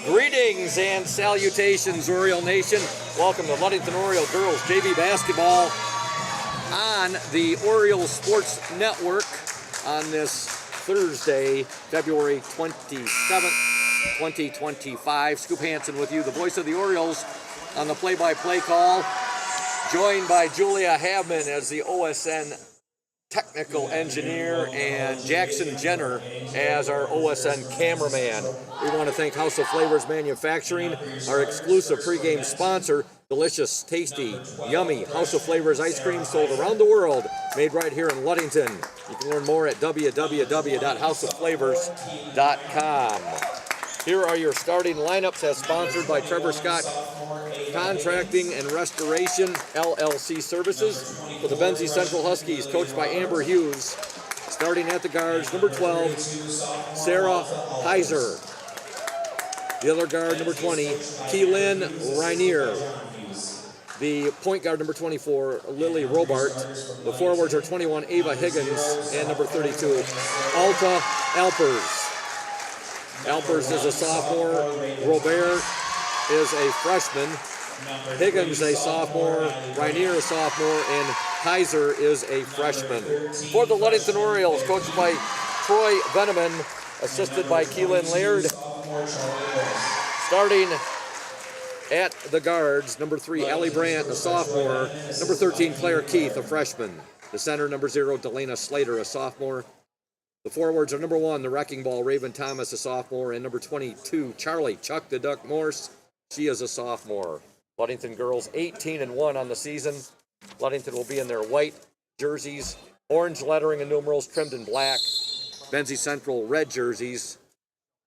Greetings and salutations, Oriole Nation. Welcome to Ludington Oriole Girls JV Basketball on the Oriole Sports Network on this Thursday, February 27th, 2025. Scoop Hansen with you, the voice of the Orioles on the play-by-play call, joined by Julia Havman as the OSN technical engineer and Jackson Jenner as our OSN cameraman. We want to thank House of Flavors Manufacturing, our exclusive pregame sponsor. Delicious, tasty, yummy House of Flavors ice cream sold around the world, made right here in Ludington. You can learn more at www.houseofflavors.com. Here are your starting lineups as sponsored by Trevor Scott Contracting and Restoration LLC Services. For the Benzie Central Huskies, coached by Amber Hughes. Starting at the guards, number 12, Sarah Heiser. The other guard, number 20, Keelan Rainier. The point guard, number 24, Lily Robart. The forwards are 21, Ava Higgins, and number 32, Alta Alpers. Alpers is a sophomore. Robert is a freshman. Higgins a sophomore. Rainier a sophomore. And Heiser is a freshman. For the Ludington Orioles, coached by Troy Veneman, assisted by Keelan Laird. Starting at the guards, number 3, Allie Brandt, a sophomore. Number 13, Claire Keith, a freshman. The center, number 0, Delana Slater, a sophomore. The forwards are number 1, the Wrecking Ball, Raven Thomas, a sophomore, and number 22, Charlie Chuck the Duck Morse. She is a sophomore. Ludington girls 18-1 on the season. Ludington will be in their white jerseys, orange lettering and numerals trimmed in black. Benzie Central red jerseys.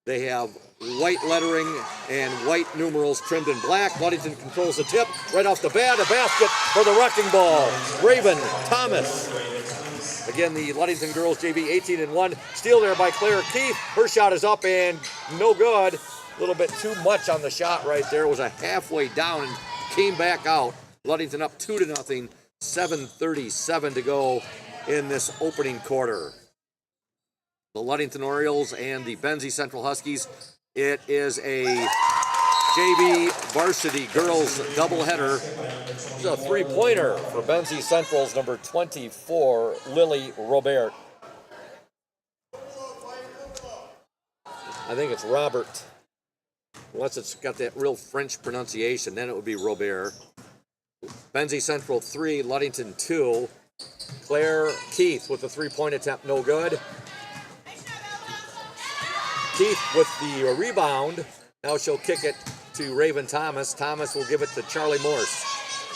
They have white lettering and white numerals trimmed in black. Ludington controls the tip right off the bat. A basket for the Wrecking Ball, Raven Thomas. Again, the Ludington girls JV 18-1. Steal there by Claire Keith. Her shot is up and no good. A little bit too much on the shot right there. It was a halfway down and came back out. Ludington up 2-0. 7:37 to go in this opening quarter. The Ludington Orioles and the Benzie Central Huskies. It is a JV Varsity girls doubleheader. It's a three-pointer for Benzie Central's number 24, Lily Robert. I think it's Robert. Unless it's got that real French pronunciation, then it would be Robert. Benzie Central 3, Ludington 2. Claire Keith with the three-point attempt, no good. Keith with the rebound. Now she'll kick it to Raven Thomas. Thomas will give it to Charlie Morse.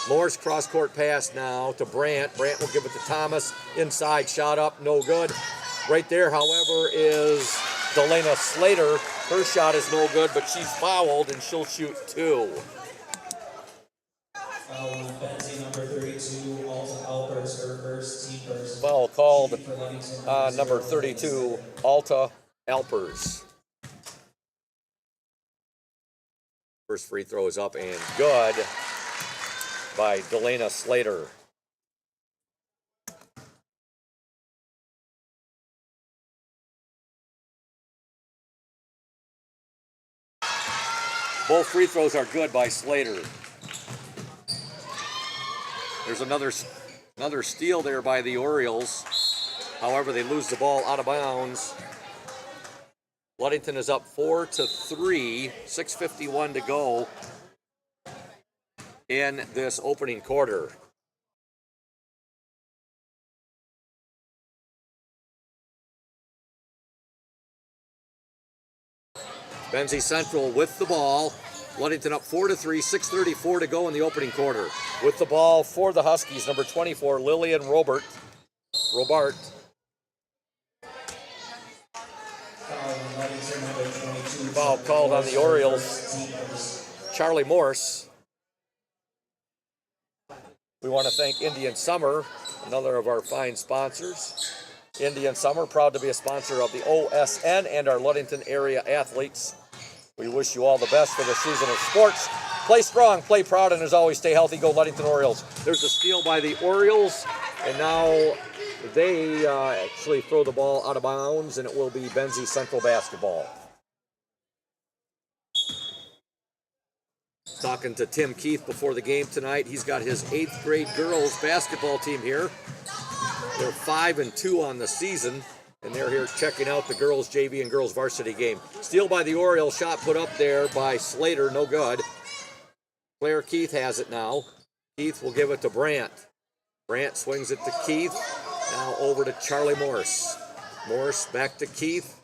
Morse cross-court pass now to Brandt. Brandt will give it to Thomas. Inside, shot up, no good. Right there, however, is Delana Slater. Her shot is no good, but she's fouled, and she'll shoot 2. Foul called number 32, Alta Alpers. First free throw is up and good by Delana Slater. Both free throws are good by Slater. There's another steal there by the Orioles. However, they lose the ball out of bounds. Ludington is up 4-3, 6:51 to go in this opening quarter. Benzie Central with the ball. Ludington up 4-3, 6:34 to go in the opening quarter. With the ball for the Huskies, number 24, Lillian Robart. Foul called on the Orioles. Charlie Morse. We want to thank Indian Summer, another of our fine sponsors. Indian Summer, proud to be a sponsor of the OSN and our Ludington area athletes. We wish you all the best for the season of sports. Play strong, play proud, and as always, stay healthy. Go Ludington Orioles. There's a steal by the Orioles, and now they actually throw the ball out of bounds, and it will be Benzie Central basketball. Talking to Tim Keith before the game tonight. He's got his 8th grade girls basketball team here. They're 5-2 on the season, and they're here checking out the girls JV and girls varsity game. Steal by the Orioles, shot put up there by Slater, no good. Claire Keith has it now. Keith will give it to Brandt. Brandt swings it to Keith. Now over to Charlie Morse. Morse back to Keith.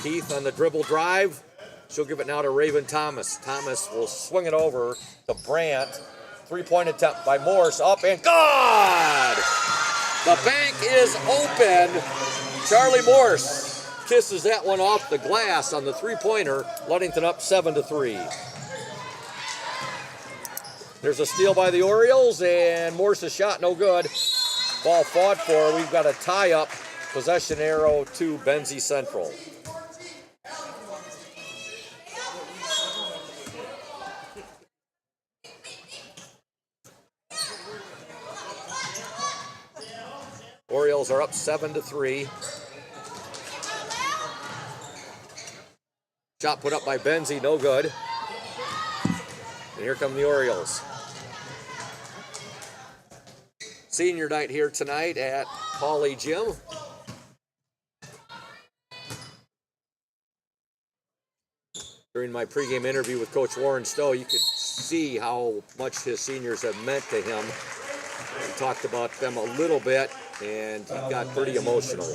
Keith on the dribble drive. She'll give it now to Raven Thomas. Thomas will swing it over to Brandt. 3-point attempt by Morse. Up and good! The bank is open. Charlie Morse kisses that one off the glass on the 3-pointer. Ludington up 7-3. There's a steal by the Orioles, and Morse's shot no good. Ball fought for. We've got a tie-up. Possession arrow to Benzie Central. Orioles are up 7-3. Shot put up by Benzie, no good. And here come the Orioles. Senior night here tonight at Hawley Gym. During my pregame interview with Coach Warren Stowe, you could see how much his seniors have meant to him. We talked about them a little bit, and he got pretty emotional.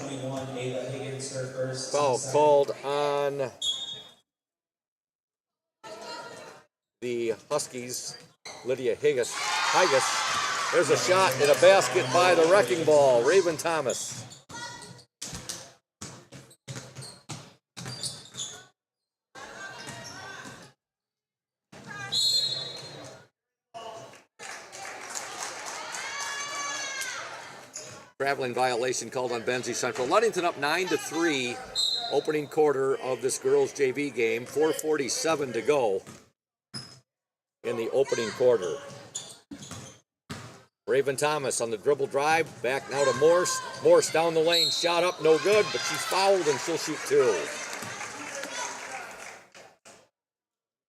Foul called on the Huskies, Lydia Higgis. There's a shot and a basket by the wrecking ball, Raven Thomas. Traveling violation called on Benzie Central. Ludington up 9-3, opening quarter of this girls JV game. 4:47 to go in the opening quarter. Raven Thomas on the dribble drive, back now to Morse. Morse down the lane, shot up, no good, but she's fouled and she'll shoot 2.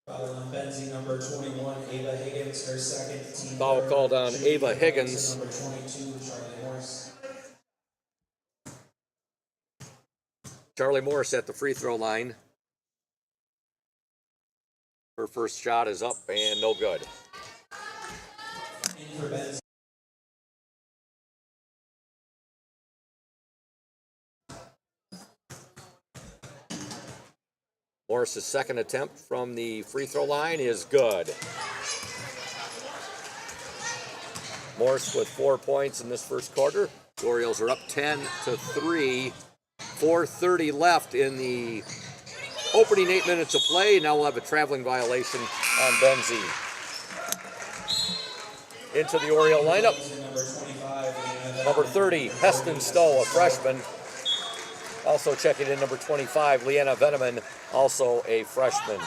Foul on Benzie, number 21, Ava Higgins, her second team. Foul called on Ava Higgins. Number 22, Charlie Morse. Charlie Morse at the free throw line. Her first shot is up and no good. In for Benzie. Morse's second attempt from the free throw line is good. Morse with 4 points in this first quarter. The Orioles are up 10-3. 4:30 left in the opening 8 minutes of play. Now we'll have a traveling violation on Benzie. Into the Oriole lineup. Number 30, Heston Stowe, a freshman. Also checking in number 25, Leanna Veneman, also a freshman.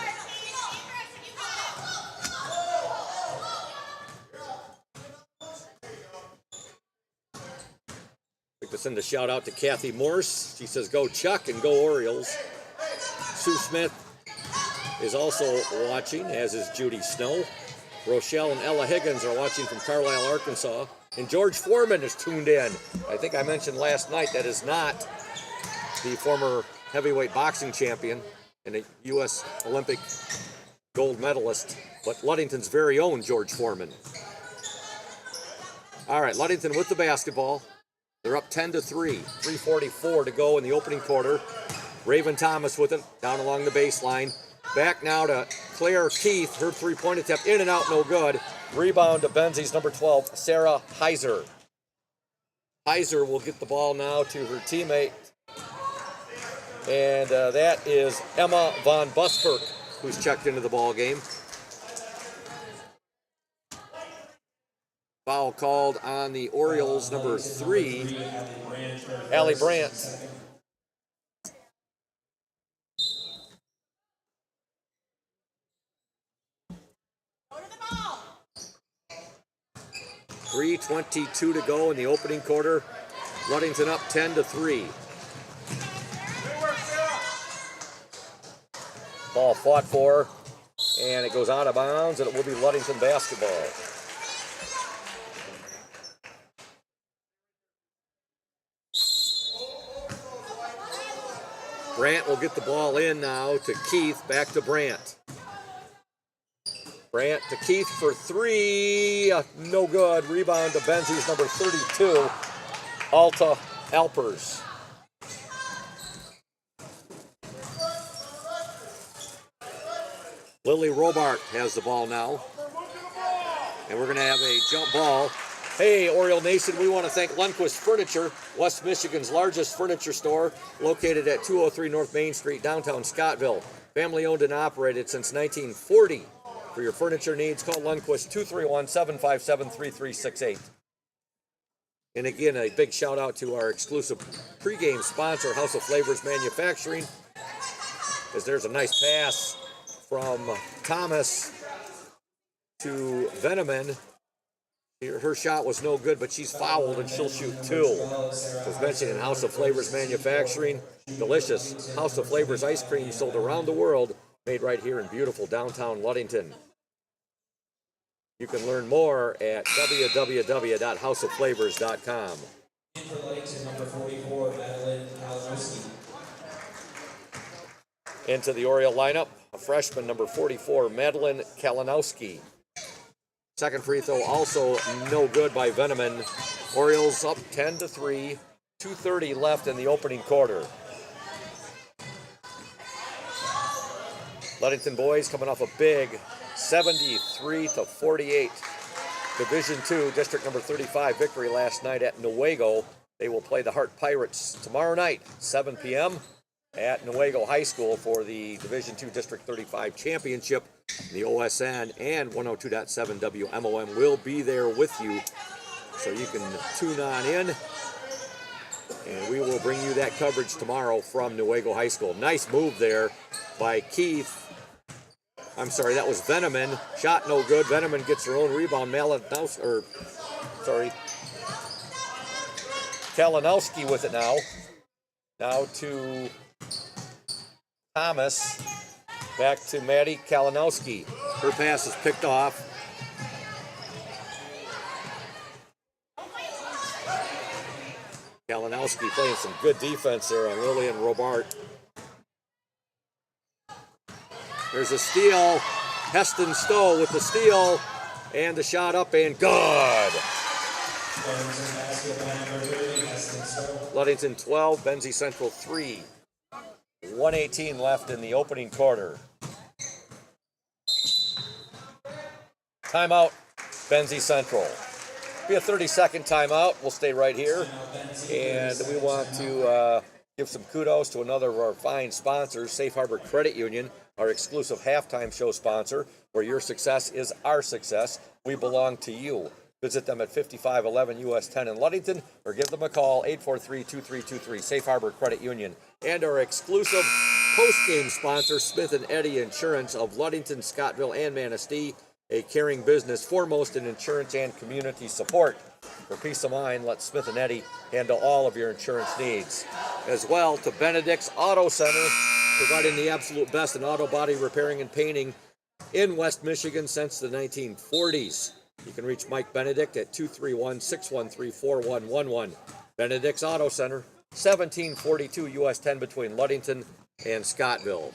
Like to send a shout out to Kathy Morse. She says, go Chuck and go Orioles. Sue Smith is also watching, as is Judy Snow. Rochelle and Ella Higgins are watching from Carlisle, Arkansas. And George Foreman is tuned in. I think I mentioned last night that is not the former heavyweight boxing champion and a U.S. Olympic gold medalist, but Ludington's very own George Foreman. All right, Ludington with the basketball. They're up 10-3, 3:44 to go in the opening quarter. Raven Thomas with it, down along the baseline. Back now to Claire Keith, her 3-point attempt, in and out, no good. Rebound to Benzie's number 12, Sarah Heiser. Heiser will get the ball now to her teammate, and that is Emma Von Buskirk, who's checked into the ball game. Foul called on the Orioles, number 3, Allie Brandt. Go to the ball. 3:22 to go in the opening quarter. Ludington up 10-3. Ball fought for. And it goes out of bounds, and it will be Ludington basketball. Brant will get the ball in now to Keith, back to Brant. Brant to Keith for three, no good. Rebound to Benzie's number 32, Alta Alpers. Lily Robart has the ball now. And we're going to have a jump ball. Hey, Oriole Nation, we want to thank Lundquist Furniture, West Michigan's largest furniture store, located at 203 North Main Street, downtown Scottville. Family owned and operated since 1940. For your furniture needs, call Lundquist 231-757-3368. And again, a big shout out to our exclusive pregame sponsor, House of Flavors Manufacturing, as there's a nice pass from Thomas to Veneman. Her shot was no good, but she's fouled and she'll shoot two. As mentioned in House of Flavors Manufacturing, delicious House of Flavors ice cream sold around the world, made right here in beautiful downtown Ludington. You can learn more at www.houseofflavors.com. In for Ludington, number 44, Madeline Kalinowski. Into the Oriole lineup, a freshman, number 44, Madeline Kalinowski. Second free throw also no good by Veneman. Orioles up 10-3, 2:30 left in the opening quarter. Ludington boys coming off a big 73-48 Division II, District number 35 victory last night at Newaygo. They will play the Hart Pirates tomorrow night, 7 p.m. at Newaygo High School for the Division II District 35 championship. The OSN and 102.7 WMOM will be there with you, so you can tune on in, and we will bring you that coverage tomorrow from Newaygo High School. Nice move there by Keith. I'm sorry, that was Veneman. Shot no good. Veneman gets her own rebound. Kalinowski with it now. Now to Thomas. Back to Maddie Kalinowski. Her pass is picked off. Kalinowski playing some good defense there on Lillian Robart. There's a steal. Heston Stowe with the steal. And the shot up and good. Ludington 12, Benzie Central 3. 1:18 left in the opening quarter. Timeout, Benzie Central. Be a 30-second timeout. We'll stay right here. And we want to give some kudos to another of our fine sponsors, Safe Harbor Credit Union, our exclusive halftime show sponsor, where your success is our success. We belong to you. Visit them at 5511 US 10 in Ludington, or give them a call, 843-2323, Safe Harbor Credit Union. And our exclusive post-game sponsor, Smith & Eddy Insurance of Ludington, Scottville, and Manistee, a caring business foremost in insurance and community support. For peace of mind, let Smith & Eddy handle all of your insurance needs. As well to Benedict's Auto Center, providing the absolute best in auto body repairing and painting in West Michigan since the 1940s. You can reach Mike Benedict at 231-613-4111. Benedict's Auto Center, 1742 US 10 between Ludington and Scottville.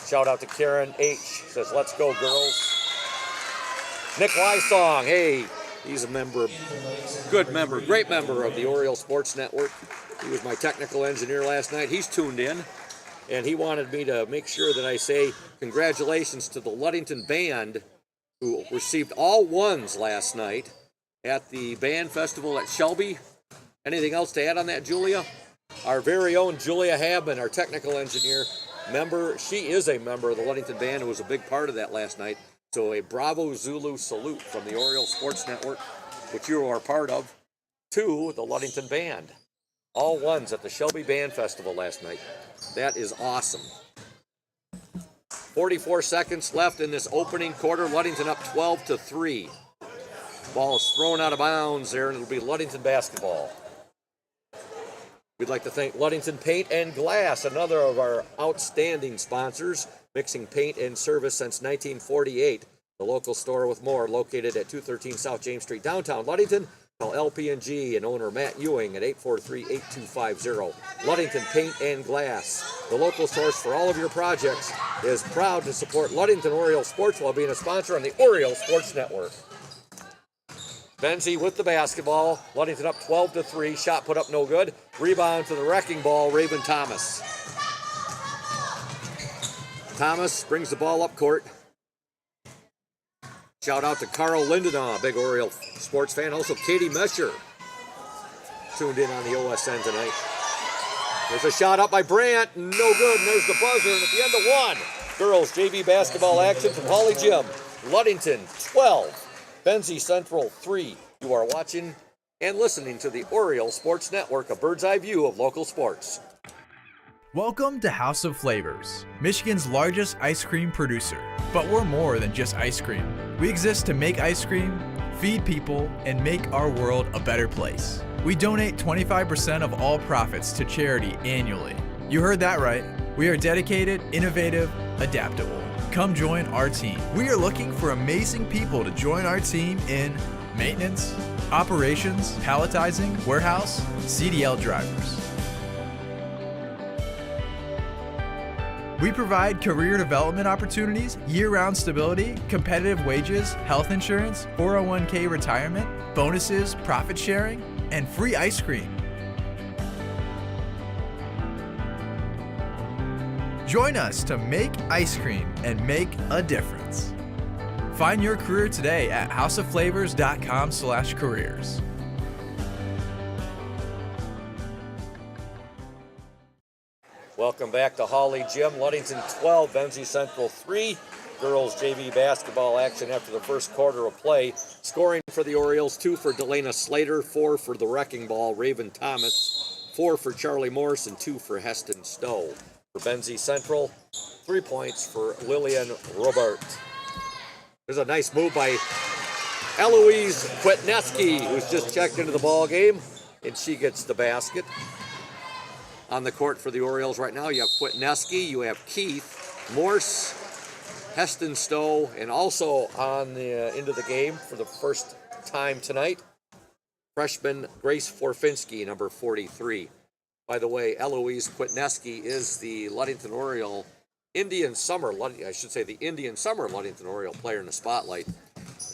Shout out to Karen H. Says, let's go, girls. Nick Lysong, hey, he's a member, good member, great member of the Oriole Sports Network. He was my technical engineer last night. He's tuned in, and he wanted me to make sure that I say congratulations to the Ludington Band, who received all ones last night at the band festival at Shelby. Anything else to add on that, Julia? Our very own Julia Habman, our technical engineer, member, she is a member of the Ludington Band who was a big part of that last night. So a Bravo Zulu salute from the Oriole Sports Network, which you are part of, to the Ludington Band. All ones at the Shelby Band Festival last night. That is awesome. 44 seconds left in this opening quarter. Ludington up 12-3. Ball is thrown out of bounds there, and it'll be Ludington basketball. We'd like to thank Ludington Paint and Glass, another of our outstanding sponsors, mixing paint and service since 1948. The local store with more, located at 213 South James Street, downtown Ludington. Call LP&G and owner Matt Ewing at 843-8250. Ludington Paint and Glass, the local source for all of your projects, is proud to support Ludington Orioles sports while being a sponsor on the Orioles Sports Network. Benzie with the basketball. Ludington up 12-3. Shot put up no good. Rebound to the wrecking ball, Raven Thomas. Thomas brings the ball up court. Shout out to Carl Lindenau, big Oriole sports fan. Also Katie Mesher, tuned in on the OSN tonight. There's a shot up by Brandt. No good. And there's the buzzer. And at the end of one, girls JV basketball action from Hawley Gym. Ludington 12. Benzie Central 3. You are watching and listening to the Oriole Sports Network, a bird's eye view of local sports. Welcome to House of Flavors, Michigan's largest ice cream producer. But we're more than just ice cream. We exist to make ice cream, feed people, and make our world a better place. We donate 25% of all profits to charity annually. You heard that right. We are dedicated, innovative, adaptable. Come join our team. We are looking for amazing people to join our team in maintenance, operations, palletizing, warehouse, CDL drivers. We provide career development opportunities, year-round stability, competitive wages, health insurance, 401k retirement, bonuses, profit sharing, and free ice cream. Join us to make ice cream and make a difference. Find your career today at houseofflavors.com/careers. Welcome back to Hawley Gym. Ludington 12, Benzie Central 3. Girls JV basketball action after the first quarter of play. Scoring for the Orioles, 2 for Delana Slater, 4 for the wrecking ball, Raven Thomas, 4 for Charlie Morse, and 2 for Heston Stowe. For Benzie Central, 3 points for Lillian Robert. There's a nice move by Eloise Kwetneski, who's just checked into the ball game, and she gets the basket. On the court for the Orioles right now, you have Kwetneski, you have Keith, Morse, Heston Stowe, and also on the into the game for the first time tonight, freshman Grace Forfinski, number 43. By the way, Eloise Kwetneski is the Ludington Oriole the Indian Summer Ludington Oriole player in the spotlight,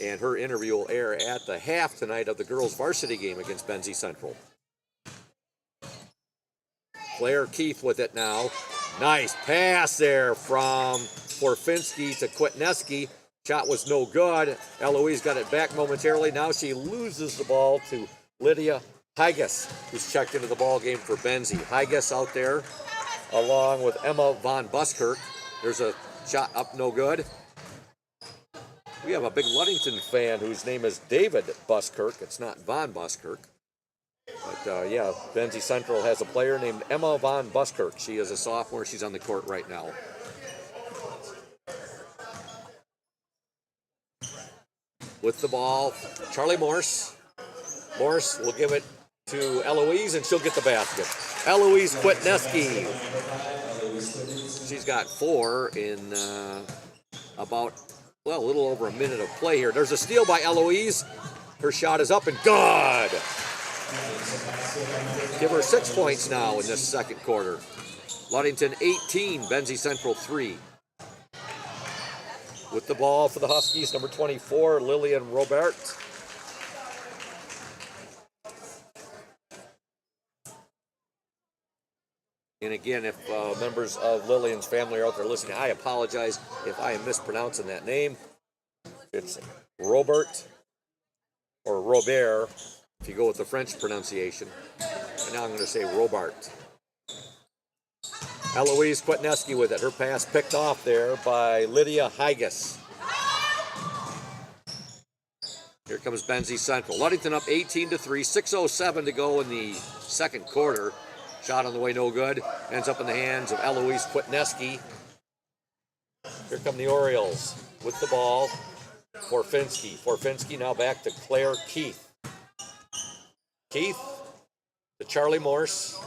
and her interview will air at the half tonight of the girls' varsity game against Benzie Central. Claire Keith with it now. Nice pass there from Forfinski to Kwetneski. Shot was no good. Eloise got it back momentarily. Now she loses the ball to Lydia Hygas, who's checked into the ball game for Benzie. Hygas out there along with Emma Von Buskirk. There's a shot up, no good. We have a big Ludington fan whose name is David Buskirk. It's not Von Buskirk. But yeah, Benzie Central has a player named Emma Von Buskirk. She is a sophomore. She's on the court right now. With the ball, Charlie Morse. Morse will give it to Eloise, and she'll get the basket. Eloise Kwetneski. She's got 4 in a little over a minute of play here. There's a steal by Eloise. Her shot is up and good. Give her 6 points now in this second quarter. Ludington 18, Benzie Central 3. With the ball for the Huskies, number 24, Lillian Robert. And again, if members of Lillian's family are out there listening, I apologize if I am mispronouncing that name. It's Robert or Robert, if you go with the French pronunciation. And now I'm going to say Robart. Eloise Kwetneski with it. Her pass picked off there by Lydia Hygas. Here comes Benzie Central. Ludington up 18-3, 6:07 to go in the second quarter. Shot on the way, no good. Ends up in the hands of Eloise Kwetneski. Here come the Orioles with the ball. Forfinski. Forfinski now back to Claire Keith. Keith to Charlie Morse.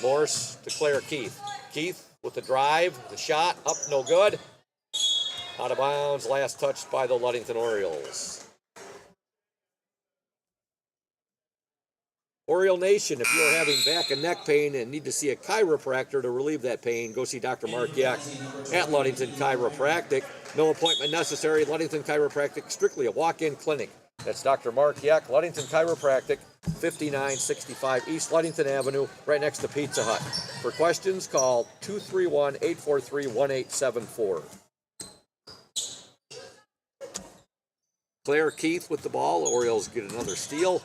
Morse to Claire Keith. Keith with the drive, the shot, up, no good. Out of bounds, last touched by the Ludington Orioles. Oriole Nation, if you are having back and neck pain and need to see a chiropractor to relieve that pain, go see Dr. Mark Yak at Ludington Chiropractic. No appointment necessary. Ludington Chiropractic, strictly a walk-in clinic. That's Dr. Mark Yak, Ludington Chiropractic, 5965 East Ludington Avenue, right next to Pizza Hut. For questions, call 231-843-1874. Claire Keith with the ball. Orioles get another steal.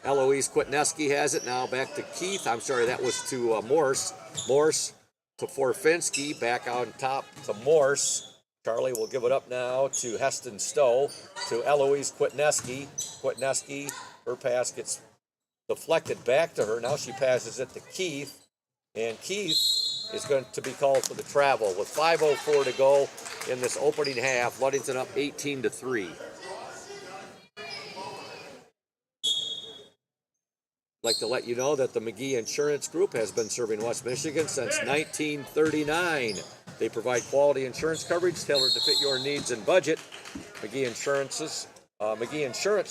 Eloise Kwitneski has it. Now back to Keith. I'm sorry, that was to Morse. Morse to Forfinski. Back on top to Morse. Charlie will give it up now to Heston Stowe. To Eloise Kwitneski. Kwitneski, her pass gets deflected back to her. Now she passes it to Keith. And Keith is going to be called for the travel. With 5:04 to go in this opening half, Ludington up 18-3. I'd like to let you know that the McGee Insurance Group has been serving West Michigan since 1939. They provide quality insurance coverage tailored to fit your needs and budget. McGee Insurance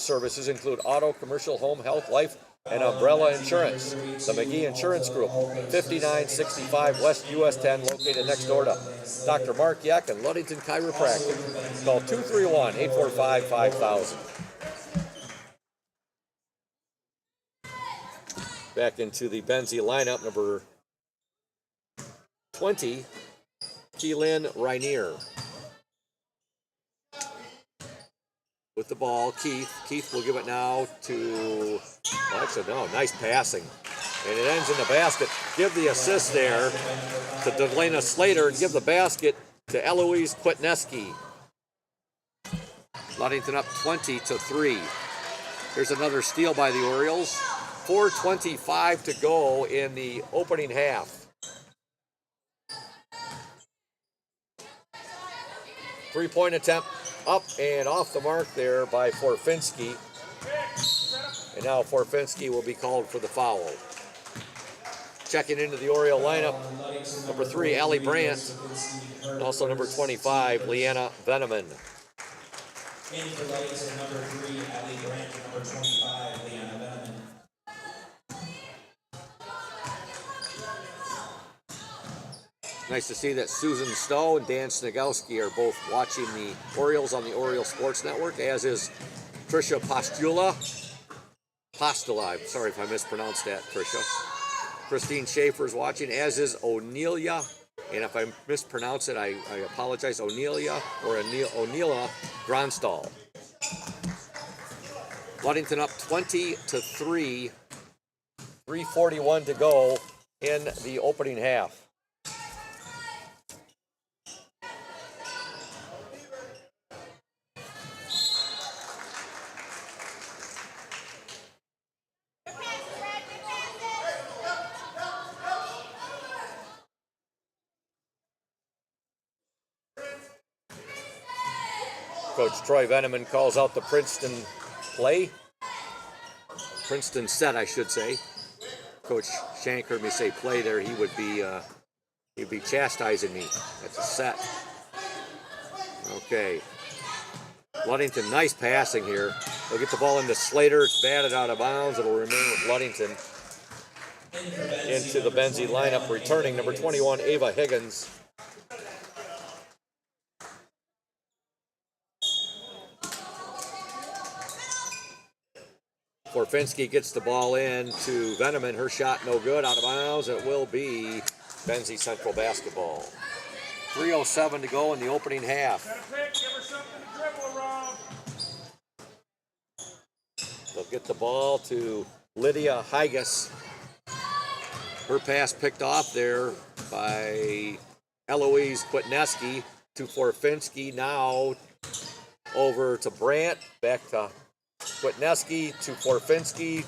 services include auto, commercial, home, health, life, and umbrella insurance. The McGee Insurance Group, 5965 West US 10, located next door to Dr. Mark Yak and Ludington Chiropractic. Call 231-845-5000. Back into the Benzie lineup, number 20, Keelan Rainier. With the ball, Keith. Keith will give it now to, well, actually, no, nice passing. And it ends in the basket. Give the assist there to Delana Slater and give the basket to Eloise Kwitneski. Ludington up 20-3. Here's another steal by the Orioles. 4:25 to go in the opening half. Three-point attempt up and off the mark there by Forfinski. And now Forfinski will be called for the foul. Checking into the Oriole lineup, number 3, Allie Brandt. And also number 25, Leanna Veneman. In for Ludington, number 3, Allie Brandt, and number 25, Leanna Veneman. Nice to see that Susan Stowe and Dan Snigowski are both watching the Orioles on the Oriole Sports Network, as is Tricia Postula. I'm sorry if I mispronounced that, Tricia. Christine Schaefer's watching, as is O'Neilla. And if I mispronounce it, I apologize. O'Neilla or O'Neilla Gronstal. Ludington up 20-3. 3:41 to go in the opening half. Coach Troy Veneman calls out the Princeton play. Princeton set, I should say. Coach Shank heard me say play there. He'd be chastising me. That's a set. Okay. Ludington, nice passing here. They'll get the ball into Slater. It's batted out of bounds. It'll remain with Ludington. Into the Benzie lineup, returning number 21, Ava Higgins. Forfinski gets the ball in to Veneman. Her shot no good, out of bounds. It will be Benzie Central basketball. 3:07 to go in the opening half. They'll get the ball to Lydia Higas. Her pass picked off there by Eloise Kwitneski to Forfinski. Now over to Brandt, back to Kwitneski to Forfinski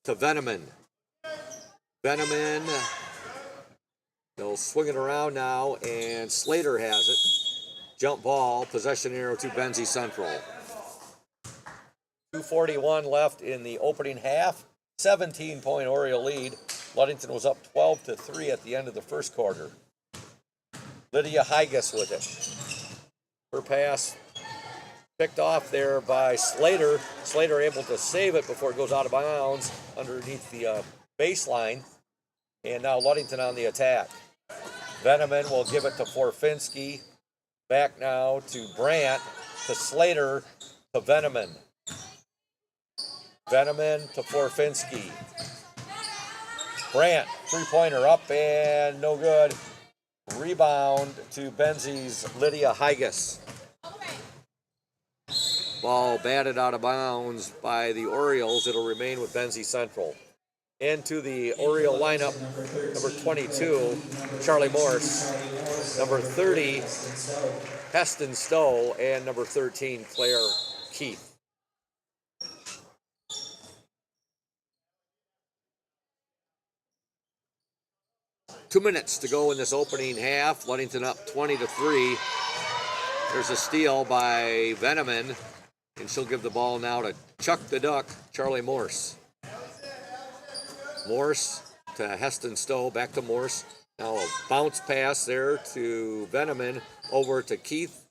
to Veneman. Veneman, they'll swing it around now, and Slater has it. Jump ball, possession arrow to Benzie Central. 2:41 left in the opening half. 17-point Oriole lead. Ludington was up 12-3 at the end of the first quarter. Lydia Hygus with it. Her pass picked off there by Slater. Slater able to save it before it goes out of bounds underneath the baseline. And now Ludington on the attack. Veneman will give it to Forfinski. Back now to Brandt, to Slater, to Veneman. Veneman to Forfinski. Brandt, three-pointer up and no good. Rebound to Benzie's Lydia Hygus. Ball batted out of bounds by the Orioles. It'll remain with Benzie Central. Into the Oriole lineup, number 22, Charlie Morse. Number 30, Heston Stowe. And number 13, Claire Keith. Two minutes to go in this opening half. Ludington up 20-3. There's a steal by Veneman, and she'll give the ball now to Chuck the Duck, Charlie Morse. Morse to Heston Stowe, back to Morse. Now a bounce pass there to Veneman, over to Keith,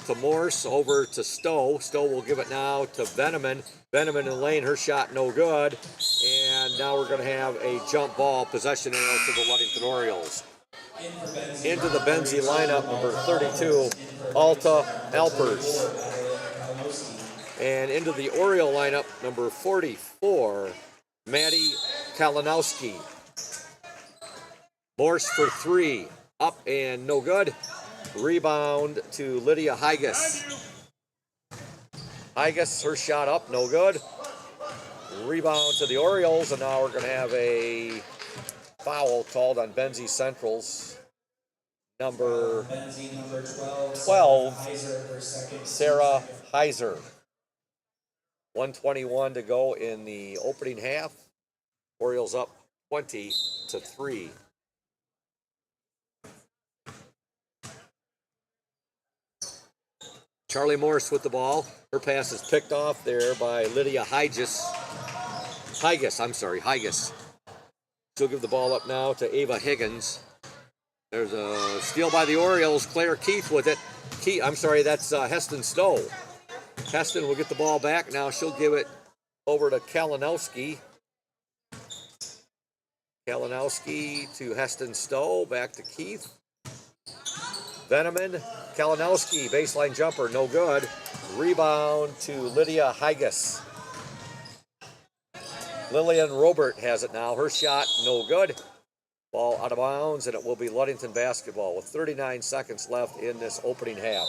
to Morse, over to Stowe. Stowe will give it now to Veneman. Veneman in the lane, her shot no good. And now we're going to have a jump ball, possession arrow to the Ludington Orioles. Into the Benzie lineup, number 32, Alta Alpers. And into the Oriole lineup, number 44, Maddie Kalinowski. Morse for three, up and no good. Rebound to Lydia Hygus. Hygus, her shot up, no good. Rebound to the Orioles, and now we're going to have a foul called on Benzie Central's number 12, Sarah Heiser. 1:21 to go in the opening half. Orioles up 20-3. Charlie Morse with the ball. Her pass is picked off there by Lydia Hygus. She'll give the ball up now to Ava Higgins. There's a steal by the Orioles. Claire Keith with it. That's Heston Stowe. Heston will get the ball back. Now she'll give it over to Kalinowski. Kalinowski to Heston Stowe. Back to Keith. Veneman. Kalinowski. Baseline jumper. No good. Rebound to Lydia Hygus. Lillian Robert has it now. Her shot no good. Ball out of bounds, and it will be Ludington basketball with 39 seconds left in this opening half.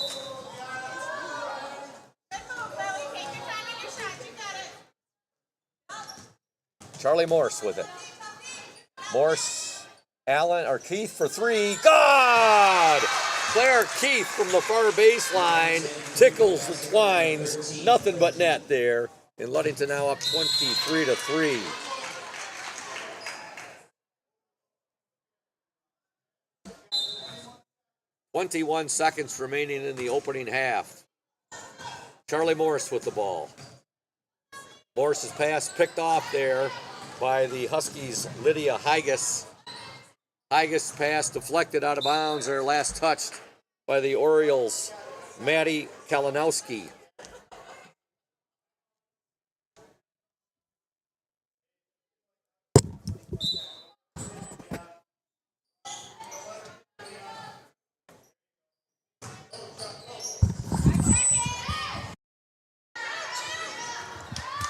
Charlie Morse with it. Morse, Keith for three. God! Claire Keith from the far baseline tickles the twines. Nothing but net there. And Ludington now up 23-3. "21 seconds remaining in the opening half. Charlie Morse with the ball. Morse's pass picked off there by the Huskies' Lydia Hygus. Hygus' pass deflected out of bounds, or last touched by the Orioles' Maddie Kalinowski.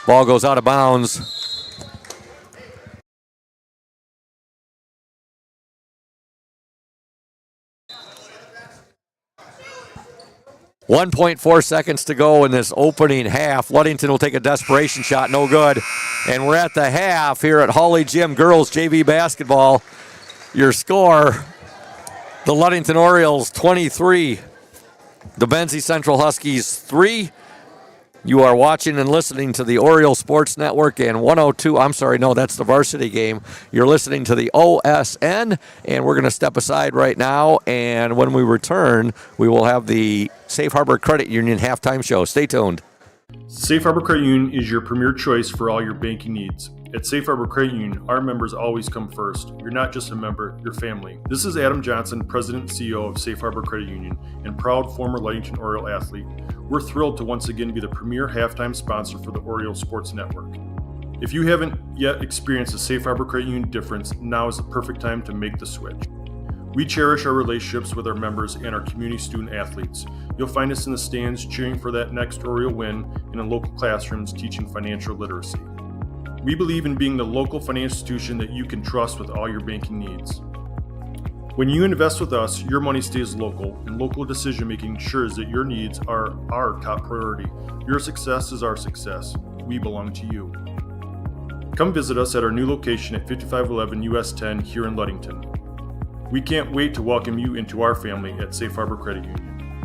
Ball goes out of bounds. .4 seconds to go in this opening half. Ludington will take a desperation shot, no good. And we're at the half here at Hawley Gym Girls JV Basketball. Your score, the Ludington Orioles 23, the Benzie Central Huskies 3. You are watching and listening to the Oriole Sports Network and 102. That's the varsity game. You're listening to the OSN, and we're going to step aside right now. And when we return, we will have the Safe Harbor Credit Union halftime show. Stay tuned. Safe Harbor Credit Union is your premier choice for all your banking needs. At Safe Harbor Credit Union, our members always come first. You're not just a member, you're family. This is Adam Johnson, President and CEO of Safe Harbor Credit Union and proud former Ludington Oriole athlete. We're thrilled to once again be the premier halftime sponsor for the Oriole Sports Network. If you haven't yet experienced the Safe Harbor Credit Union difference, now is the perfect time to make the switch. We cherish our relationships with our members and our community student athletes. You'll find us in the stands cheering for that next Oriole win and in local classrooms teaching financial literacy. We believe in being the local financial institution that you can trust with all your banking needs. When you invest with us, your money stays local, and local decision-making ensures that your needs are our top priority. Your success is our success. We belong to you. Come visit us at our new location at 5511 US 10 here in Ludington. We can't wait to welcome you into our family at Safe Harbor Credit Union.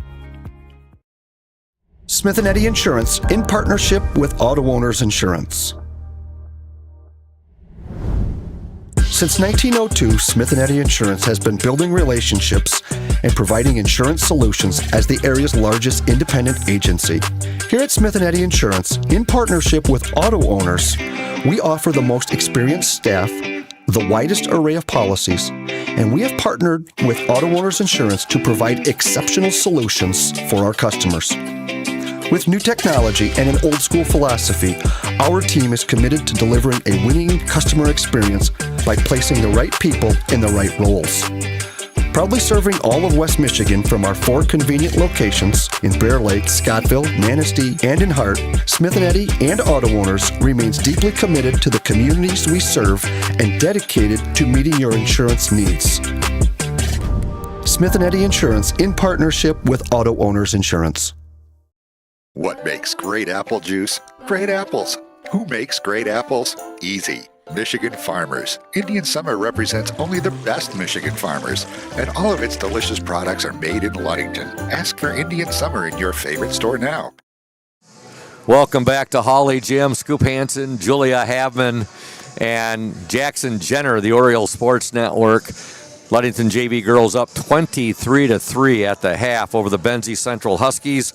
Smith & Eddy Insurance in partnership with Auto Owners Insurance. Since 1902, Smith & Eddy Insurance has been building relationships and providing insurance solutions as the area's largest independent agency. Here at Smith & Eddy Insurance, in partnership with Auto Owners, we offer the most experienced staff, the widest array of policies, and we have partnered with Auto Owners Insurance to provide exceptional solutions for our customers. With new technology and an old-school philosophy, our team is committed to delivering a winning customer experience by placing the right people in the right roles. Proudly serving all of West Michigan from our 4 convenient locations in Bear Lake, Scottville, Manistee, and in Hart, Smith & Eddy and Auto Owners remains deeply committed to the communities we serve and dedicated to meeting your insurance needs. Smith & Eddy Insurance in partnership with Auto Owners Insurance. What makes great apple juice? Great apples. Who makes great apples? Easy. Michigan farmers. Indian Summer represents only the best Michigan farmers, and all of its delicious products are made in Ludington. Ask for Indian Summer in your favorite store now. Welcome back to Hawley Gym. Scoop Hansen, Julia Havman, and Jackson Jenner, the Oriole Sports Network. Ludington JV girls up 23-3 at the half over the Benzie Central Huskies.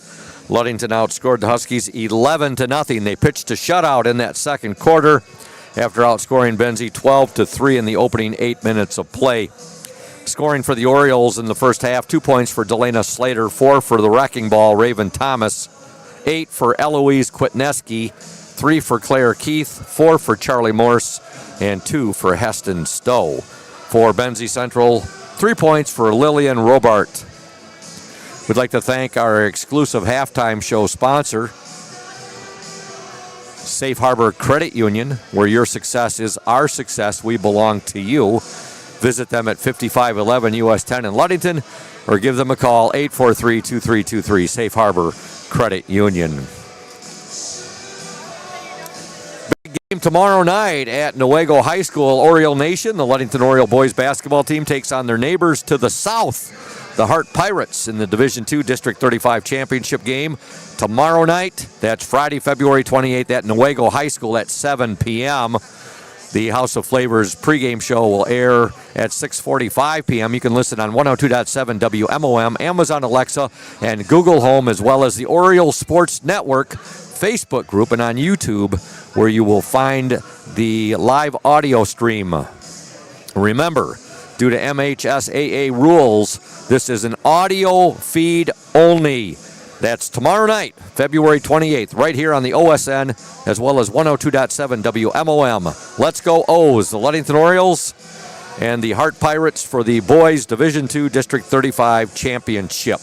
Ludington outscored the Huskies 11-0. They pitched a shutout in that second quarter after outscoring Benzie 12-3 in the opening 8 minutes of play. Scoring for the Orioles in the first half, 2 points for Delana Slater, 4 for the wrecking ball, Raven Thomas, 8 for Eloise Kwitneski, 3 for Claire Keith, 4 for Charlie Morse, and 2 for Heston Stowe. For Benzie Central, 3 points for Lillian Robart. We'd like to thank our exclusive halftime show sponsor, Safe Harbor Credit Union, where your success is our success. We belong to you. Visit them at 5511 US 10 in Ludington or give them a call, 843-2323, Safe Harbor Credit Union. Big game tomorrow night at Newaygo High School. Oriole Nation, the Ludington Oriole boys basketball team, takes on their neighbors to the south, the Hart Pirates, in the Division II District 35 championship game. Tomorrow night, that's Friday, February 28th at Newaygo High School at 7 p.m. The House of Flavors pregame show will air at 6:45 p.m. You can listen on 102.7 WMOM, Amazon Alexa, and Google Home, as well as the Oriole Sports Network Facebook group and on YouTube, where you will find the live audio stream. Remember, due to MHSAA rules, this is an audio feed only. That's tomorrow night, February 28th, right here on the OSN, as well as 102.7 WMOM. Let's go O's, the Ludington Orioles and the Hart Pirates for the boys Division II District 35 championship.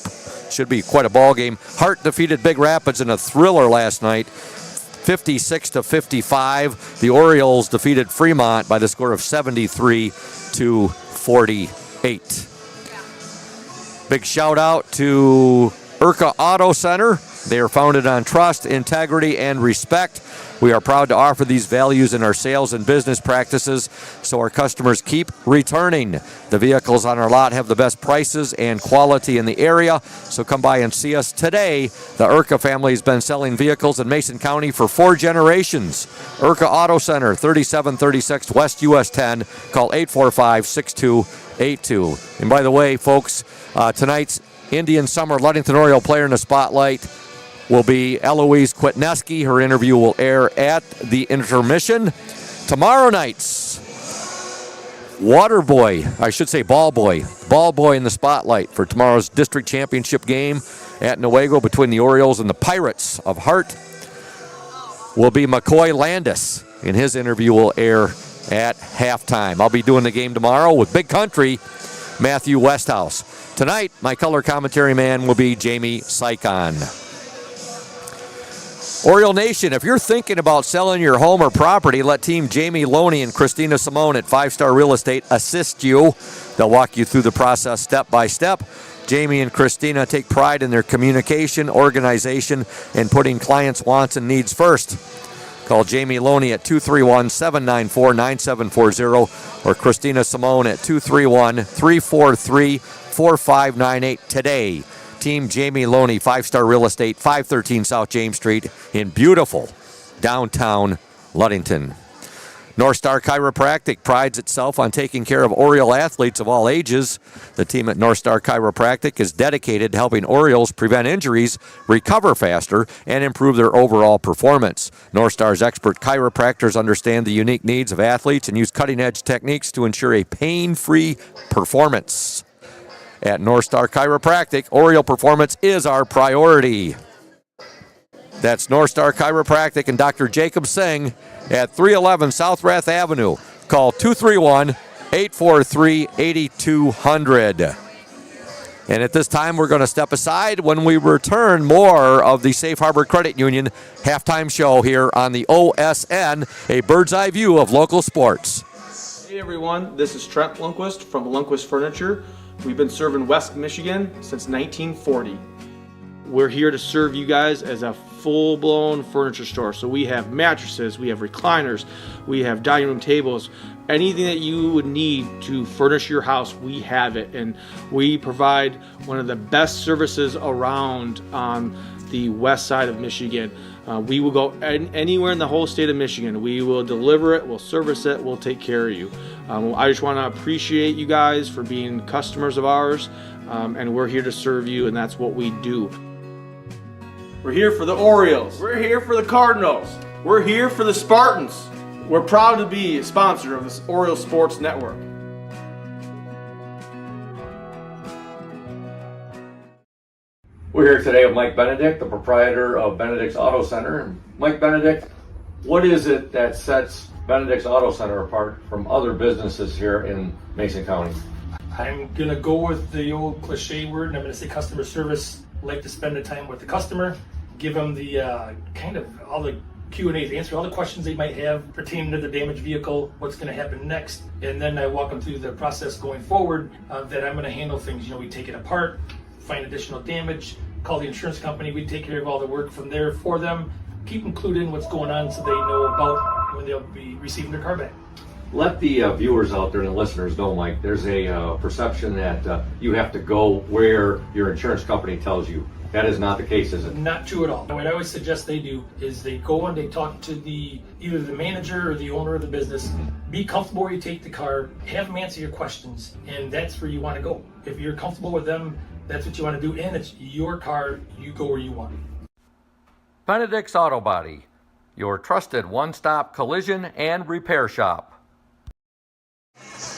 Should be quite a ball game. Hart defeated Big Rapids in a thriller last night, 56-55. The Orioles defeated Fremont by the score of 73-48. Big shout out to IRCA Auto Center. They are founded on trust, integrity, and respect. We are proud to offer these values in our sales and business practices so our customers keep returning. The vehicles on our lot have the best prices and quality in the area, so come by and see us today. The IRCA family has been selling vehicles in Mason County for 4 generations. IRCA Auto Center, 3736 West US 10. Call 845-6282. And by the way, folks, tonight's Indian Summer Ludington Oriole player in the spotlight will be Eloise Kwitneski. Her interview will air at the intermission. Tomorrow night's Ball Boy in the spotlight for tomorrow's district championship game at Newaygo between the Orioles and the Pirates of Hart will be McCoy Landis, and his interview will air at halftime. I'll be doing the game tomorrow with Big Country Matthew Westhouse. Tonight, my color commentary man will be Jamie Sycon. Oriole Nation, if you're thinking about selling your home or property, let Team Jamie Loney and Christina Simone at 5 Star Real Estate assist you. They'll walk you through the process step by step. Jamie and Christina take pride in their communication, organization, and putting clients' wants and needs first. Call Jamie Loney at 231-794-9740 or Christina Simone at 231-343-4598 today. Team Jamie Loney, 5 Star Real Estate, 513 South James Street in beautiful downtown Ludington. North Star Chiropractic prides itself on taking care of Oriole athletes of all ages. The team at North Star Chiropractic is dedicated to helping Orioles prevent injuries, recover faster, and improve their overall performance. North Star's expert chiropractors understand the unique needs of athletes and use cutting-edge techniques to ensure a pain-free performance. At North Star Chiropractic, Oriole performance is our priority. That's North Star Chiropractic and Dr. Jacob Singh at 311 South Rath Avenue. Call 231-843-8200. And at this time, we're going to step aside. When we return, more of the Safe Harbor Credit Union halftime show here on the OSN, a bird's eye view of local sports. Hey everyone, this is Trent Lundquist from Lundquist Furniture. We've been serving West Michigan since 1940. We're here to serve you guys as a full-blown furniture store. So we have mattresses, we have recliners, we have dining room tables, anything that you would need to furnish your house, we have it. And we provide one of the best services around on the west side of Michigan. We will go anywhere in the whole state of Michigan. We will deliver it, we'll service it, we'll take care of you. I just want to appreciate you guys for being customers of ours, and we're here to serve you, and that's what we do. We're here for the Orioles. We're here for the Cardinals. We're here for the Spartans. We're proud to be a sponsor of this Orioles Sports Network. We're here today with Mike Benedict, the proprietor of Benedict's Auto Center. Mike Benedict, what is it that sets Benedict's Auto Center apart from other businesses here in Mason County? I'm going to go with the old cliche word, and I'm going to say customer service. Like to spend the time with the customer, give them the kind of all the Q&As, answer all the questions they might have pertaining to the damaged vehicle, what's going to happen next, and then I walk them through the process going forward that I'm going to handle things. You know, we take it apart, find additional damage, call the insurance company, we take care of all the work from there for them, keep them clued in what's going on so they know about when they'll be receiving their car back. Let the viewers out there and the listeners know, Mike, there's a perception that you have to go where your insurance company tells you. That is not the case, is it? Not true at all. What I always suggest they do is they go and they talk to either the manager or the owner of the business. Be comfortable where you take the car, have them answer your questions, and that's where you want to go. If you're comfortable with them, that's what you want to do, and it's your car, you go where you want. Benedict's Auto Body, your trusted one-stop collision and repair shop.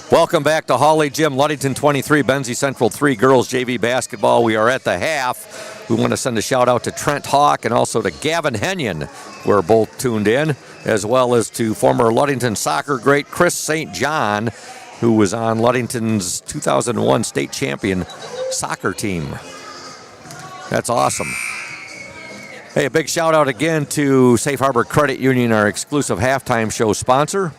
Welcome back to Hawley Gym, Ludington 23, Benzie Central 3 girls JV basketball. We are at the half. We want to send a shout out to Trent Hawk and also to Gavin Henyon, who are both tuned in, as well as to former Ludington soccer great Chris St. John, who was on Ludington's 2001 state champion soccer team. That's awesome. Hey, a big shout out again to Safe Harbor Credit Union, our exclusive halftime show sponsor.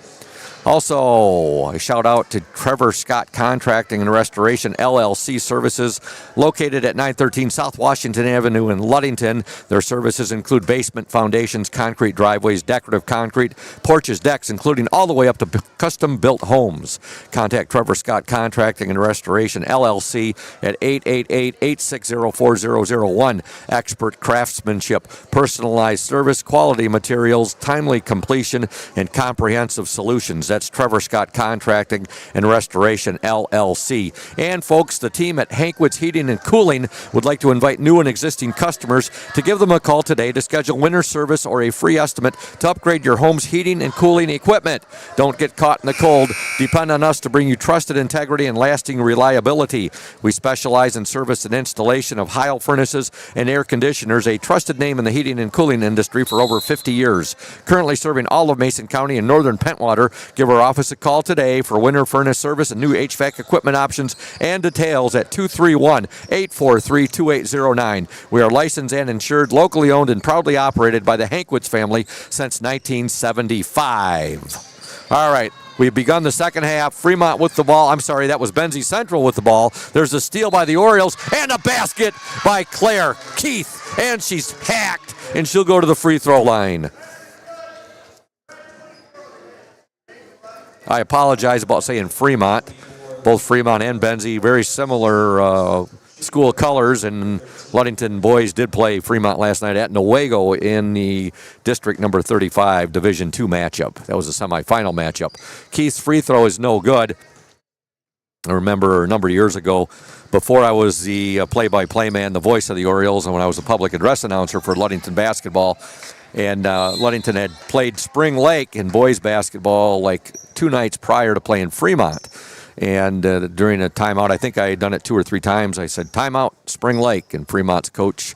Also, a shout out to Trevor Scott Contracting and Restoration LLC Services, located at 913 South Washington Avenue in Ludington. Their services include basement foundations, concrete driveways, decorative concrete, porches, decks, including all the way up to custom-built homes. Contact Trevor Scott Contracting and Restoration LLC at 888-860-4001. Expert craftsmanship, personalized service, quality materials, timely completion, and comprehensive solutions. That's Trevor Scott Contracting and Restoration, LLC. And folks, the team at Hankwitz Heating and Cooling would like to invite new and existing customers to give them a call today to schedule winter service or a free estimate to upgrade your home's heating and cooling equipment. Don't get caught in the cold. Depend on us to bring you trusted integrity and lasting reliability. We specialize in service and installation of Heil furnaces and air conditioners, a trusted name in the heating and cooling industry for over 50 years. Currently serving all of Mason County and northern Pentwater. Give our office a call today for winter furnace service and new HVAC equipment options and details at 231-843-2809. We are licensed and insured, locally owned, and proudly operated by the Hankwitz family since 1975. All right. We've begun the second half. Fremont with the ball. I'm sorry, that was Benzie Central with the ball. There's a steal by the Orioles and a basket by Claire Keith. And she's hacked, and she'll go to the free throw line. I apologize about saying Fremont. Both Fremont and Benzie, very similar school colors, and Ludington boys did play Fremont last night at Newaygo in the District number 35 Division II matchup. That was a semifinal matchup. Keith's free throw is no good. I remember a number of years ago, before I was the play-by-play man, the voice of the Orioles, and when I was a public address announcer for Ludington basketball, and Ludington had played Spring Lake in boys basketball like 2 nights prior to playing Fremont. And during a timeout, I think I had done it 2 or 3 times, I said, timeout, Spring Lake. And Fremont's coach,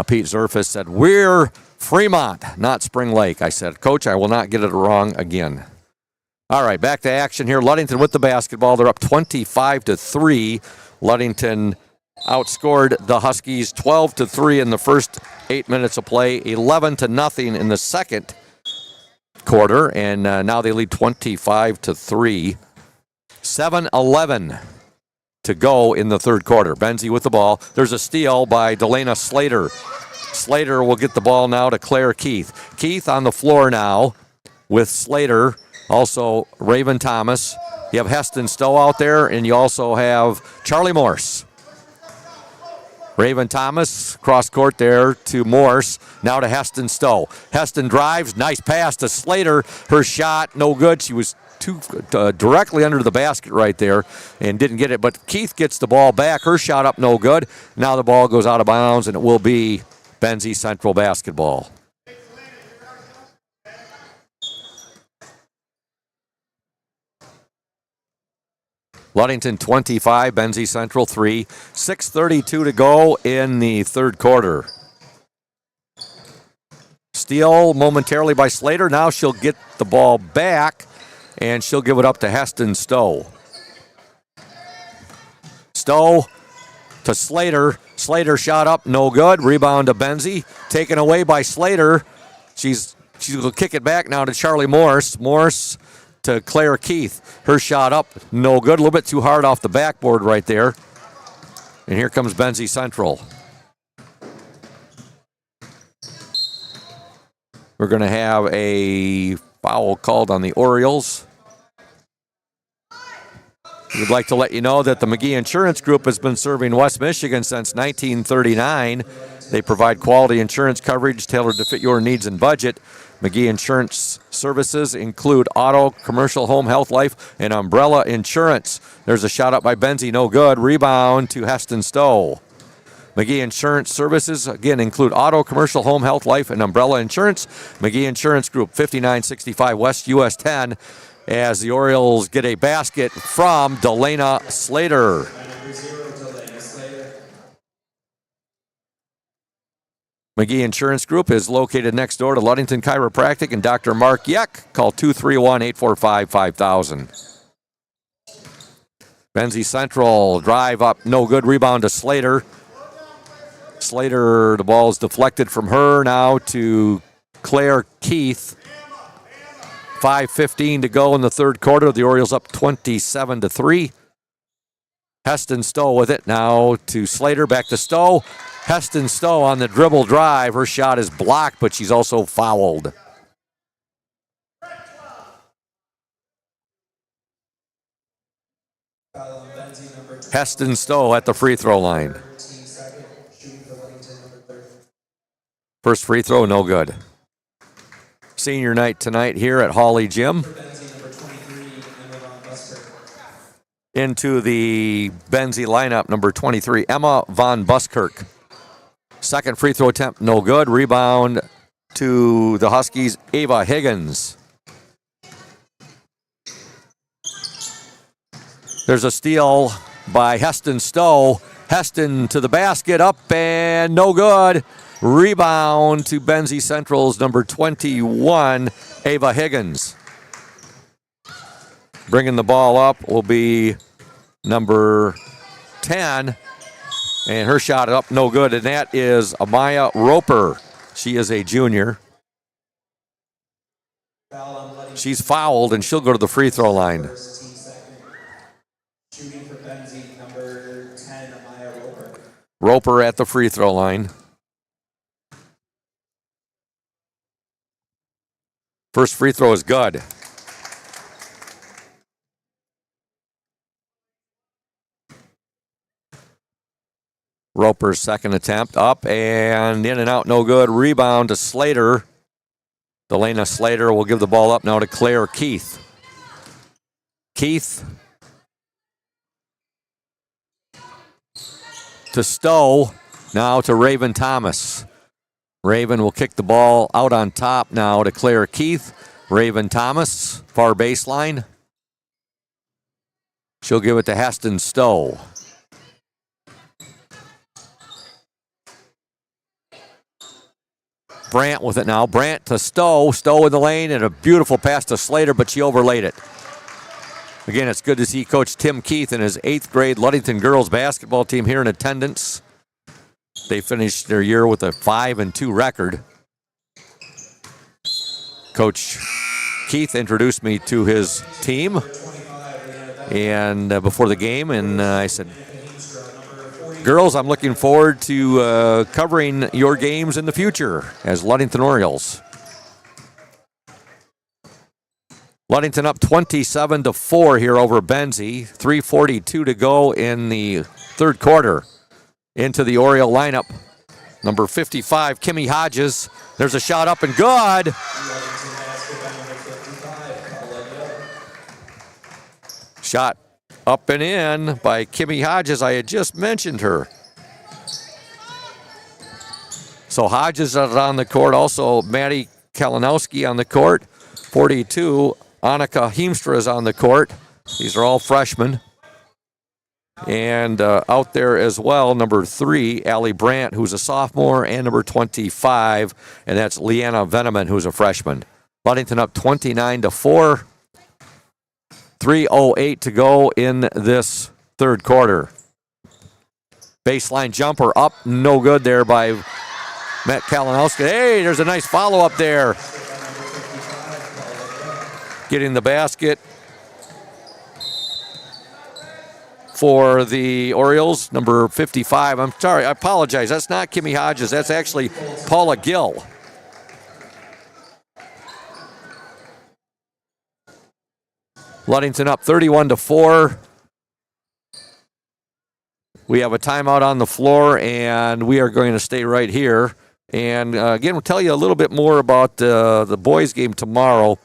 Pete Zerfus, said, we're Fremont, not Spring Lake. I said, Coach, I will not get it wrong again. All right, back to action here. Ludington with the basketball. They're up 25-3. Ludington outscored the Huskies 12-3 in the first 8 minutes of play, 11-0 in the second quarter, and now they lead 25-3. 7:11 to go in the third quarter. Benzie with the ball. There's a steal by Delana Slater. Slater will get the ball now to Claire Keith. Keith on the floor now with Slater. Also Raven Thomas. You have Heston Stowe out there, and you also have Charlie Morse. Raven Thomas, cross court there to Morse. Now to Heston Stowe. Heston drives. Nice pass to Slater. Her shot, no good. She was directly under the basket right there and didn't get it. But Keith gets the ball back. Her shot up, no good. Now the ball goes out of bounds, and it will be Benzie Central basketball. Ludington 25, Benzie Central 3. 6:32 to go in the third quarter. Steal momentarily by Slater. Now she'll get the ball back, and she'll give it up to Heston Stowe. Stowe to Slater. Slater shot up, no good. Rebound to Benzie. Taken away by Slater. She's going to kick it back now to Charlie Morse. Morse to Claire Keith. Her shot up, no good. A little bit too hard off the backboard right there. And here comes Benzie Central. We're going to have a foul called on the Orioles. We'd like to let you know that the McGee Insurance Group has been serving West Michigan since 1939. They provide quality insurance coverage tailored to fit your needs and budget. McGee Insurance services include auto, commercial, home, health, life, and umbrella insurance. There's a shot up by Benzie, no good. Rebound to Heston Stowe. McGee Insurance services, again, include auto, commercial, home, health, life, and umbrella insurance. McGee Insurance Group, 5965 West US 10, as the Orioles get a basket from Delana Slater. McGee Insurance Group is located next door to Ludington Chiropractic and Dr. Mark Yeck. Call 231-845-5000. Benzie Central, drive up, no good. Rebound to Slater. Slater, the ball is deflected from her now to Claire Keith. 5:15 to go in the third quarter. The Orioles up 27-3. Heston Stowe with it now to Slater, back to Stowe. Heston Stowe on the dribble drive. Her shot is blocked, but she's also fouled. Heston Stowe at the free throw line. First free throw, no good. Senior night tonight here at Hawley Gym. into the Benzie lineup, number 23, Emma Von Buskirk. Second free throw attempt, no good. Rebound to the Huskies, Ava Higgins. There's a steal by Heston Stowe. Heston to the basket, up and no good. Rebound to Benzie Central's number 21, Ava Higgins. Bringing the ball up will be number 10, and her shot up no good, and that is Amaya Roper. She is a junior. She's fouled, and she'll go to the free throw line. Shooting for Benzie, number 10, Amaya Roper. Roper at the free throw line. First free throw is good. Roper's second attempt, up and in and out, no good. Rebound to Slater. Delana Slater will give the ball up now to Claire Keith. Keith to Stowe, now to Raven Thomas. Raven will kick the ball out on top now to Claire Keith. Raven Thomas, far baseline. She'll give it to Heston Stowe. Brandt with it now. Brandt to Stowe. Stowe in the lane and a beautiful pass to Slater, but she overlaid it. Again, it's good to see Coach Tim Keith and his 8th grade Ludington girls basketball team here in attendance. They finished their year with a 5-2 record. Coach Keith introduced me to his team and before the game, and I said, girls, I'm looking forward to covering your games in the future as Ludington Orioles. Ludington up 27-4 here over Benzie. 3:42 to go in the third quarter. Into the Oriole lineup. Number 55, Kimmy Hodges. There's a shot up and good. Shot up and in by Kimmy Hodges. I had just mentioned her. So Hodges is on the court. Also, Maddie Kalinowski on the court. 42, Annika Heemstra is on the court. These are all freshmen. And out there as well, number 3, Allie Brandt, who's a sophomore, and number 25, and that's Leanna Veneman, who's a freshman. Ludington up 29-4. 3:08 to go in this third quarter. Baseline jumper up, no good there by Matt Kalinowski. Hey, there's a nice follow-up there. Getting the basket for the Orioles, number 55. I'm sorry, I apologize. That's not Kimmy Hodges. That's actually Paula Gill. Ludington up 31-4. We have a timeout on the floor, and we are going to stay right here. And again, we'll tell you a little bit more about the boys' game tomorrow.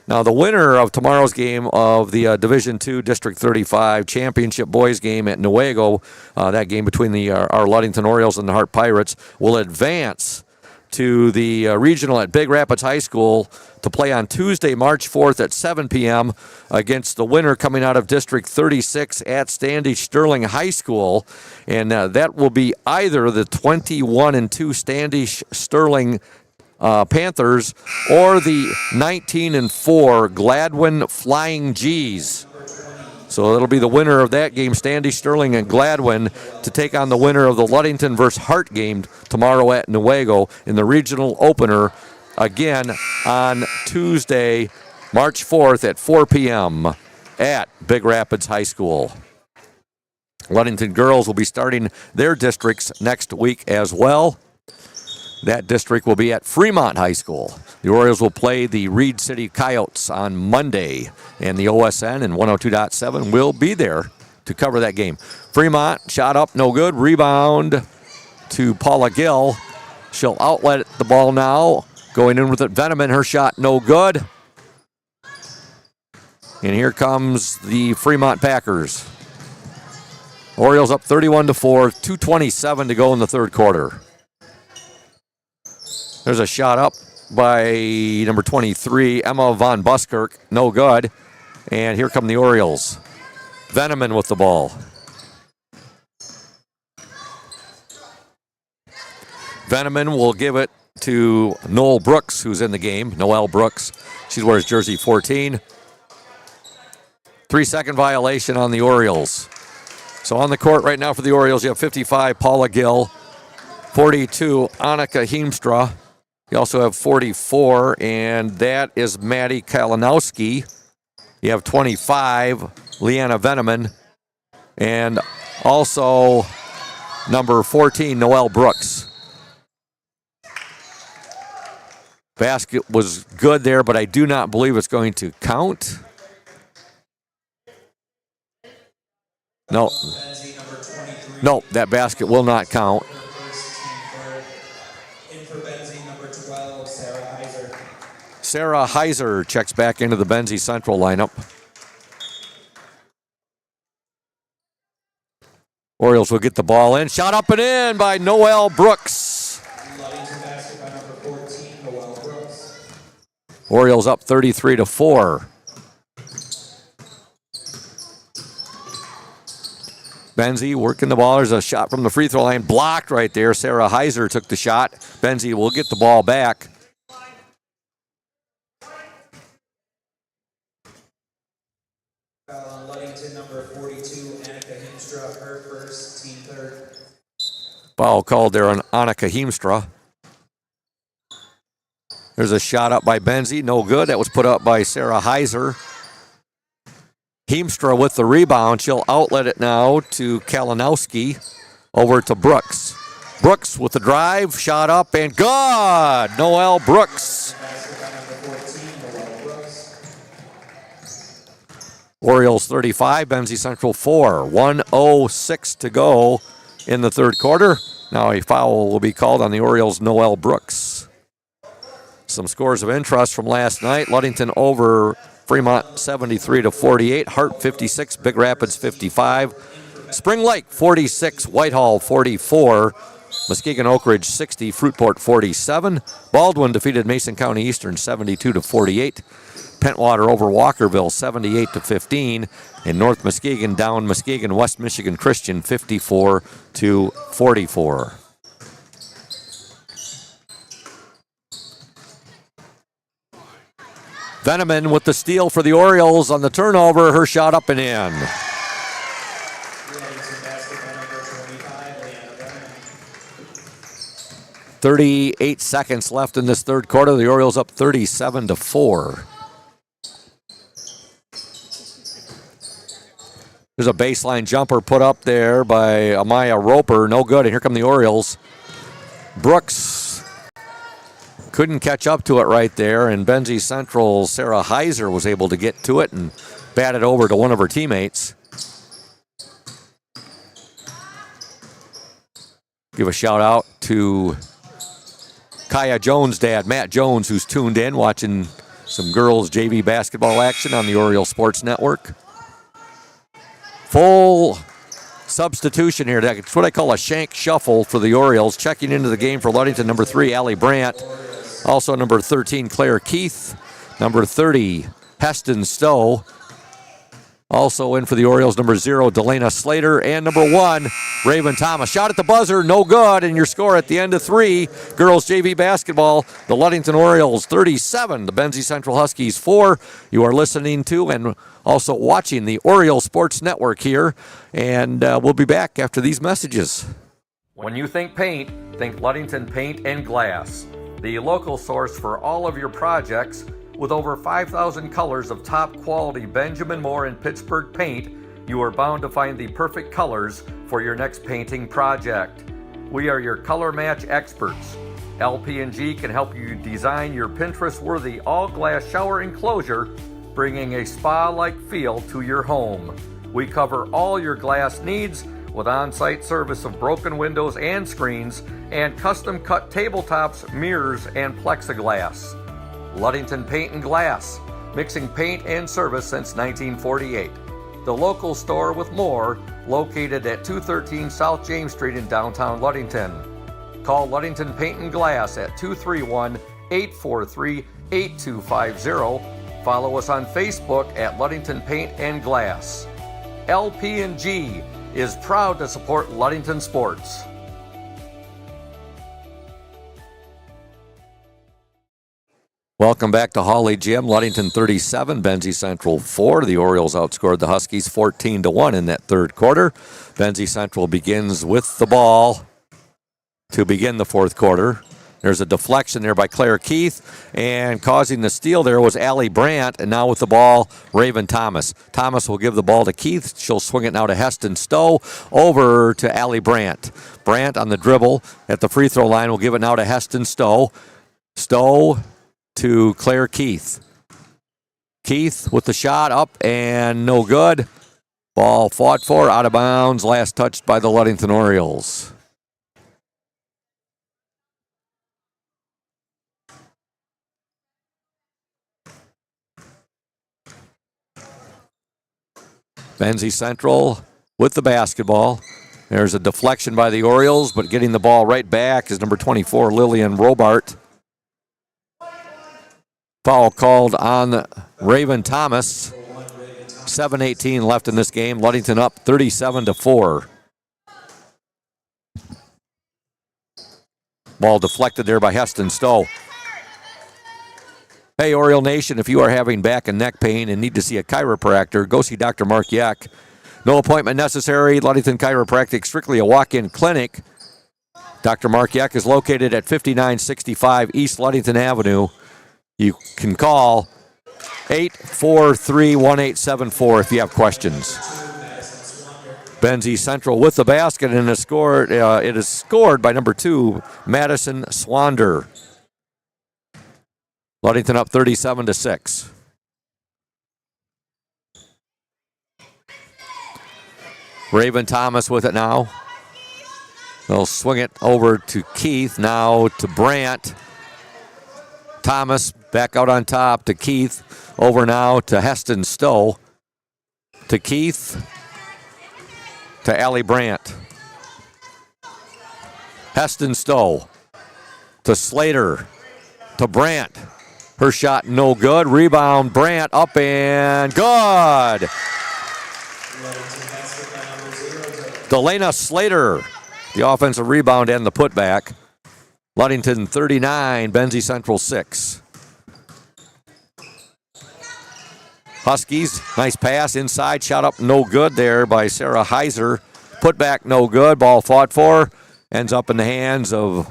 Now, the winner of tomorrow's game of the Division II District 35 Championship Boys game at Newaygo, that game between our Ludington Orioles and the Hart Pirates, will advance to the regional at Big Rapids High School to play on Tuesday, March 4th at 7 p.m. against the winner coming out of District 36 at Standish Sterling High School. And that will be either the 21-2 Standish Sterling Panthers or the 19-4 Gladwin Flying G's. So it'll be the winner of that game, Standish Sterling and Gladwin, to take on the winner of the Ludington versus Hart game tomorrow at Newaygo in the regional opener, again on Tuesday, March 4th at 4 p.m. at Big Rapids High School. Ludington girls will be starting their districts next week as well. That district will be at Fremont High School. The Orioles will play the Reed City Coyotes on Monday, and the OSN and 102.7 will be there to cover that game. Fremont, shot up, no good. Rebound to Paula Gill. She'll outlet the ball now. Going in with it, Veneman, her shot, no good. And here comes the Fremont Packers. Orioles up 31-4, 2:27 to go in the third quarter. There's a shot up by number 23, Emma Von Buskirk. No good. And here come the Orioles. Veneman with the ball. Veneman will give it to Noel Brooks, who's in the game. Noelle Brooks. She wears jersey 14. 3-second violation on the Orioles. So on the court right now for the Orioles, you have 55, Paula Gill. 42, Annika Heemstra. You also have 44, and that is Maddie Kalinowski. You have 25, Leanna Veneman. And also number 14, Noelle Brooks. Basket was good there, but I do not believe it's going to count. No. No, that basket will not count. In for Benzie, number 12, Sarah Heiser. Sarah Heiser checks back into the Benzie Central lineup. Orioles will get the ball in. Shot up and in by Noelle Brooks. Ludington basket by number 14, Noelle Brooks. Orioles up 33-4. Benzie working the ball. There's a shot from the free throw line. Blocked right there. Sarah Heiser took the shot. Benzie will get the ball back. Foul on Ludington, number 42, Annika Heemstra, her first, team third. Foul called there on Annika Heemstra. There's a shot up by Benzie. No good. That was put up by Sarah Heiser. Heemstra with the rebound. She'll outlet it now to Kalinowski. Over to Brooks. Brooks with the drive. Shot up and good. Noelle Brooks. Orioles 35, Benzie Central 4. 1:06 to go in the third quarter. Now a foul will be called on the Orioles' Noelle Brooks. Some scores of interest from last night. Ludington over Fremont 73-48. Hart 56, Big Rapids 55. Spring Lake 46, Whitehall 44. Muskegon Oak Ridge 60, Fruitport 47. Baldwin defeated Mason County Eastern 72-48. Pentwater over Walkerville 78-15. And North Muskegon down Muskegon West Michigan Christian 54-44. Veneman with the steal for the Orioles on the turnover. Her shot up and in. 38 seconds left in this third quarter. The Orioles up 37-4. There's a baseline jumper put up there by Amaya Roper. No good. And here come the Orioles. Brooks couldn't catch up to it right there, and Benzie Central Sarah Heiser was able to get to it and bat it over to one of her teammates. Give a shout out to Kaya Jones' dad, Matt Jones, who's tuned in watching some girls JV basketball action on the Oriole Sports Network. Full substitution here. That's what I call a shank shuffle for the Orioles. Checking into the game for Ludington, number 3, Allie Brandt. Also number 13, Claire Keith. Number 30, Heston Stowe. Also in for the Orioles, number 0, Delana Slater. And number 1, Raven Thomas. Shot at the buzzer, no good. And your score at the end of 3, girls JV basketball, the Ludington Orioles 37, the Benzie Central Huskies 4. You are listening to and also watching the Oriole Sports Network here. And we'll be back after these messages. When you think paint, think Ludington Paint and Glass. The local source for all of your projects with over 5,000 colors of top quality Benjamin Moore and Pittsburgh paint, you are bound to find the perfect colors for your next painting project. We are your color match experts. LP&G can help you design your Pinterest-worthy all-glass shower enclosure, bringing a spa-like feel to your home. We cover all your glass needs with on-site service of broken windows and screens and custom-cut tabletops, mirrors, and plexiglass. Ludington Paint and Glass, mixing paint and service since 1948. The local store with more, located at 213 South James Street in downtown Ludington. Call Ludington Paint and Glass at 231-843-8250. Follow us on Facebook at Ludington Paint and Glass. LP&G is proud to support Ludington sports. Welcome back to Hawley Gym. Ludington 37, Benzie Central 4. The Orioles outscored the Huskies 14-1 in that third quarter. Benzie Central begins with the ball to begin the fourth quarter. There's a deflection there by Claire Keith, and causing the steal there was Allie Brandt, and now with the ball, Raven Thomas. Thomas will give the ball to Keith. She'll swing it now to Heston Stowe, over to Allie Brandt. Brandt on the dribble at the free throw line will give it now to Heston Stowe. Stowe to Claire Keith. Keith with the shot up and no good. Ball fought for, out of bounds, last touched by the Ludington Orioles. Benzie Central with the basketball. There's a deflection by the Orioles, but getting the ball right back is number 24, Lillian Robart. Foul called on Raven Thomas. 7:18 left in this game. Ludington up 37-4. Ball deflected there by Heston Stowe. Hey, Oriole Nation, if you are having back and neck pain and need to see a chiropractor, go see Dr. Mark Yeck. No appointment necessary. Ludington Chiropractic, strictly a walk-in clinic. Dr. Mark Yeck is located at 5965 East Ludington Avenue. You can call 843-1874 if you have questions. Benzie Central with the basket, and it is scored by number 2, Madison Swander. Ludington up 37-6. Raven Thomas with it now. They'll swing it over to Keith, now to Brandt. Thomas back out on top to Keith. Over now to Heston Stowe. To Keith. To Allie Brandt. Heston Stowe. To Slater. To Brandt. Her shot no good. Rebound, Brandt up and good. Delana Slater, the offensive rebound and the putback. Ludington 39, Benzie Central 6. Huskies, nice pass inside, shot up no good there by Sarah Heiser. Putback no good, ball fought for, ends up in the hands of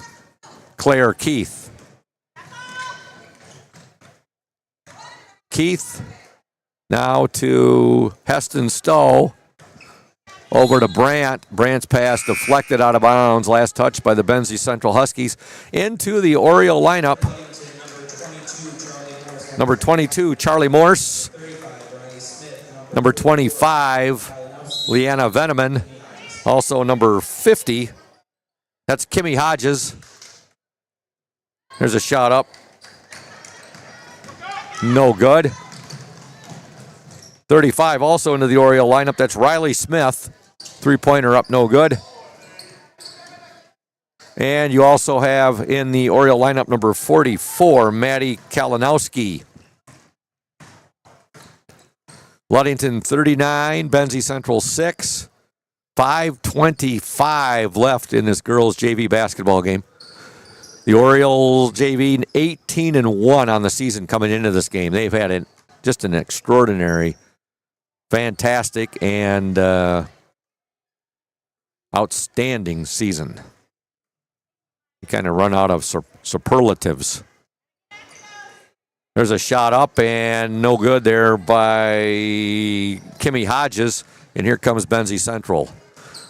Claire Keith. Keith now to Heston Stowe. Over to Brandt. Brandt's pass deflected out of bounds. Last touch by the Benzie Central Huskies. Into the Oriole lineup. Number 22, Charlie Morse. Number 25, Leanna Veneman. Also number 50, that's Kimmy Hodges. There's a shot up. No good. 35 also into the Oriole lineup. That's Riley Smith. Three-pointer up, no good. And you also have in the Oriole lineup number 44, Maddie Kalinowski. Ludington 39, Benzie Central 6. 5:25 left in this girls' JV basketball game. The Orioles JV 18-1 on the season coming into this game. They've had just an extraordinary, fantastic, and outstanding season. You kind of run out of superlatives. There's a shot up and no good there by Kimmy Hodges. And here comes Benzie Central.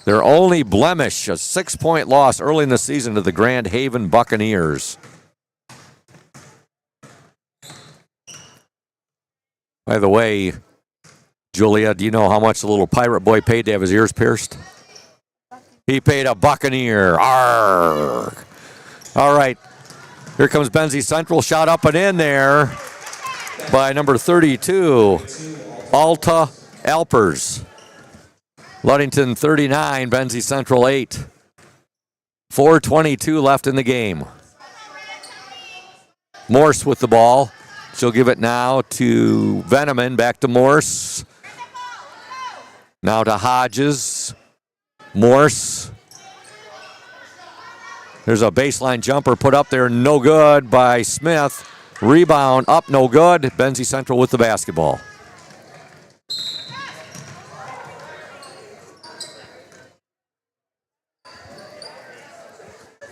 Their only blemish, a 6-point loss early in the season to the Grand Haven Buccaneers. By the way, Julia, do you know how much the little pirate boy paid to have his ears pierced? He paid a Buccaneer. Arrgh. All right. Here comes Benzie Central. Shot up and in there. by number 32, Alta Alpers. Ludington 39, Benzie Central 8. 4:22 left in the game. Morse with the ball. She'll give it now to Veneman, back to Morse. Now to Hodges. Morse. There's a baseline jumper put up there, no good by Smith. Rebound up, no good. Benzie Central with the basketball.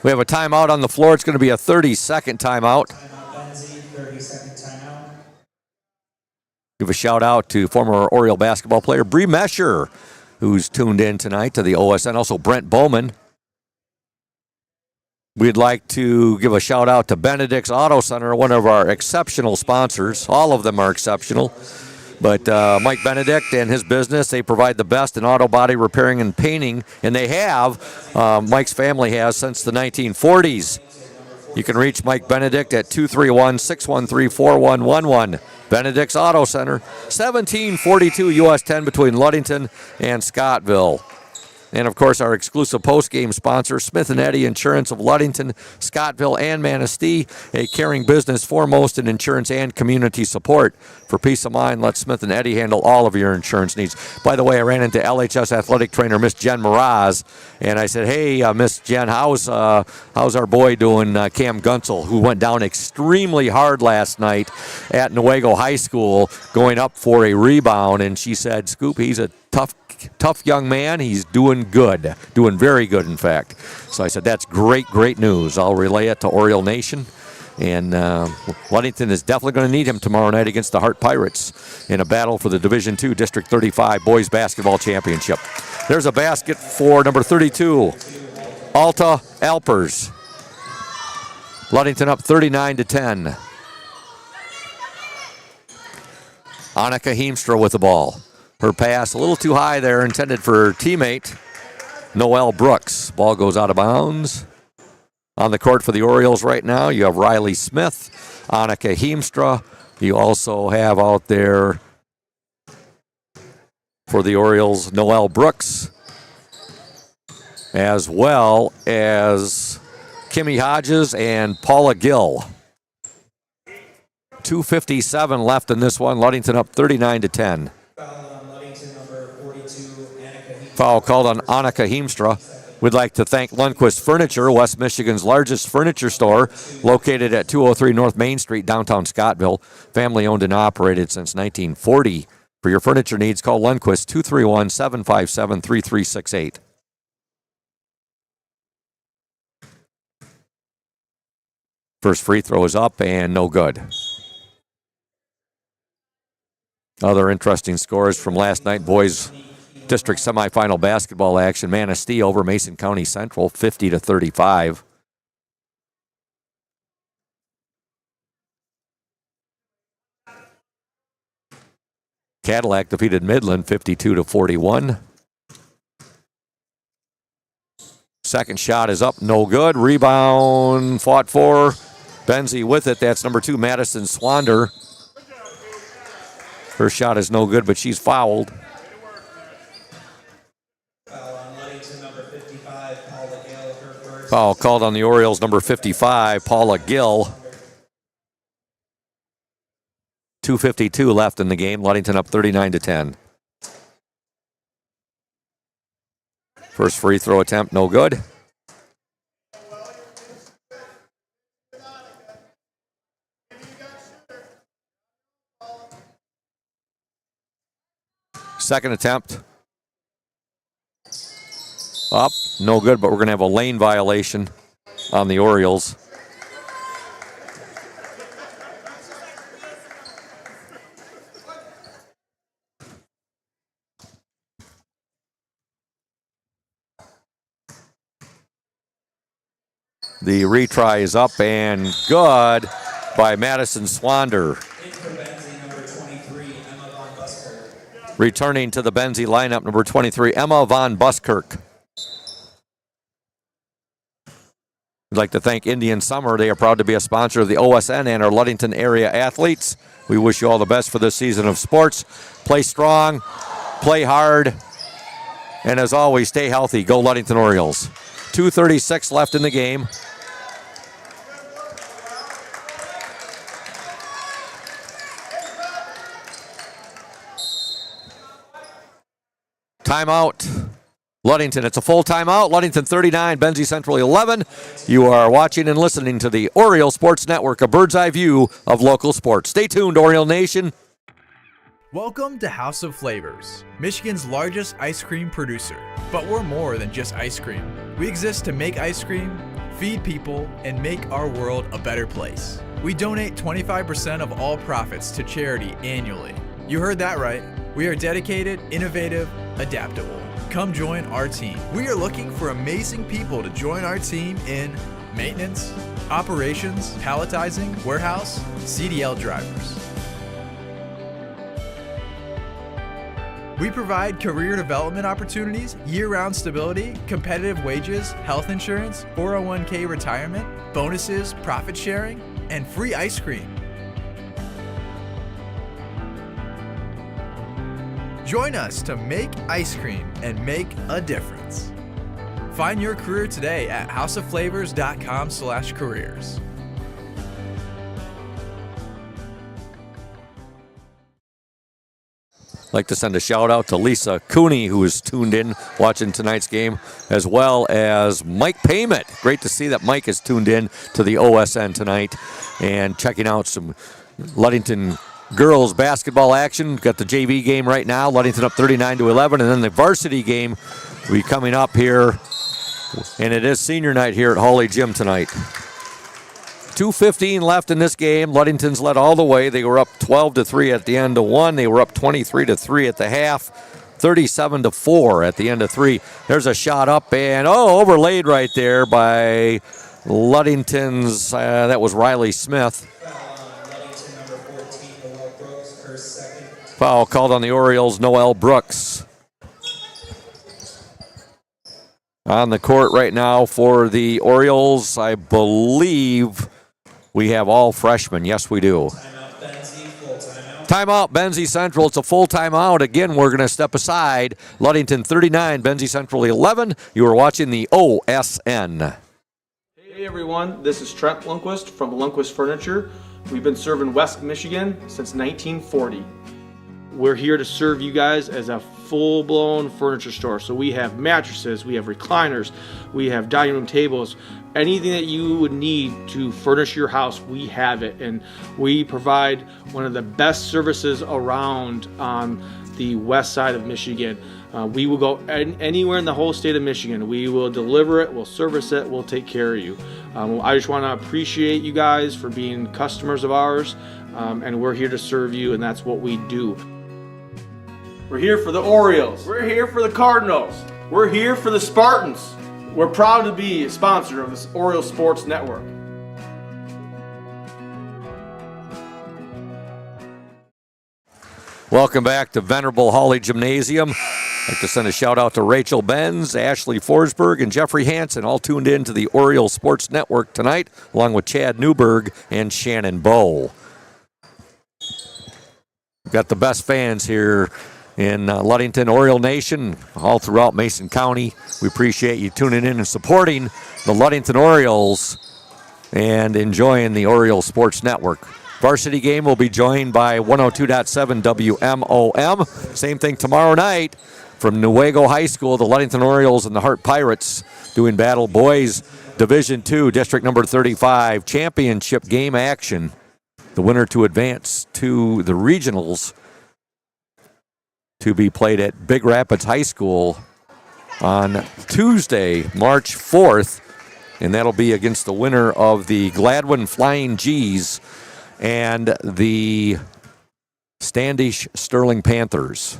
We have a timeout on the floor. It's going to be a 30-second timeout. Timeout Benzie, 30-second timeout. Give a shout out to former Oriole basketball player Bree Mesher, who's tuned in tonight to the OSN. Also Brent Bowman. We'd like to give a shout out to Benedict's Auto Center, one of our exceptional sponsors. All of them are exceptional. But Mike Benedict and his business, they provide the best in auto body repairing and painting. And they have, Mike's family has, since the 1940s. You can reach Mike Benedict at 231-613-4111. Benedict's Auto Center, 1742 US 10 between Ludington and Scottville. And, of course, our exclusive post-game sponsor, Smith & Eddy Insurance of Ludington, Scottville, and Manistee, a caring business foremost in insurance and community support. For peace of mind, let Smith & Eddy handle all of your insurance needs. By the way, I ran into LHS athletic trainer Miss Jen Mraz, and I said, hey, Miss Jen, how's our boy doing, Cam Gunsel, who went down extremely hard last night at Newaygo High School, going up for a rebound, and she said, Scoop, he's a tough young man. He's doing good, doing very good, in fact. So I said, that's great news. I'll relay it to Oriole Nation. And Ludington is definitely going to need him tomorrow night against the Hart Pirates in a battle for the Division II District 35 Boys Basketball Championship. There's a basket for number 32, Alta Alpers. Ludington up 39-10. Annika Heemstra with the ball. Her pass a little too high there, intended for her teammate, Noelle Brooks. Ball goes out of bounds. On the court for the Orioles right now, you have Riley Smith, Annika Heemstra. You also have out there for the Orioles, Noelle Brooks, as well as Kimmy Hodges and Paula Gill. 2:57 left in this one. Ludington up 39-10. Foul called on Annika Heemstra. We'd like to thank Lundquist Furniture, West Michigan's largest furniture store, located at 203 North Main Street, downtown Scottville. Family owned and operated since 1940. For your furniture needs, call Lundquist 231-757-3368. First free throw is up and no good. Other interesting scores from last night, boys district semifinal basketball action. Manistee over Mason County Central, 50-35. Cadillac defeated Midland, 52-41. Second shot is up, no good. Rebound fought for. Benzie with it. That's number 2, Madison Swander. Her shot is no good, but she's fouled. Foul called on the Orioles, number 55, Paula Gill. 2:52 left in the game. Ludington up 39-10. First free throw attempt, no good. Second attempt. Up, no good, but we're going to have a lane violation on the Orioles. The retry is up and good by Madison Swander. Returning to the Benzie lineup, number 23, Emma Von Buskirk. We'd like to thank Indian Summer. They are proud to be a sponsor of the OSN and our Ludington area athletes. We wish you all the best for this season of sports. Play strong, play hard, and as always, stay healthy. Go Ludington Orioles. 2:36 left in the game. Timeout. Ludington, it's a full timeout. Ludington 39, Benzie Central 11. You are watching and listening to the Oriole Sports Network, a bird's eye view of local sports. Stay tuned, Oriole Nation. Welcome to House of Flavors, Michigan's largest ice cream producer. But we're more than just ice cream. We exist to make ice cream, feed people, and make our world a better place. We donate 25% of all profits to charity annually. You heard that right. We are dedicated, innovative, adaptable. Come join our team. We are looking for amazing people to join our team in maintenance, operations, palletizing, warehouse, CDL drivers. We provide career development opportunities, year-round stability, competitive wages, health insurance, 401k retirement, bonuses, profit sharing, and free ice cream. Join us to make ice cream and make a difference. Find your career today at houseofflavors.com/careers. I'd like to send a shout out to Lisa Cooney, who is tuned in watching tonight's game, as well as Mike Payment. Great to see that Mike is tuned in to the OSN tonight and checking out some Ludington girls basketball action. Got the JV game right now, Ludington up 39-11, and then the varsity game will be coming up here, and it is senior night here at Hawley Gym tonight. 2:15 left in this game. Ludington's led all the way. They were up 12-3 at the end of one. They were up 23-3 at the half. 37-4 at the end of three. There's a shot up and overlaid right there by Ludington's. That was Riley Smith. Foul called on the Orioles, Noel Brooks. On the court right now for the Orioles, I believe we have all freshmen. Yes, we do. Timeout, Benzie, full timeout. Timeout, Benzie Central. It's a full timeout. Again, we're going to step aside. Ludington 39, Benzie Central 11. You are watching the OSN. Hey everyone, this is Trent Lundquist from Lundquist Furniture. We've been serving West Michigan since 1940. We're here to serve you guys as a full-blown furniture store. So we have mattresses, we have recliners, we have dining room tables, anything that you would need to furnish your house, we have it. And we provide one of the best services around on the west side of Michigan. We will go anywhere in the whole state of Michigan. We will deliver it, we'll service it, we'll take care of you. I just want to appreciate you guys for being customers of ours, and we're here to serve you, and that's what we do. We're here for the Orioles. We're here for the Cardinals. We're here for the Spartans. We're proud to be a sponsor of this Oriole Sports Network. Welcome back to Venerable Hawley Gymnasium. I'd like to send a shout out to Rachel Benz, Ashley Forsberg, and Jeffrey Hansen, all tuned in to the Oriole Sports Network tonight, along with Chad Newberg and Shannon Bowe. We've got the best fans here in Ludington, Oriole Nation, all throughout Mason County. We appreciate you tuning in and supporting the Ludington Orioles and enjoying the Oriole Sports Network. Varsity game will be joined by 102.7 WMOM. Same thing tomorrow night from Newaygo High School, the Ludington Orioles and the Hart Pirates doing battle boys Division II, District number 35, championship game action. The winner to advance to the regionals to be played at Big Rapids High School on Tuesday, March 4th, and that'll be against the winner of the Gladwin Flying G's and the Standish Sterling Panthers.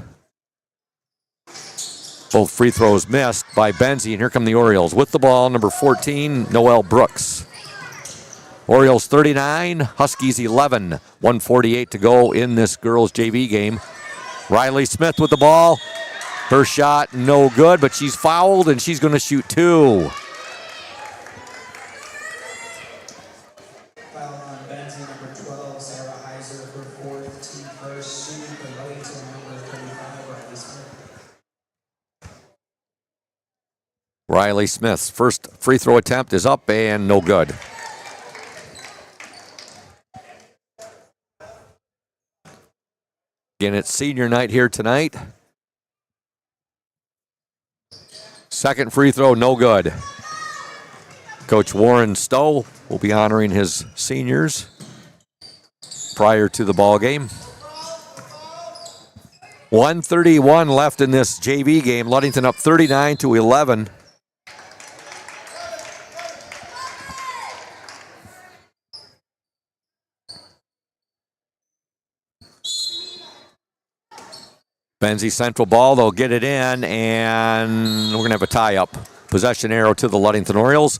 Both free throws missed by Benzie, and here come the Orioles. With the ball, number 14, Noel Brooks. Orioles 39, Huskies 11. 1:48 to go in this girls' JV game. Riley Smith with the ball. Her shot no good, but she's fouled, and she's going to shoot two. Riley Smith's first free throw attempt is up and no good. Again, it's senior night here tonight. Second free throw, no good. Coach Warren Stowe will be honoring his seniors prior to the ball game. 1:31 left in this JV game. Ludington up 39-11. Benzie Central ball, they'll get it in, and we're going to have a tie-up. Possession arrow to the Ludington Orioles.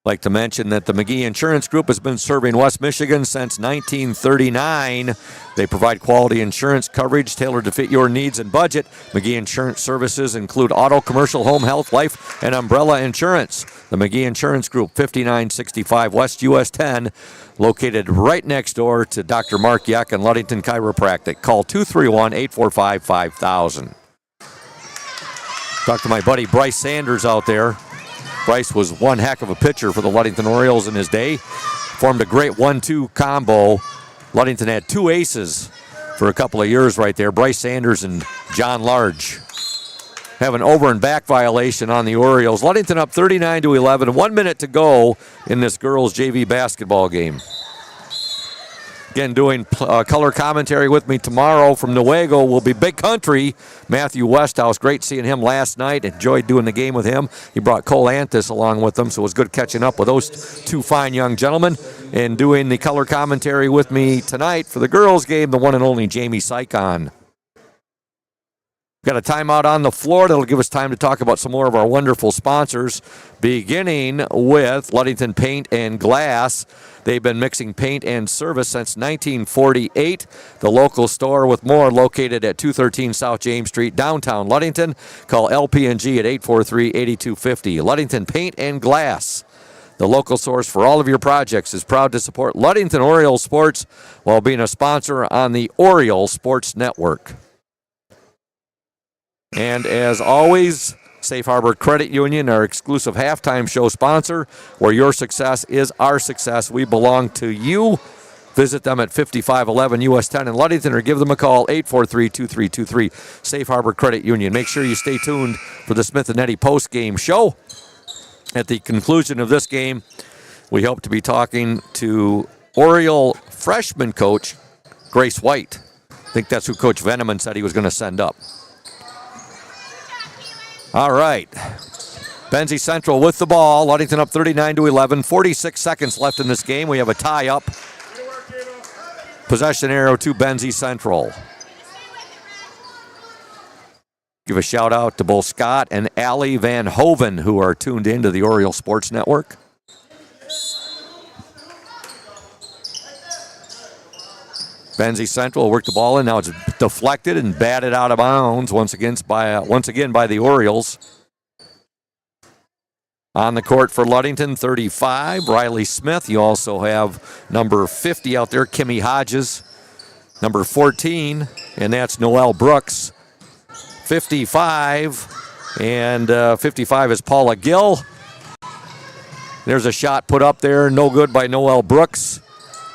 Like to mention that the McGee Insurance Group has been serving West Michigan since 1939. They provide quality insurance coverage tailored to fit your needs and budget. McGee Insurance services include auto, commercial, home, health, life, and umbrella insurance. The McGee Insurance Group, 5965 West US 10, located right next door to Dr. Mark Yeck and Ludington Chiropractic. Call 231-845-5000. Talk to my buddy Bryce Sanders out there. Bryce was one heck of a pitcher for the Ludington Orioles in his day. Formed a great 1-2 combo. Ludington had two aces for a couple of years right there. Bryce Sanders and John Large have an over and back violation on the Orioles. Ludington up 39-11. 1 minute to go in this girls JV basketball game. Again, doing color commentary with me tomorrow from Newaygo will be Big Country, Matthew Westhouse. Great seeing him last night. Enjoyed doing the game with him. He brought Cole Antis along with him, so it was good catching up with those two fine young gentlemen. And doing the color commentary with me tonight for the girls' game, the one and only Jamie Sykon. Got a timeout on the floor that'll give us time to talk about some more of our wonderful sponsors, beginning with Ludington Paint and Glass. They've been mixing paint and service since 1948. The local store with more located at 213 South James Street, downtown Ludington. Call LP&G at 843-8250. Ludington Paint and Glass, the local source for all of your projects, is proud to support Ludington Orioles sports while being a sponsor on the Oriole Sports Network. And as always, Safe Harbor Credit Union, our exclusive halftime show sponsor, where your success is our success. We belong to you. Visit them at 5511 US 10 in Ludington or give them a call, 843-2323. Safe Harbor Credit Union. Make sure you stay tuned for the Smith and Eddy post-game show. At the conclusion of this game, we hope to be talking to Oriole freshman coach Grace White. I think that's who Coach Veneman said he was going to send up. All right. Benzie Central with the ball. Ludington up 39-11. 46 seconds left in this game. We have a tie-up. Possession arrow to Benzie Central. Give a shout-out to both Scott and Allie Van Hoven, who are tuned into the Oriole Sports Network. Benzie Central will work the ball in. Now it's deflected and batted out of bounds once again by the Orioles. On the court for Ludington, 35, Riley Smith. You also have number 50 out there, Kimmy Hodges. Number 14, and that's Noelle Brooks. 55, and 55 is Paula Gill. There's a shot put up there, no good by Noelle Brooks.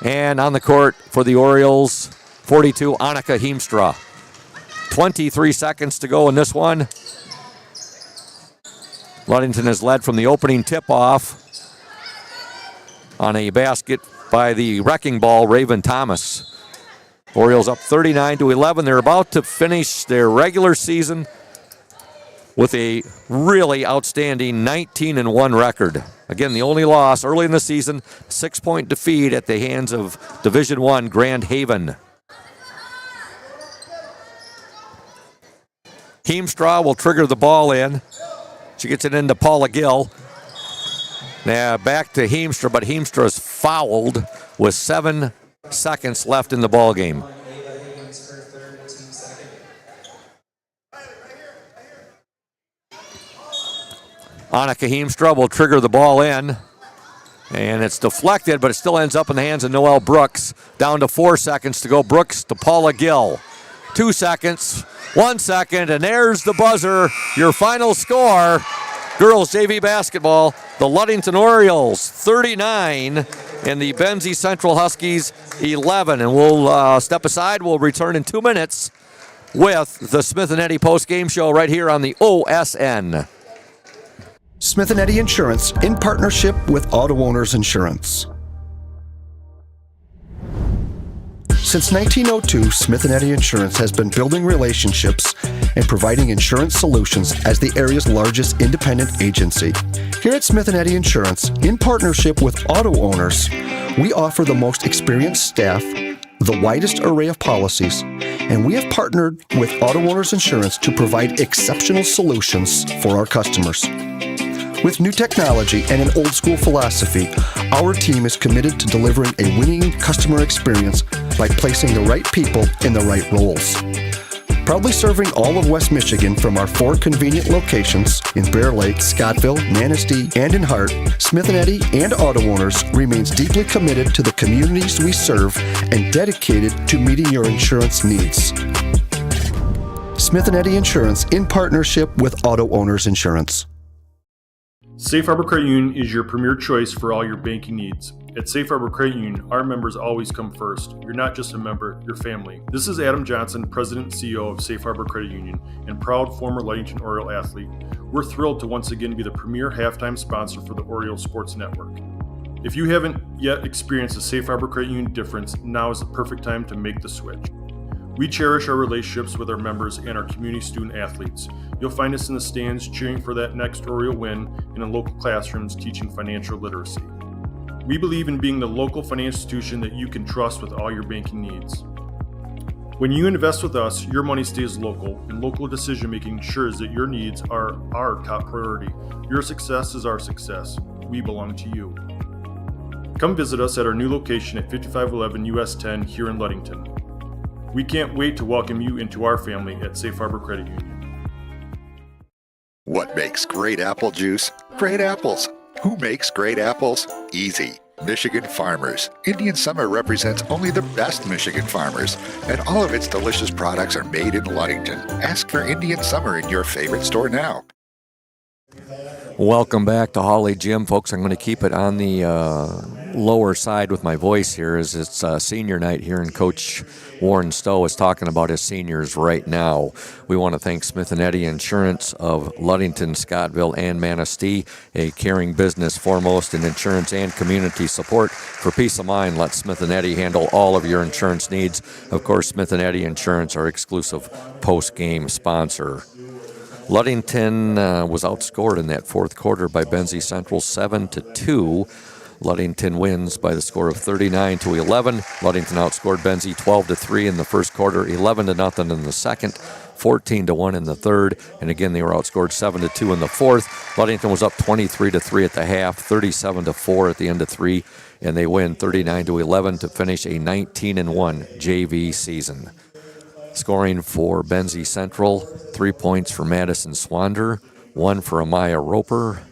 And on the court for the Orioles, 42, Annika Heemstra. 23 seconds to go in this one. Ludington has led from the opening tip-off on a basket by the wrecking ball, Raven Thomas. Orioles up 39-11. They're about to finish their regular season with a really outstanding 19-1 record. Again, the only loss early in the season, 6-point defeat at the hands of Division I Grand Haven. Heemstra will trigger the ball in. She gets it into Paula Gill. Now back to Heemstra, but Heemstra is fouled with 7 seconds left in the ball game. Annika Heemstra will trigger the ball in, and it's deflected, but it still ends up in the hands of Noelle Brooks. Down to 4 seconds to go. Brooks to Paula Gill. 2 seconds, 1 second, and there's the buzzer. Your final score, girls JV basketball, the Ludington Orioles 39 and the Benzie Central Huskies 11. And we'll step aside. We'll return in 2 minutes with the Smith & Eddy post-game show right here on the OSN. Smith & Eddy Insurance in partnership with Auto Owners Insurance. Since 1902, Smith & Eddy Insurance has been building relationships and providing insurance solutions as the area's largest independent agency. Here at Smith & Eddy Insurance, in partnership with Auto Owners, we offer the most experienced staff, the widest array of policies, and we have partnered with Auto Owners Insurance to provide exceptional solutions for our customers. With new technology and an old-school philosophy, our team is committed to delivering a winning customer experience by placing the right people in the right roles. Proudly serving all of West Michigan from our 4 convenient locations in Bear Lake, Scottville, Manistee, and in Hart, Smith & Eddy and Auto Owners remains deeply committed to the communities we serve and dedicated to meeting your insurance needs. Smith & Eddy Insurance in partnership with Auto Owners Insurance. Safe Harbor Credit Union is your premier choice for all your banking needs. At Safe Harbor Credit Union, our members always come first. You're not just a member, you're family. This is Adam Johnson, President and CEO of Safe Harbor Credit Union and proud former Ludington Oriole athlete. We're thrilled to once again be the premier halftime sponsor for the Oriole Sports Network. If you haven't yet experienced the Safe Harbor Credit Union difference, now is the perfect time to make the switch. We cherish our relationships with our members and our community student athletes. You'll find us in the stands cheering for that next Oriole win and in local classrooms teaching financial literacy. We believe in being the local financial institution that you can trust with all your banking needs. When you invest with us, your money stays local, and local decision-making ensures that your needs are our top priority. Your success is our success. We belong to you. Come visit us at our new location at 5511 US 10 here in Ludington. We can't wait to welcome you into our family at Safe Harbor Credit Union. What makes great apple juice? Great apples. Who makes great apples? Easy. Michigan Farmers. Indian Summer represents only the best Michigan farmers, and all of its delicious products are made in Ludington. Ask for Indian Summer in your favorite store now. Welcome back to Hawley Gym, folks. I'm going to keep it on the lower side with my voice here as it's senior night here, and Coach Warren Stowe is talking about his seniors right now. We want to thank Smith & Eddy Insurance of Ludington, Scottville, and Manistee, a caring business foremost in insurance and community support. For peace of mind, let Smith & Eddy handle all of your insurance needs. Of course, Smith & Eddy Insurance, our exclusive post-game sponsor. Ludington was outscored in that fourth quarter by Benzie Central 7-2. Ludington wins by the score of 39-11. Ludington outscored Benzie 12-3 in the first quarter, 11-0 in the second, 14-1 in the third, and again they were outscored 7-2 in the fourth. Ludington was up 23-3 at the half, 37-4 at the end of three, and they win 39-11 to finish a 19-1 JV season. Scoring for Benzie Central, 3 points for Madison Swander, 1 for Amaya Roper,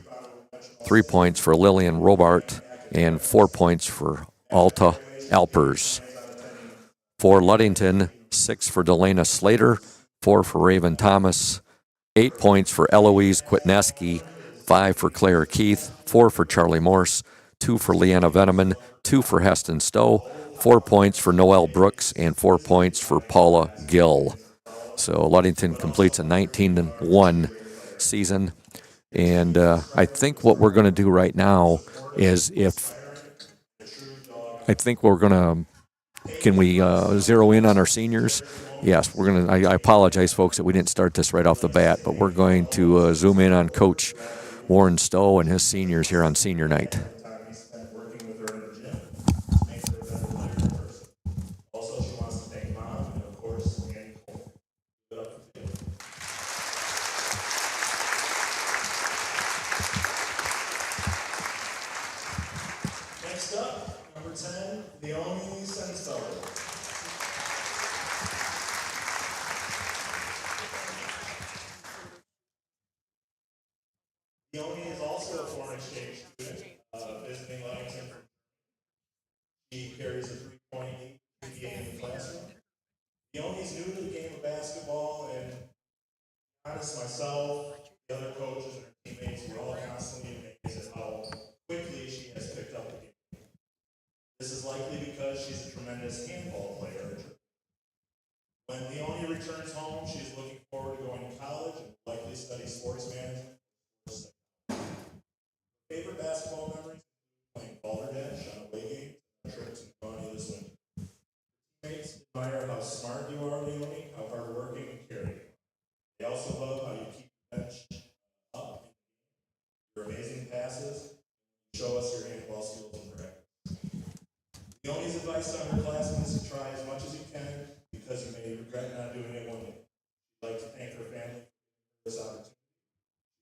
3 points for Lillian Robart, and 4 points for Alta Alpers. For Ludington, 6 for Delana Slater, 4 for Raven Thomas, 8 points for Eloise Kwitneski, 5 for Claire Keith, 4 for Charlie Morse, 2 for Leanna Veneman, 2 for Heston Stowe, 4 points for Noelle Brooks, and 4 points for Paula Gill. So Ludington completes a 19-1 season. And I think what we're going to do right now is can we zero in on our seniors? Yes, we're going to. I apologize, folks, that we didn't start this right off the bat, but we're going to zoom in on Coach Warren Stowe and his seniors here on senior night. Next up, number 10, Leonie Sensfeller. Leonie is also a foreign exchange student visiting Ludington. She carries a 3.8 GPA in the classroom. Leonie's new honest, myself, the other coaches, and her teammates, we're all constantly amazed at how quickly she has picked up the game. This is likely because she's a tremendous handball player. When Leonie returns home, she's looking forward to going to college and will likely study sports management. Favorite basketball memories include playing balderdash on away games and a trip to Leonie this winter. Teammates admire how smart you are, Leonie, how hardworking and caring. They also love how you keep the bench up, your amazing passes, and show us your handball skills in practice. Leonie's advice to underclassmen is to try as much as you can because you may regret not doing it one day. She'd like to thank her family for this opportunity.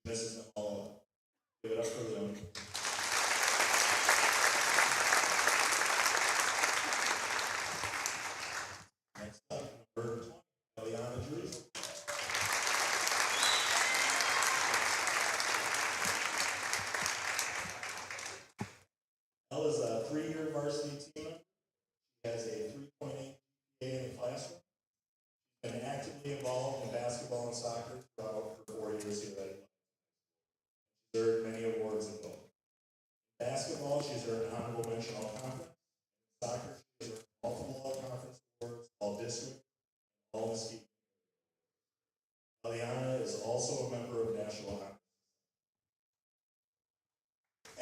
She misses them all. Give it up for Leonie. Next up, number 20, Eliana Drews. Elle is a 3-year varsity team member. She has a 3.8 GPA in the classroom. She's been actively involved in basketball and soccer throughout her 4 years here at Ludington. She's earned many awards in both. In basketball, she's earned honorable mention all conference. In soccer, she's earned multiple all conference awards, all district, and all mesquite. Eliana is also a member of National Honor.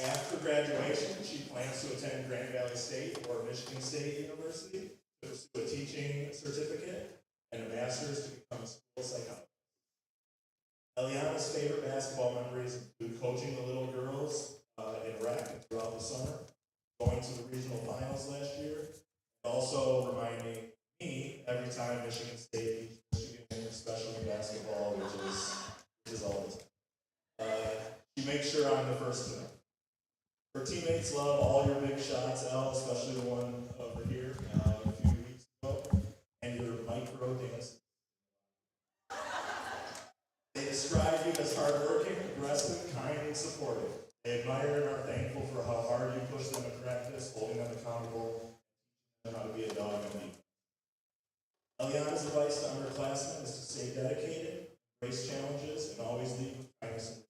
After graduation, she plans to attend Grand Valley State or Michigan State University to pursue a teaching certificate and a master's to become a school psychologist. Eliana's favorite basketball memories include coaching the little girls in rec and throughout the summer, going to the regional finals last year, and also reminding me every time Michigan State beats Michigan, especially in basketball, which is all the time. She makes sure I'm the first to know. Her teammates love all your big shots, Elle, especially the one over here a few weeks ago, and your micro dances. They describe you as hardworking, aggressive, kind, and supportive. They admire and are thankful for how hard you push them in practice, holding them accountable, and how to be a dog and lead. Eliana's advice to underclassmen is to stay dedicated, embrace challenges, and always lead with kindness and respect.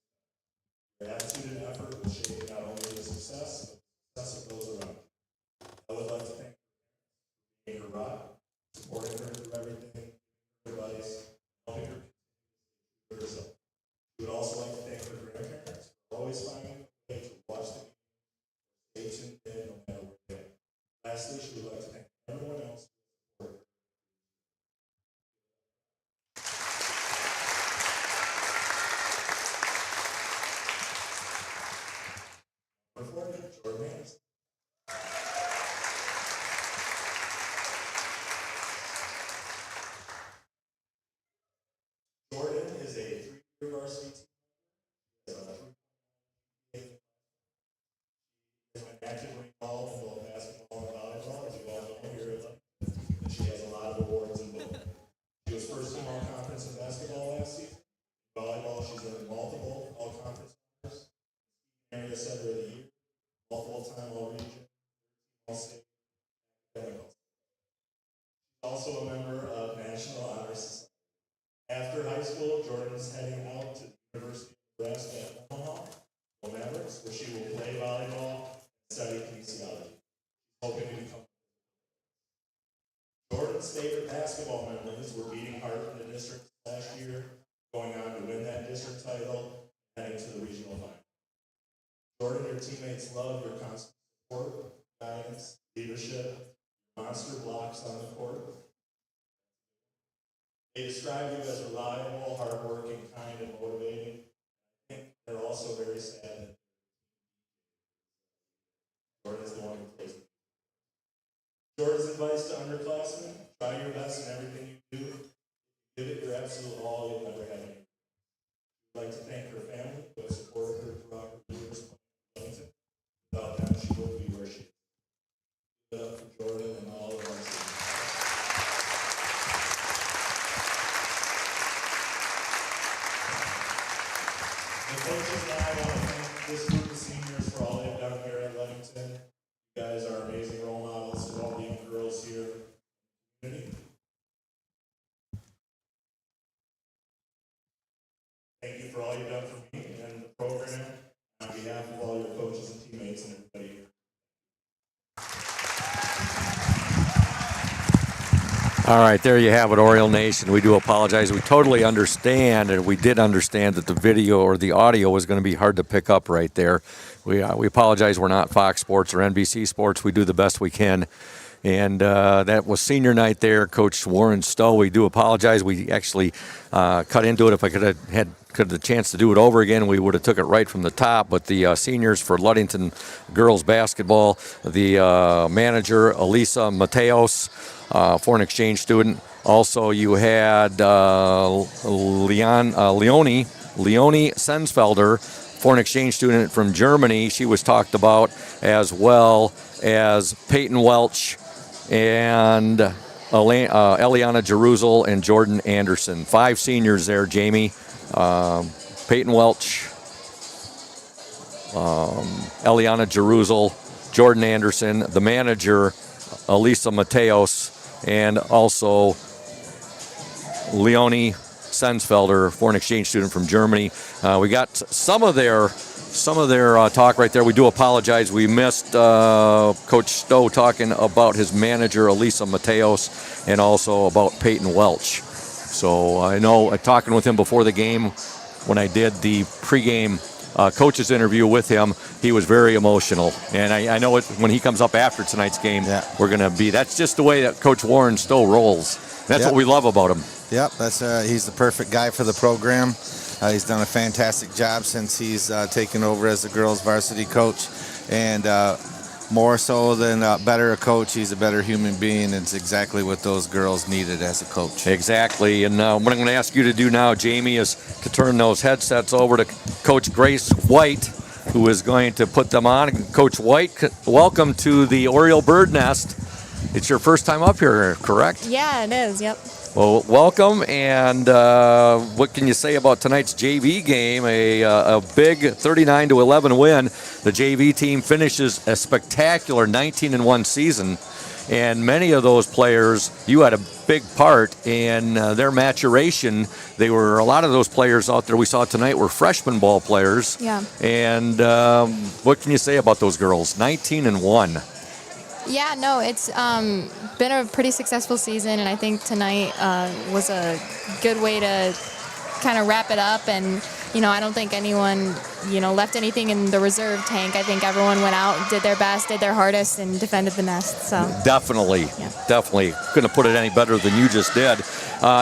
Your attitude and effort will shape not only your success, but the success of those around you. I would like to thank her for being her rock, supporting her through everything, her advice, helping her continue to herself. We would also like to thank her grandparents for always finding a way to watch the game, stay tuned in no matter where they are. Lastly, she would like to thank everyone else for supporting her. Number 40, Jordan Anderson. Jordan is a 3-year varsity team. He has been actively involved in both basketball and volleyball, as you all know here at Ludington, and she has a lot of awards in both. She was first team all-conference in basketball last season. In volleyball, she's earned multiple all-conference honors, area center of the year, multiple-time all-region, all-state, academic. She's also a member of National Honor Society. After high school, Jordan's heading out to the University of Nebraska at Omaha, Mavericks, where she will play volleyball and study kinesiology. She's hoping to become. Jordan's favorite basketball memories were beating Hart in the district last year, going on to win that district title, and heading to the regional final. Jordan, your teammates love your constant support, guidance, leadership, monster blocks on the court. They describe you as reliable, hardworking, kind, and motivating. I think they're also very sad that Jordan's the one who plays. Jordan's advice to underclassmen: try your best in everything you do. Give it your absolute all, you'll never have any. I'd like to thank her family who have supported her throughout her years in Ludington. Without them, she wouldn't be where she is. Give it up for Jordan and all of us. The coaches and I want to thank this group of seniors for all they've done here at Ludington. You guys are amazing role models to all the young girls here in the community. Thank you for all you've done for me and the program. On behalf of all your coaches and teammates and everybody. All right, there you have it, Oriole Nation. We do apologize. We totally understand, and we did understand that the video or the audio was going to be hard to pick up right there. We apologize. We're not Fox Sports or NBC Sports. We do the best we can. And that was senior night there, Coach Warren Stowe. We do apologize. We actually cut into it. If I could have had the chance to do it over again, we would have took it right from the top. But the seniors for Ludington girls basketball, the manager, Elisa Mateos, foreign exchange student. Also, you had Leonie Sensfelder, foreign exchange student from Germany. She was talked about, as well as Peyton Welch and Eliana Jerusel and Jordan Anderson. 5 seniors there, Jamie. Peyton Welch, Eliana Jerusel, Jordan Anderson, the manager, Elisa Mateos, and also Leonie Sensfelder, foreign exchange student from Germany. We got some of their talk right there. We do apologize. We missed Coach Stowe talking about his manager, Elisa Mateos, and also about Peyton Welch. So I know, talking with him before the game, when I did the pregame coach's interview with him, he was very emotional. And I know when he comes up after tonight's game, we're going to be. That's just the way that Coach Warren Stowe rolls. That's what we love about him. Yep, he's the perfect guy for the program. He's done a fantastic job since he's taken over as the girls' varsity coach. And more so than better a coach, he's a better human being, and it's exactly what those girls needed as a coach. Exactly. And what I'm going to ask you to do now, Jamie, is to turn those headsets over to Coach Grace White, who is going to put them on. Coach White, welcome to the Oriole Bird Nest. It's your first time up here, correct? Yeah, it is, yep. Well, welcome, and what can you say about tonight's JV game? A big 39-11 win. The JV team finishes a spectacular 19-1 season, and many of those players, you had a big part in their maturation. A lot of those players out there we saw tonight were freshman ball players. Yeah. And what can you say about those girls? 19-1. Yeah, no, it's been a pretty successful season, and I think tonight was a good way to kind of wrap it up. And, I don't think anyone, left anything in the reserve tank. I think everyone went out, did their best, did their hardest, and defended the nest. So Definitely. Couldn't have put it any better than you just did.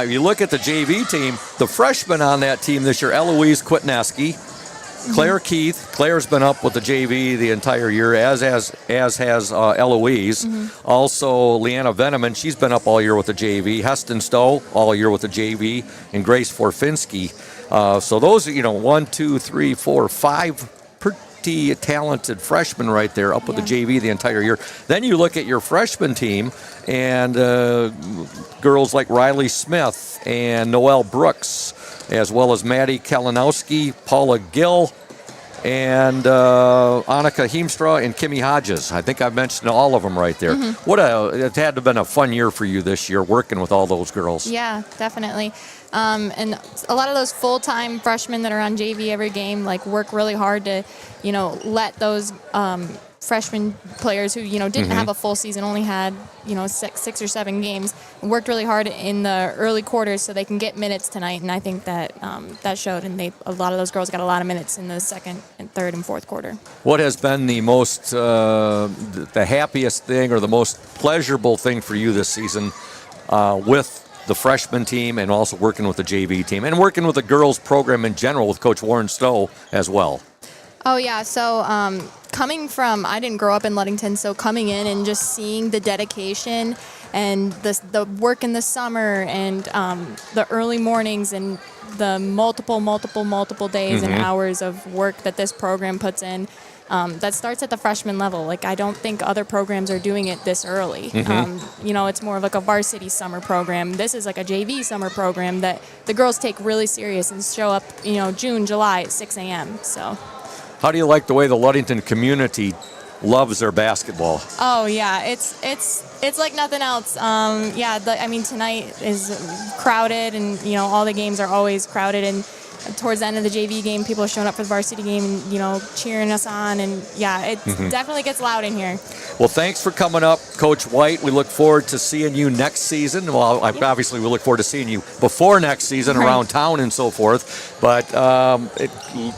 You look at the JV team, the freshmen on that team this year, Eloise Kwitneski, Claire Keith. Claire's been up with the JV the entire year, as has Eloise. Also, Leanna Veneman, she's been up all year with the JV. Heston Stowe, all year with the JV. And Grace Forfinski. So those are, 1, 2, 3, 4, 5 pretty talented freshmen right there up with the JV the entire year. Then you look at your freshman team, and girls like Riley Smith and Noelle Brooks, as well as Maddie Kalinowski, Paula Gill, and Annika Heemstra and Kimmy Hodges. I think I've mentioned all of them right there. It had to have been a fun year for you this year, working with all those girls. Yeah, definitely. And a lot of those full-time freshmen that are on JV every game, work really hard to, let those freshman players who, didn't have a full season, only had, 6 or 7 games, and worked really hard in the early quarters so they can get minutes tonight. And I think that that showed, and a lot of those girls got a lot of minutes in the second and third and fourth quarter. What has been the most, the happiest thing or the most pleasurable thing for you this season with the freshman team, and also working with the JV team, and working with the girls program in general with Coach Warren Stowe as well? Oh, yeah. So coming from, I didn't grow up in Ludington, so coming in and just seeing the dedication and the work in the summer and the early mornings and the multiple days and hours of work that this program puts in, that starts at the freshman level. I don't think other programs are doing it this early. It's more of a varsity summer program. This is a JV summer program that the girls take really serious and show up, June, July at 6 a.m. So. How do you like the way the Ludington community loves their basketball? Oh yeah, it's like nothing else. Tonight is crowded, and all the games are always crowded, and towards the end of the JV game, people are showing up for the varsity game and, cheering us on. And, yeah, it definitely gets loud in here. Well, thanks for coming up, Coach White. We look forward to seeing you next season. Well, obviously, we look forward to seeing you before next season around town and so forth. But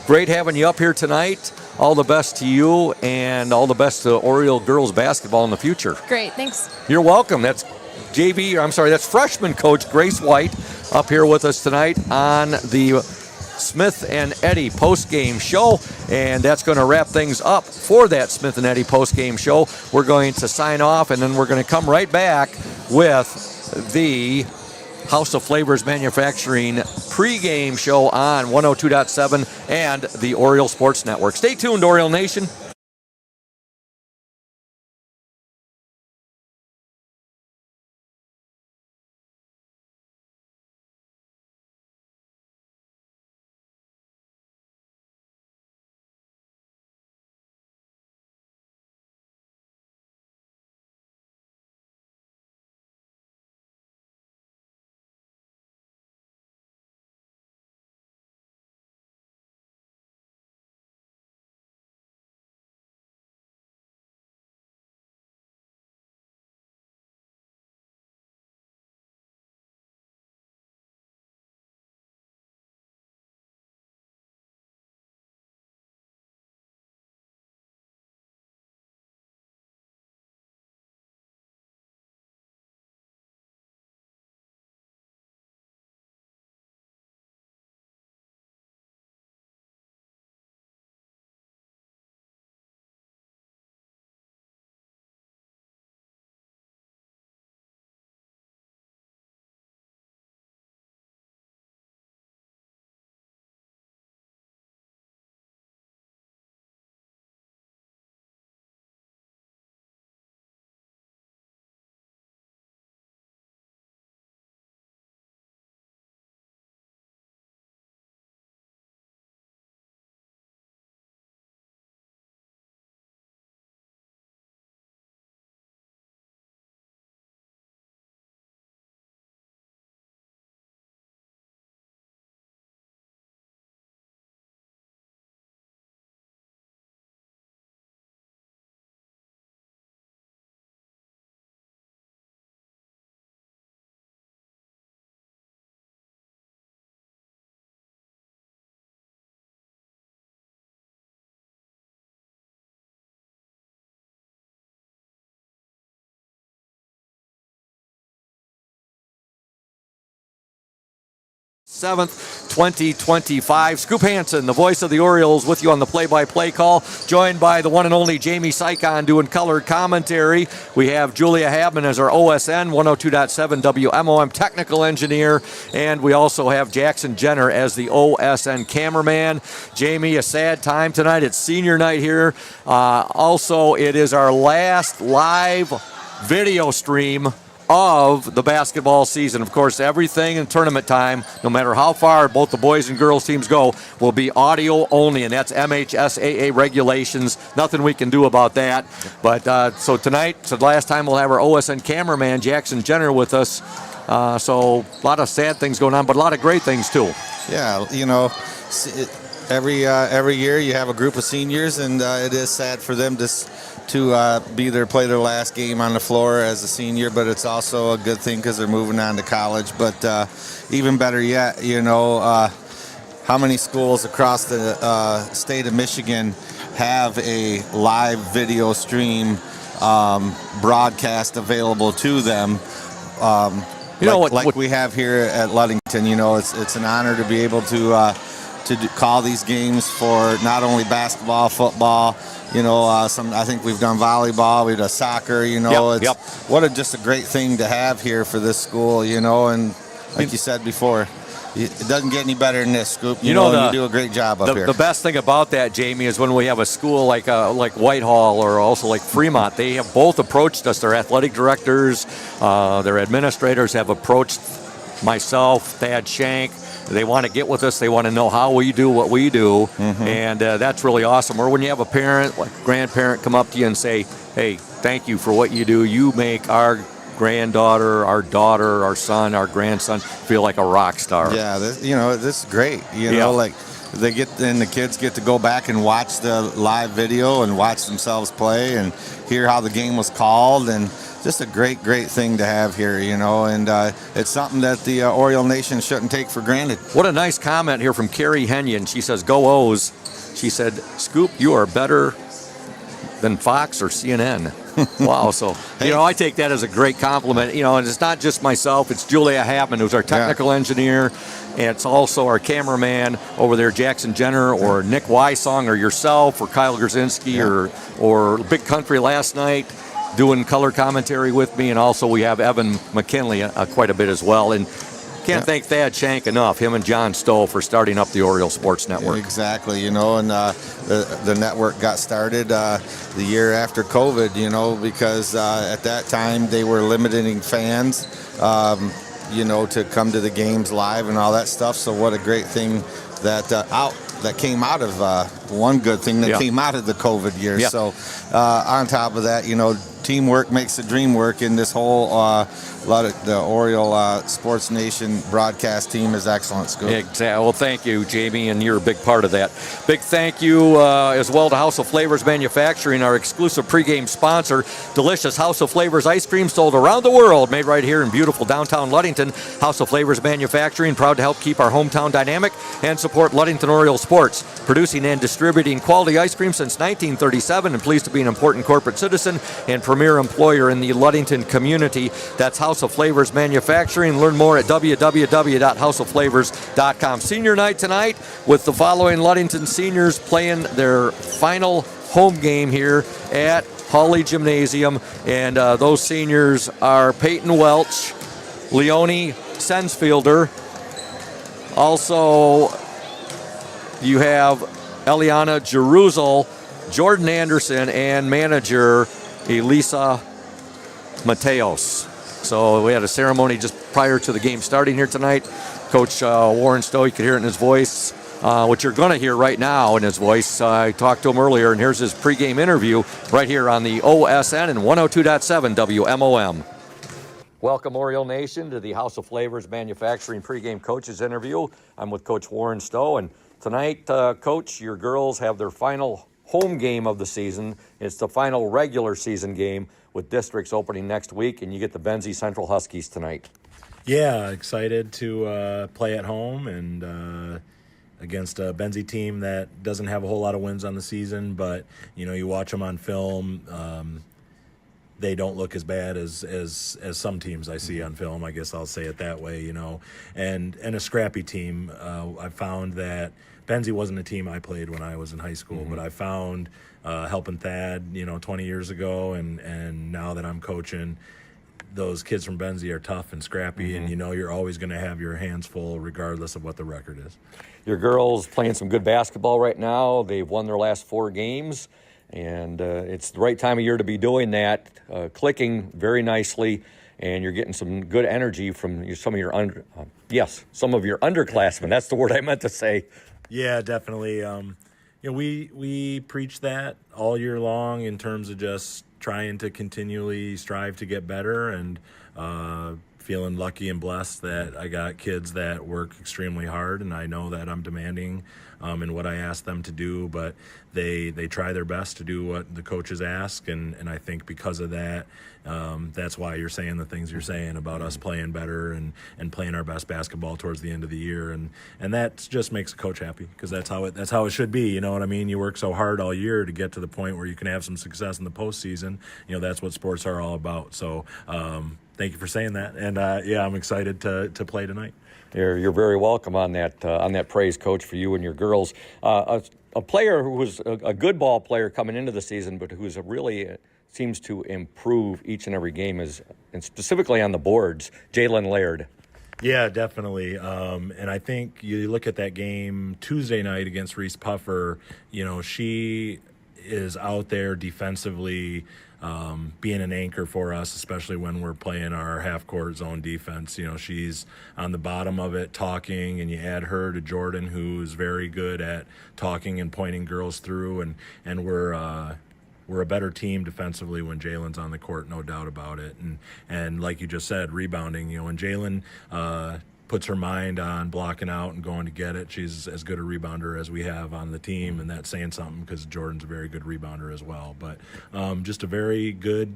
great having you up here tonight. All the best to you and all the best to Oriole girls basketball in the future. Great, thanks. You're welcome. That's that's freshman coach Grace White up here with us tonight on the Smith and Eddy post-game show, and that's going to wrap things up for that Smith and Eddy post-game show. We're going to sign off, and then we're going to come right back with the House of Flavors Manufacturing pre-game show on 102.7 and the Oriole Sports Network. Stay tuned, Oriole Nation. '7th, 2025. Scoop Hansen, the voice of the Orioles, with you on the play-by-play call, joined by the one and only Jamie Sycon doing color commentary. We have Julia Habman as our OSN, 102.7 WMOM technical engineer, and we also have Jackson Jenner as the OSN cameraman. Jamie, a sad time tonight. It's senior night here. Also, it is our last live video stream of the basketball season. Of course, everything in tournament time, no matter how far both the boys and girls teams go, will be audio only, and that's MHSAA regulations. Nothing we can do about that. But so tonight's the last time we'll have our OSN cameraman, Jackson Jenner, with us. So a lot of sad things going on, but a lot of great things too. Yeah, every year you have a group of seniors, and it is sad for them to play their last game on the floor as a senior, but it's also a good thing because they're moving on to college. But even better yet, how many schools across the state of Michigan have a live video stream broadcast available to them? Like we have here at Ludington. It's an honor to be able to call these games for not only basketball, football. I think we've done volleyball, we've done soccer. Just a great thing to have here for this school. And like you said before, it doesn't get any better than this, Scoop. You do a great job up here. The best thing about that, Jamie, is when we have a school like Whitehall or also like Fremont, they have both approached us. Their athletic directors, their administrators have approached myself, Thad Shank. They want to get with us. They want to know how we do what we do, and that's really awesome. Or when you have a parent, grandparent come up to you and say, hey, thank you for what you do. You make our granddaughter, our daughter, our son, our grandson feel like a rock star. Yeah, this is great. Like the kids get to go back and watch the live video and watch themselves play and hear how the game was called, and just a great thing to have here, and it's something that the Oriole Nation shouldn't take for granted. What a nice comment here from Carrie Henyon. She says, "Go O's." She said, "Scoop, you are better than Fox or CNN." Wow. So, I take that as a great compliment. And it's not just myself. It's Julia Happman, who's our technical engineer. And it's also our cameraman over there, Jackson Jenner, or Nick Wysong, or yourself, or Kyle Grzinski, or Big Country last night, doing color commentary with me. And also we have Evan McKinley quite a bit as well. And can't thank Thad Shank enough, him and John Stowe, for starting up the Oriole Sports Network. Exactly, and the network got started the year after COVID, because at that time they were limiting fans, to come to the games live and all that stuff. So what a great thing that came out of one good thing that came out of the COVID year. Yeah. So on top of that, teamwork makes the dream work, and this whole lot of the Oriole Sports Nation broadcast team is excellent, Scoop. Exactly. Well, thank you, Jamie, and you're a big part of that. Big thank you as well to House of Flavors Manufacturing, our exclusive pregame sponsor. Delicious House of Flavors ice cream sold around the world, made right here in beautiful downtown Ludington. House of Flavors Manufacturing, proud to help keep our hometown dynamic and support Ludington Oriole sports. Producing and distributing quality ice cream since 1937, and pleased to be an important corporate citizen and premier employer in the Ludington community. That's House of Flavors Manufacturing. Learn more at www.houseofflavors.com. Senior night tonight with the following Ludington seniors playing their final home game here at Hawley Gymnasium. And those seniors are Peyton Welch, Leonie Sensfielder. Also, you have Eliana Jeruzel, Jordan Anderson, and manager Elisa Mateos. So we had a ceremony just prior to the game starting here tonight. Coach Warren Stowe, you could hear it in his voice, what you're going to hear right now in his voice. I talked to him earlier, and here's his pregame interview right here on the OSN and 102.7 WMOM. Welcome, Oriole Nation, to the House of Flavors Manufacturing pregame coaches interview. I'm with Coach Warren Stowe, and tonight, Coach, your girls have their final home game of the season. It's the final regular season game, with districts opening next week, and you get the Benzie Central Huskies tonight. Yeah, excited to play at home and against a Benzie team that doesn't have a whole lot of wins on the season, but you watch them on film, they don't look as bad as some teams I see on film. I guess I'll say it that way, and a scrappy team. I found that Benzie wasn't a team I played when I was in high school, but I found helping Thad, 20 years ago, and now that I'm coaching, those kids from Benzie are tough and scrappy, and you're always going to have your hands full regardless of what the record is. Your girls playing some good basketball right now. They've won their last 4 games, and it's the right time of year to be doing that, clicking very nicely, and you're getting some good energy from some of your underclassmen. That's the word I meant to say. Yeah, definitely. We preach that all year long in terms of just trying to continually strive to get better, and feeling lucky and blessed that I got kids that work extremely hard, and I know that I'm demanding in what I ask them to do, but they try their best to do what the coaches ask, and I think because of that, that's why you're saying the things you're saying about us playing better and playing our best basketball towards the end of the year, and that just makes a coach happy, because that's how it should be. You know what I mean? You work so hard all year to get to the point where you can have some success in the postseason. That's what sports are all about. So thank you for saying that, and I'm excited to play tonight. You're very welcome on that praise, Coach, for you and your girls. A player who was a good ball player coming into the season, but who's really seems to improve each and every game, and specifically on the boards, Jalen Laird. Yeah, definitely. And I think you look at that game Tuesday night against Reese Puffer, she is out there defensively, being an anchor for us, especially when we're playing our half-court zone defense. She's on the bottom of it talking, and you add her to Jordan, who's very good at talking and pointing girls through, and we're we're a better team defensively when Jalen's on the court, no doubt about it. And like you just said, rebounding. You know, when Jalen puts her mind on blocking out and going to get it, she's as good a rebounder as we have on the team, and that's saying something because Jordan's a very good rebounder as well. But just a very good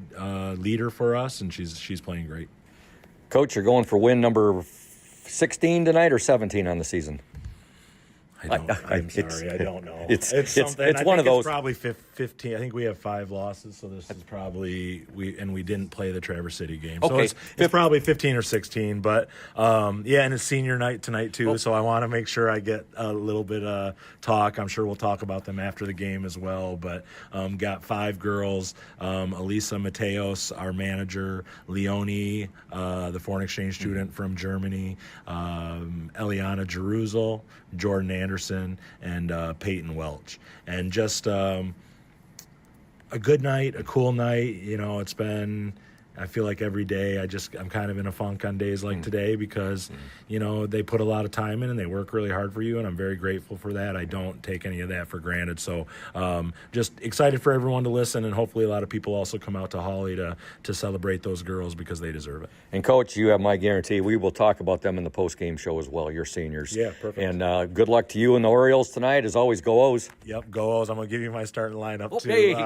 leader for us, and she's playing great. Coach, you're going for win number 16 tonight or 17 on the season? I'm sorry, I don't know. It's something. it's one of those. It's probably 15. I think we have 5 losses, so this is probably we didn't play the Traverse City game, so Okay. it's probably 15 or 16. But and it's senior night tonight too, so I want to make sure I get a little bit of talk. I'm sure we'll talk about them after the game as well. But got 5 girls: Elisa Mateos, our manager; Leonie, the foreign exchange student from Germany; Eliana Jeruzal, Jordan Anderson, and Peyton Welch. And just a good night, a cool night. You know, it's been, I feel like every day I'm kind of in a funk on days like today because, you know, they put a lot of time in and they work really hard for you, and I'm very grateful for that. I don't take any of that for granted. So just excited for everyone to listen, and hopefully a lot of people also come out to Hawley to celebrate those girls because they deserve it. And Coach, you have my guarantee. We will talk about them in the post-game show as well, your seniors. Yeah, perfect. And good luck to you and the Orioles tonight. As always, go O's. Yep, go O's. I'm going to give you my starting lineup Okay. too.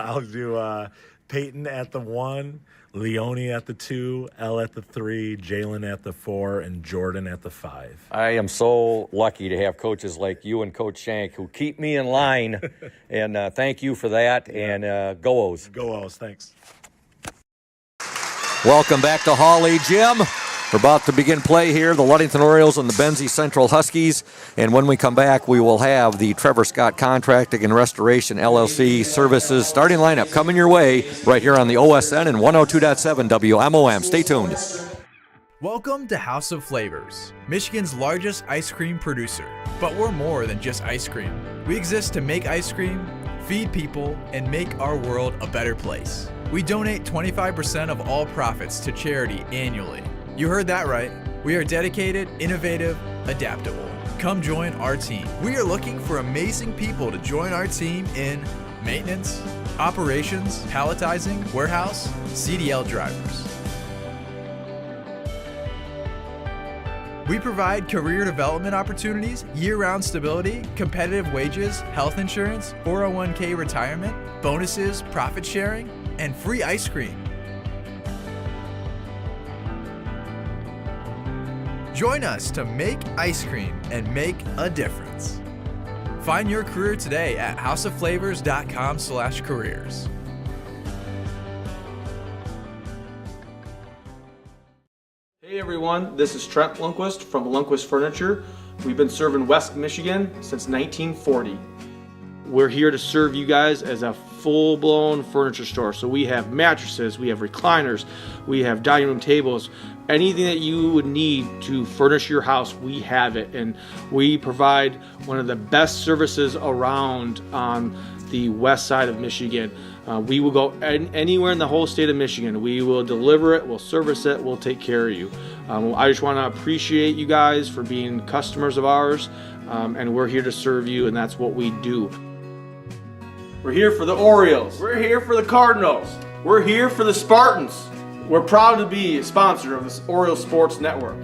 I'll do Peyton at the 1, Leonie at the 2, Elle at the 3, Jalen at the 4, and Jordan at the 5. I am so lucky to have coaches like you and Coach Shank who keep me in line, and thank you for that, and go O's. Go O's, thanks. Welcome back to Hawley Gym. We're about to begin play here, the Ludington Orioles and the Benzie Central Huskies. And when we come back, we will have the Trevor Scott Contracting and Restoration LLC Services starting lineup coming your way right here on the OSN and 102.7 WMOM. Stay tuned. Welcome to House of Flavors, Michigan's largest ice cream producer. But we're more than just ice cream. We exist to make ice cream, feed people, and make our world a better place. We donate 25% of all profits to charity annually. You heard that right. We are dedicated, innovative, adaptable. Come join our team. We are looking for amazing people to join our team in maintenance, operations, palletizing, warehouse, CDL drivers. We provide career development opportunities, year-round stability, competitive wages, health insurance, 401k retirement, bonuses, profit sharing, and free ice cream. Join us to make ice cream and make a difference. Find your career today at houseofflavors.com/careers. Hey everyone, this is Trent Lundquist from Lundquist Furniture. We've been serving West Michigan since 1940. We're here to serve you guys as a full-blown furniture store. So we have mattresses, we have recliners, we have dining room tables, anything that you would need to furnish your house, we have it. And we provide one of the best services around on the west side of Michigan. We will go anywhere in the whole state of Michigan. We will deliver it, we'll service it, we'll take care of you. I just want to appreciate you guys for being customers of ours, and we're here to serve you, and that's what we do. We're here for the Orioles. We're here for the Cardinals. We're here for the Spartans. We're proud to be a sponsor of this Orioles Sports Network.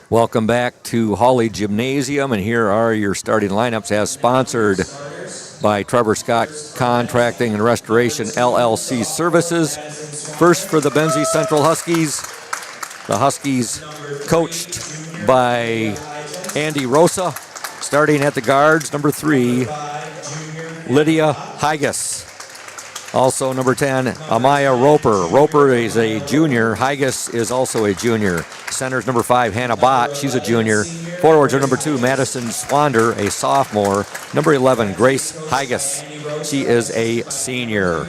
Welcome back to Hawley Gymnasium, and here are your starting lineups as sponsored by Trevor Scott Contracting and Restoration LLC Services. First for the Benzie Central Huskies. The Huskies coached by Andy Rosa. Starting at the guards, number 3, Lydia Higas. Also number 10, Amaya Roper. Roper is a junior. Higas is also a junior. Centers number 5, Hannah Bott. She's a junior. Forwards are number 2, Madison Swander, a sophomore. Number 11, Grace Higas. She is a senior.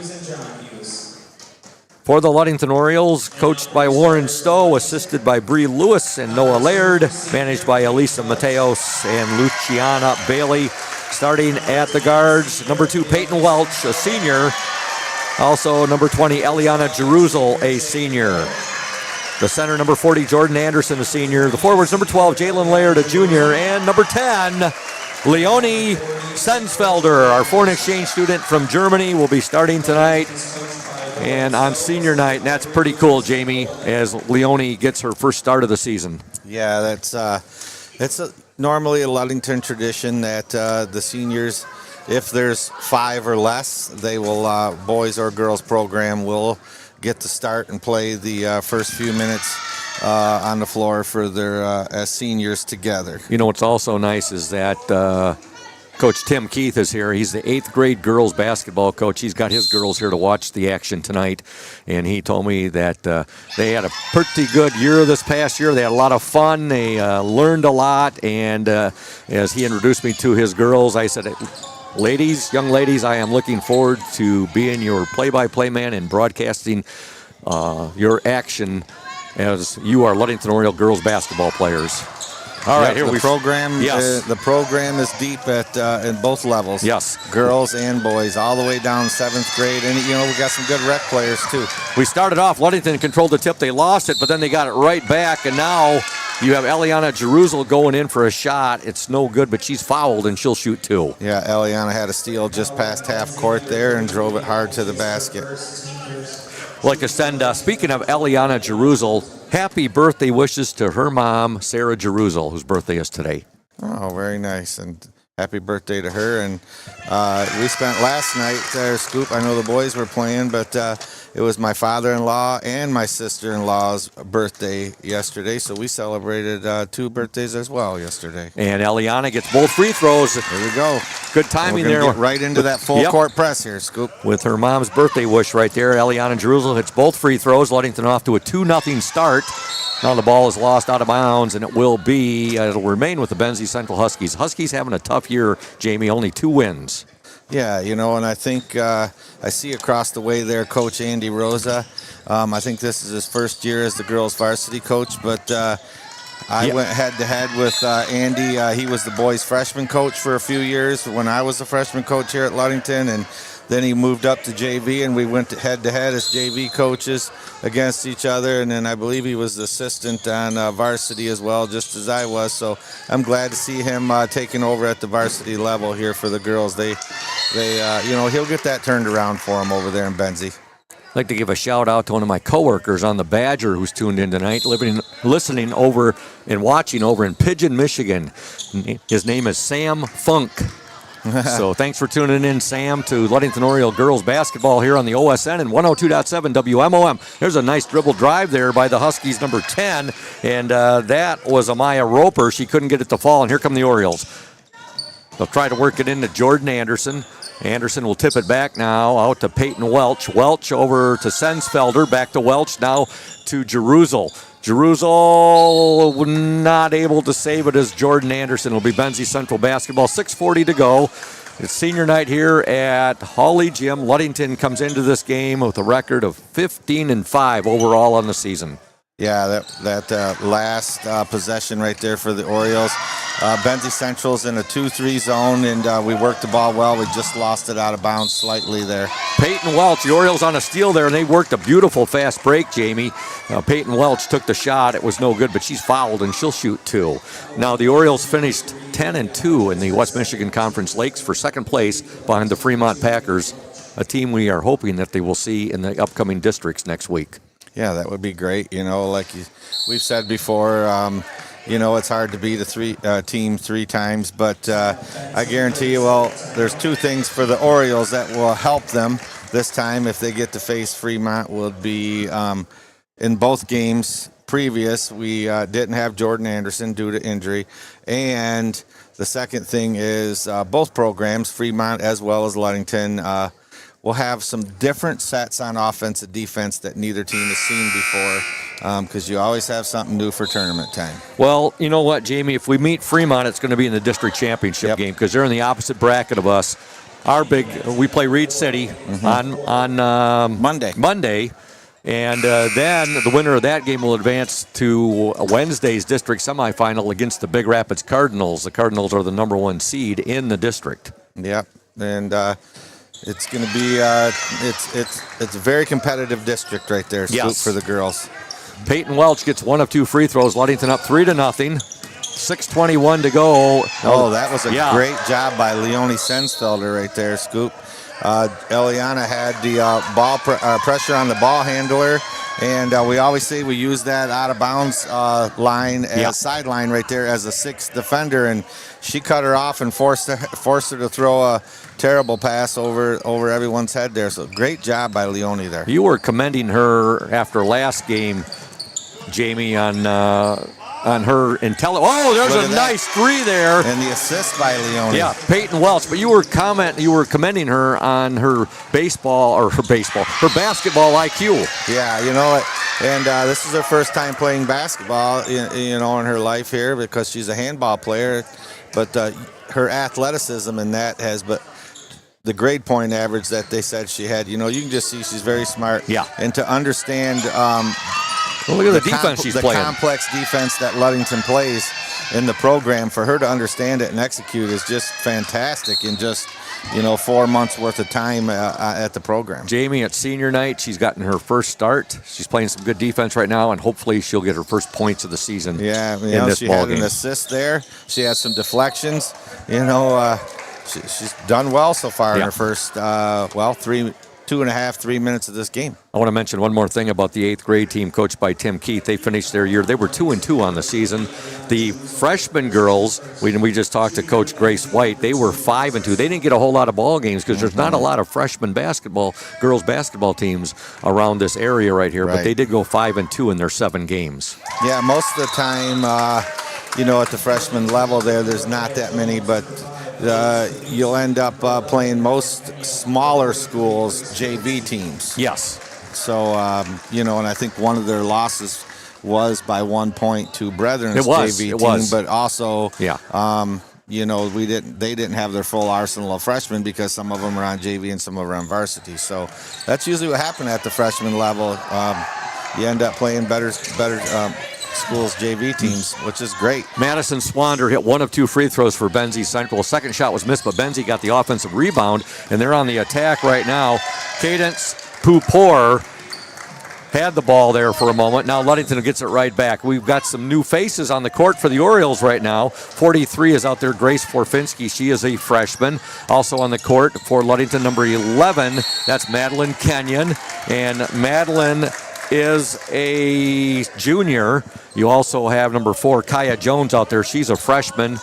For the Ludington Orioles, coached by Warren Stowe, assisted by Bree Lewis and Noah Laird, managed by Elisa Mateos and Luciana Bailey. Starting at the guards, number 2, Peyton Welch, a senior. Also, number 20, Eliana Jeruzal, a senior. The center, number 40, Jordan Anderson, a senior. The forwards, number 12, Jalen Laird, a junior. And number 10, Leonie Sensfelder, our foreign exchange student from Germany, will be starting tonight and on senior night. And that's pretty cool, Jamie, as Leonie gets her first start of the season. Yeah, that's normally a Ludington tradition that the seniors, if there's 5 or less, they will, boys or girls program will get to start and play the first few minutes on the floor for their as seniors together. You know what's also nice is that Coach Tim Keith is here. He's the 8th grade girls basketball coach. He's got his girls here to watch the action tonight, and he told me that they had a pretty good year this past year. They had a lot of fun. They learned a lot, and as he introduced me to his girls, I said, ladies, young ladies, I am looking forward to being your play-by-play man and broadcasting your action as you are Ludington Oriole girls basketball players. All right, here the we program. Yes. The program is deep at in both levels. Yes, girls and boys, all the way down 7th grade, and we got some good rec players too. We started off. Ludington controlled the tip. They lost it, but then they got it right back, and now you have Eliana Jerusalem going in for a shot. It's no good, but she's fouled, and she'll shoot 2. Yeah, Eliana had a steal just past half court there and drove it hard to the basket. Like I said, speaking of Eliana Jerusalem, happy birthday wishes to her mom, Sarah Jerusalem, whose birthday is today. Oh, very nice, and happy birthday to her. And we spent last night, Scoop, I know the boys were playing, but it was my father-in-law and my sister-in-law's birthday yesterday, so we celebrated 2 birthdays as well yesterday. And Eliana gets both free throws. There we go. Good timing there. there. Get right into that full court press here, Scoop. With her mom's birthday wish right there, Eliana Jerusalem hits both free throws. Ludington off to a 2-0 start. Now the ball is lost out of bounds, and it'll remain with the Benzie Central Huskies. Huskies having a tough year, Jamie, only 2 wins. Yeah, and I think I see across the way there Coach Andy Rosa. I think this is his first year as the girls varsity coach, but I went head-to-head with Andy. He was the boys freshman coach for a few years when I was the freshman coach here at Ludington, and then he moved up to JV, and we went head-to-head as JV coaches against each other. And then I believe he was the assistant on varsity as well, just as I was. So I'm glad to see him taking over at the varsity level here for the girls. They he'll get that turned around for him over there in Benzie. I'd like to give a shout out to one of my coworkers on the Badger who's tuned in tonight, listening over and watching over in Pigeon, Michigan. His name is Sam Funk. So thanks for tuning in, Sam, to Ludington Oriole girls basketball here on the OSN and 102.7 WMOM. There's a nice dribble drive there by the Huskies, number 10, and that was Amaya Roper. She couldn't get it to fall, and here come the Orioles. They'll try to work it into Jordan Anderson. Anderson will tip it back now out to Peyton Welch. Welch over to Sensfelder, back to Welch, now to Jerusalem. Jerusalem not able to save it as Jordan Anderson. Will be Benzie Central basketball. 6:40 to go. It's senior night here at Hawley Gym. Ludington comes into this game with a record of 15-5 overall on the season. Yeah, that last possession right there for the Orioles. Benzie Central's in a 2-3 zone, and we worked the ball well. We just lost it out of bounds slightly there. Peyton Welch, the Orioles on a steal there, and they worked a beautiful fast break, Jamie. Peyton Welch took the shot. It was no good, but she's fouled, and she'll shoot 2. Now, the Orioles finished 10-2 in the West Michigan Conference Lakes for second place behind the Fremont Packers, a team we are hoping that they will see in the upcoming districts next week. Yeah, that would be great. Like we've said before, it's hard to beat a team 3 times, but I guarantee you, there's 2 things for the Orioles that will help them this time if they get to face Fremont. Will be in both games previous, we didn't have Jordan Anderson due to injury, and the second thing is both programs, Fremont as well as Ludington, we'll have some different sets on offense and defense that neither team has seen before, because you always have something new for tournament time. Well, you know what, Jamie? If we meet Fremont, it's going to be in the district championship game because they're in the opposite bracket of us. We play Reed City on Monday, and then the winner of that game will advance to Wednesday's district semifinal against the Big Rapids Cardinals. The Cardinals are the number 1 seed in the district. Yep, and it's going to be it's a very competitive district right there, Scoop, for the girls. Peyton Welch gets one of two free throws. Ludington up 3-0. 6:21 to go. Oh, that was a great job by Leonie Sensfelder right there, Scoop. Eliana had the ball pressure on the ball handler, and we always say we use that out of bounds line as sideline right there as a sixth defender, and she cut her off and forced her to throw a terrible pass over everyone's head there. So great job by Leonie there. You were commending her after last game, Jamie, on her intelligence. Oh, there's a nice three there. And the assist by Leonie. Yeah, Peyton Welch. But you were commending her on her basketball IQ. Yeah, you know, and this is her first time playing basketball, in her life here because she's a handball player. But her athleticism in that but the grade point average that they said she had, you can just see she's very smart. Yeah. And to understand look at the defense she's playing. The complex defense that Ludington plays in the program, for her to understand it and execute is just fantastic in just, 4 months worth of time at the program. Jamie, at senior night, she's gotten her first start. She's playing some good defense right now, and hopefully she'll get her first points of the season. Yeah, in this she ball had game. An assist there. She had some deflections. She's done well so far in her first, 2.5, 3 minutes of this game. I want to mention one more thing about the 8th grade team coached by Tim Keith. They finished their year. They were 2-2 on the season. The freshman girls, we just talked to Coach Grace White, they were 5-2. They didn't get a whole lot of ball games because there's not a lot of freshman girls basketball teams around this area right here, but they did go 5-2 in their 7 games. Yeah, most of the time, at the freshman level there's not that many, but you'll end up playing most smaller schools' JV teams. Yes. So, and I think one of their losses was by 1 point to Brethren's JV team, but also, they didn't have their full arsenal of freshmen because some of them are on JV and some of them are on varsity. So that's usually what happened at the freshman level. You end up playing better schools' JV teams, which is great. Madison Swander hit one of two free throws for Benzie Central. Second shot was missed, but Benzie got the offensive rebound, and they're on the attack right now. Cadence Pupor had the ball there for a moment. Now Ludington gets it right back. We've got some new faces on the court for the Orioles right now. 43 is out there, Grace Forfinski. She is a freshman. Also on the court for Ludington, number 11, that's Madeline Kenyon. And Madeline is a junior. You also have number 4, Kaya Jones, out there. She's a freshman.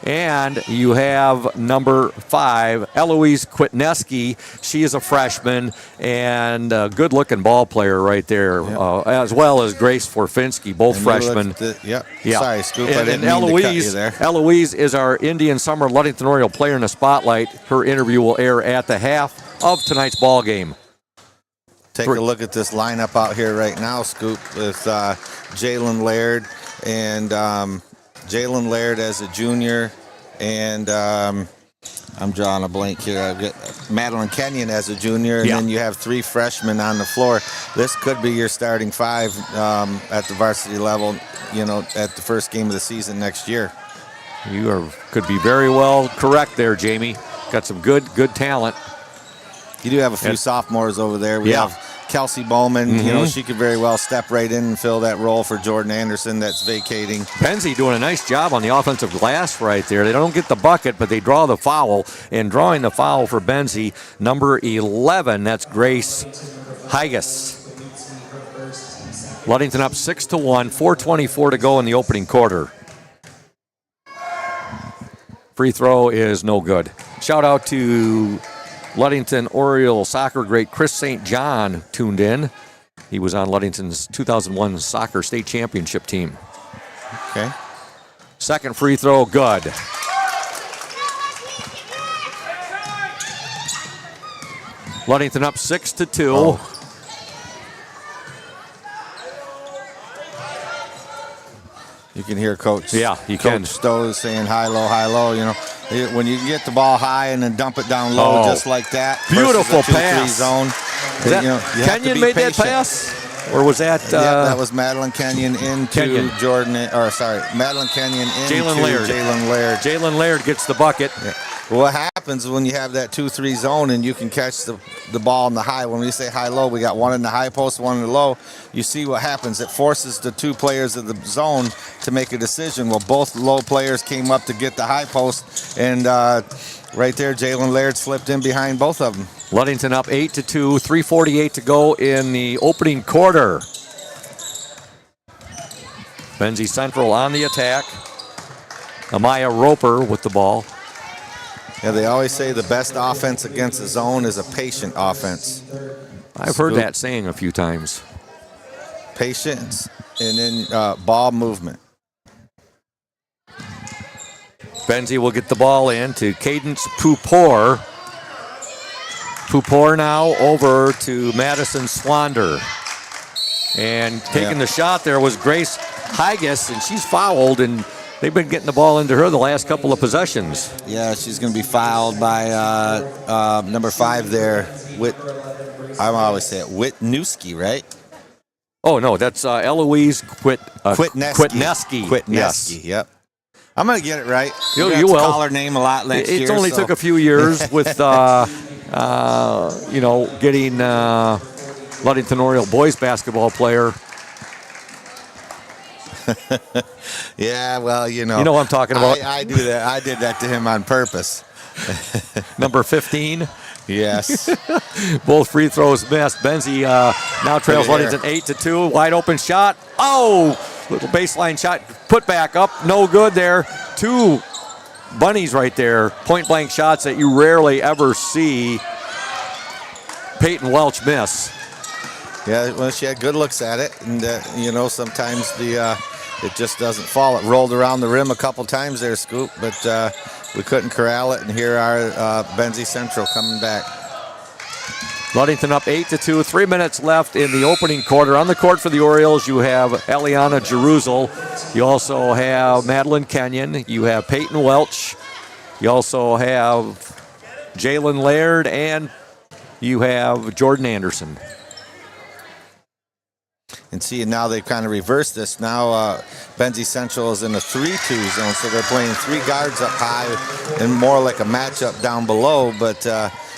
And you have number 5, Eloise Kwitneski. She is a freshman and a good-looking ball player right there, as well as Grace Forfinski, both freshmen. Sorry, Scoop, I didn't mean to cut you there. Eloise is our Indian Summer Ludington Oriole player in the spotlight. Her interview will air at the half of tonight's ball game. Take a look at this lineup out here right now, Scoop, with Jalen Laird and Jalen Laird as a junior, and I'm drawing a blank here. I've got Madeline Kenyon as a junior, and then you have 3 freshmen on the floor. This could be your starting 5 at the varsity level, at the first game of the season next year. You could be very well correct there, Jamie. Got some good talent. You do have a few sophomores over there. We have Kelsey Bowman. She could very well step right in and fill that role for Jordan Anderson that's vacating. Benzie doing a nice job on the offensive glass right there. They don't get the bucket, but they draw the foul. And drawing the foul for Benzie, number 11, that's Grace Higas. Ludington up 6-1, 4:24 to go in the opening quarter. Free throw is no good. Shout out to Ludington Oriole soccer great Chris St. John tuned in. He was on Ludington's 2001 soccer state championship team. Okay. Second free throw, good. Ludington up 6-2. You can hear Coach. Yeah, you can. Coach Stowe saying high, low. When you get the ball high and then dump it down low just like that. Beautiful pass. Zone. Kenyon made that pass? Or was that? That was Madeline Kenyon into Madeline Kenyon into Jalen Laird. Jalen Laird. Jalen Laird gets the bucket. What happened happens when you have that 2-3 zone and you can catch the ball in the high. When we say high-low, we got one in the high post, one in the low. You see what happens. It forces the two players of the zone to make a decision. Well, both low players came up to get the high post, and right there, Jalen Laird slipped in behind both of them. Ludington up 8-2, 3:48 to go in the opening quarter. Benzie Central on the attack. Amaya Roper with the ball. Yeah, they always say the best offense against the zone is a patient offense. I've heard that saying a few times. Patience and then ball movement. Benzie will get the ball in to Cadence Pupor. Pupor now over to Madison Swander. And taking the shot there was Grace Higas, and she's fouled, and they've been getting the ball into her the last couple of possessions. Yeah, she's going to be fouled by number 5 there. I always say it, Witnewski, right? Oh, no, that's Eloise Quitneski. Quitneski, Yes. yep. I'm going to get it right. You will. will. Call her name a lot next year. It only took a few years with, getting Ludington Oriole boys basketball player. Yeah, well, You know what I'm talking about. I do that. I did that to him on purpose. Number 15. Yes. Both free throws missed. Benzie now trails Ludington 8-2. Wide open shot. Oh, little baseline shot. Put back up. No good there. 2 bunnies right there. Point blank shots that you rarely ever see Peyton Welch miss. Yeah, well, she had good looks at it, and sometimes it just doesn't fall. It rolled around the rim a couple times there, Scoop, but we couldn't corral it, and here are Benzie Central coming back. Ludington up 8-2, 3 minutes left in the opening quarter. On the court for the Orioles, you have Eliana Jeruzel. You also have Madeline Kenyon. You have Peyton Welch. You also have Jalen Laird, and you have Jordan Anderson. And see, now they've kind of reversed this. Now Benzie Central is in a 3-2 zone, so they're playing 3 guards up high and more like a matchup down below, but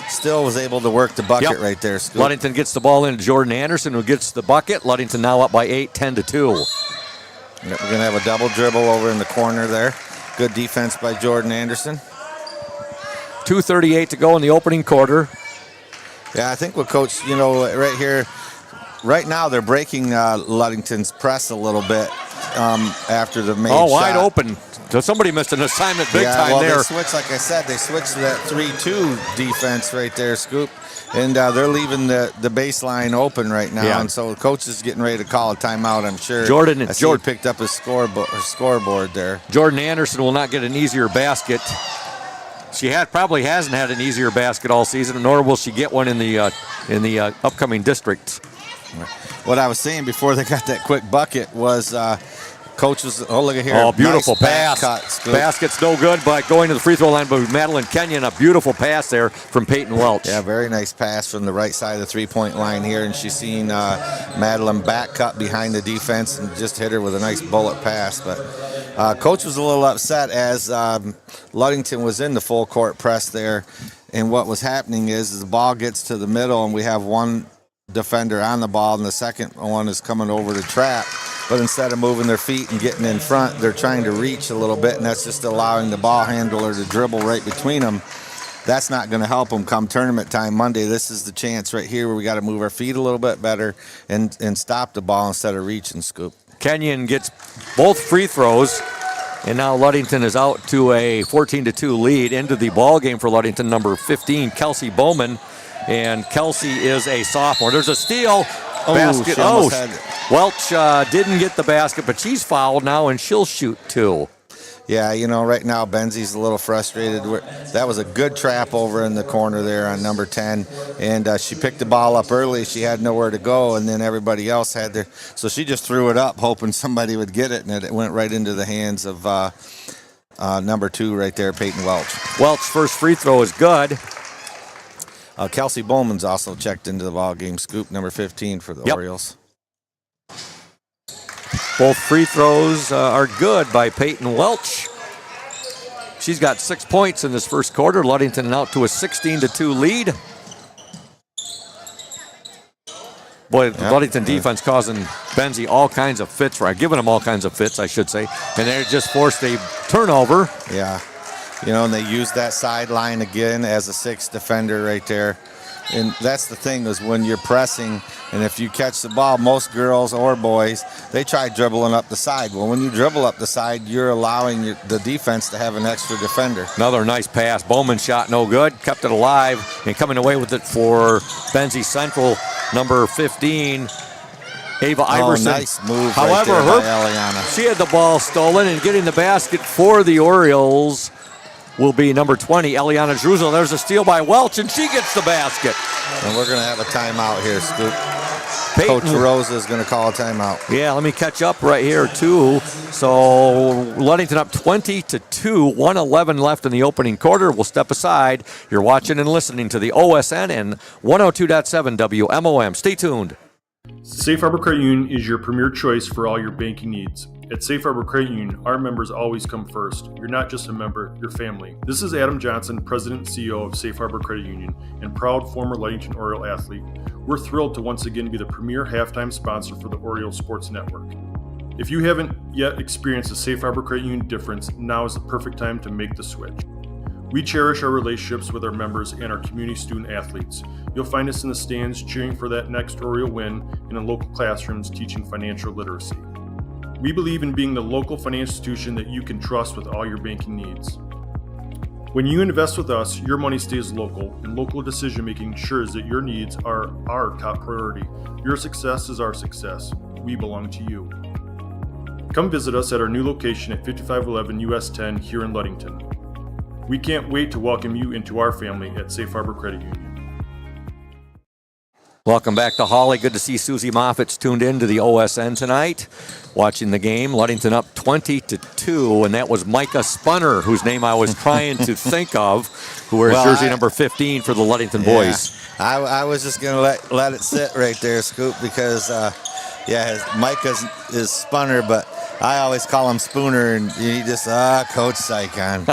still was able to work the bucket right there, Scoop. Ludington gets the ball into Jordan Anderson, who gets the bucket. Ludington now up by 8, 10-2. We're going to have a double dribble over in the corner there. Good defense by Jordan Anderson. 2:38 to go in the opening quarter. Yeah, I think what Coach, right here, right now they're breaking Ludington's press a little bit after the main shot. Wide open. So somebody missed an assignment big time there. They switched, like I said, they switched to that 3-2 defense right there, Scoop. And they're leaving the baseline open right now. Yeah. And so the coach is getting ready to call a timeout, I'm sure. Jordan picked up his scoreboard there. Jordan Anderson will not get an easier basket. She probably hasn't had an easier basket all season, nor will she get one in the upcoming district. What I was saying before they got that quick bucket was Coach was, look at here. Oh, beautiful nice pass. Basket's no good, but going to the free throw line by Madeline Kenyon, a beautiful pass there from Peyton Welch. Yeah, very nice pass from the right side of the three-point line here, and she's seen Madeline back cut behind the defense and just hit her with a nice bullet pass. But Coach was a little upset as Ludington was in the full court press there, and what was happening is the ball gets to the middle, and we have one defender on the ball, and the second one is coming over to trap. But instead of moving their feet and getting in front, they're trying to reach a little bit, and that's just allowing the ball handler to dribble right between them. That's not going to help them come tournament time Monday. This is the chance right here where we got to move our feet a little bit better and stop the ball instead of reaching, Scoop. Kenyon gets both free throws, and now Ludington is out to a 14-2 lead into the ball game for Ludington. Number 15, Kelsey Bowman, and Kelsey is a sophomore. There's a steal. Basket. Welch didn't get the basket, but she's fouled now, and she'll shoot two. Yeah, right now Benzie's a little frustrated. That was a good trap over in the corner there on number 10, and she picked the ball up early. She had nowhere to go, and then everybody else had their. So she just threw it up, hoping somebody would get it, and it went right into the hands of number 2 right there, Peyton Welch. Welch's first free throw is good. Kelsey Bowman's also checked into the ball game. Scoop, number 15 for the Orioles. Both free throws are good by Peyton Welch. She's got 6 points in this first quarter. Ludington out to a 16-2 lead. Boy, the Ludington defense causing Benzie all kinds of fits, right? Giving them all kinds of fits, I should say. And they just forced a turnover. Yeah. You know, and they used that sideline again as a 6th defender right there. And that's the thing is when you're pressing, and if you catch the ball, most girls or boys, they try dribbling up the side. Well, when you dribble up the side, you're allowing the defense to have an extra defender. Another nice pass. Bowman shot no good. Kept it alive and coming away with it for Benzie Central, number 15, Ava Iverson. Nice move. However, right there by Eliana. she had the ball stolen, and getting the basket for the Orioles will be number 20, Eliana Jerusalem. There's a steal by Welch, and she gets the basket. And we're going to have a timeout here, Scoop. Peyton. Coach Rosa is going to call a timeout. Yeah, let me catch up right here, too. So Ludington up 20-2, 1:11 left in the opening quarter. We'll step aside. You're watching and listening to the OSN and 102.7 WMOM. Stay tuned. Safe Harbor Credit Union is your premier choice for all your banking needs. At Safe Harbor Credit Union, our members always come first. You're not just a member, you're family. This is Adam Johnson, President and CEO of Safe Harbor Credit Union and proud former Ludington Oriole athlete. We're thrilled to once again be the premier halftime sponsor for the Oriole Sports Network. If you haven't yet experienced the Safe Harbor Credit Union difference, now is the perfect time to make the switch. We cherish our relationships with our members and our community student athletes. You'll find us in the stands cheering for that next Oriole win and in local classrooms teaching financial literacy. We believe in being the local financial institution that you can trust with all your banking needs. When you invest with us, your money stays local, and local decision-making ensures that your needs are our top priority. Your success is our success. We belong to you. Come visit us at our new location at 5511 US 10 here in Ludington. We can't wait to welcome you into our family at Safe Harbor Credit Union. Welcome back to Hawley. Good to see Susie Moffitt's tuned in to the OSN tonight, watching the game. Ludington up 20-2, and that was Micah Spunner, whose name I was trying to think of, who wears jersey number 15 for the Ludington boys. I was just going to let it sit right there, Scoop, because, Micah is Spunner, but I always call him Spooner, and he just, Coach Saigon.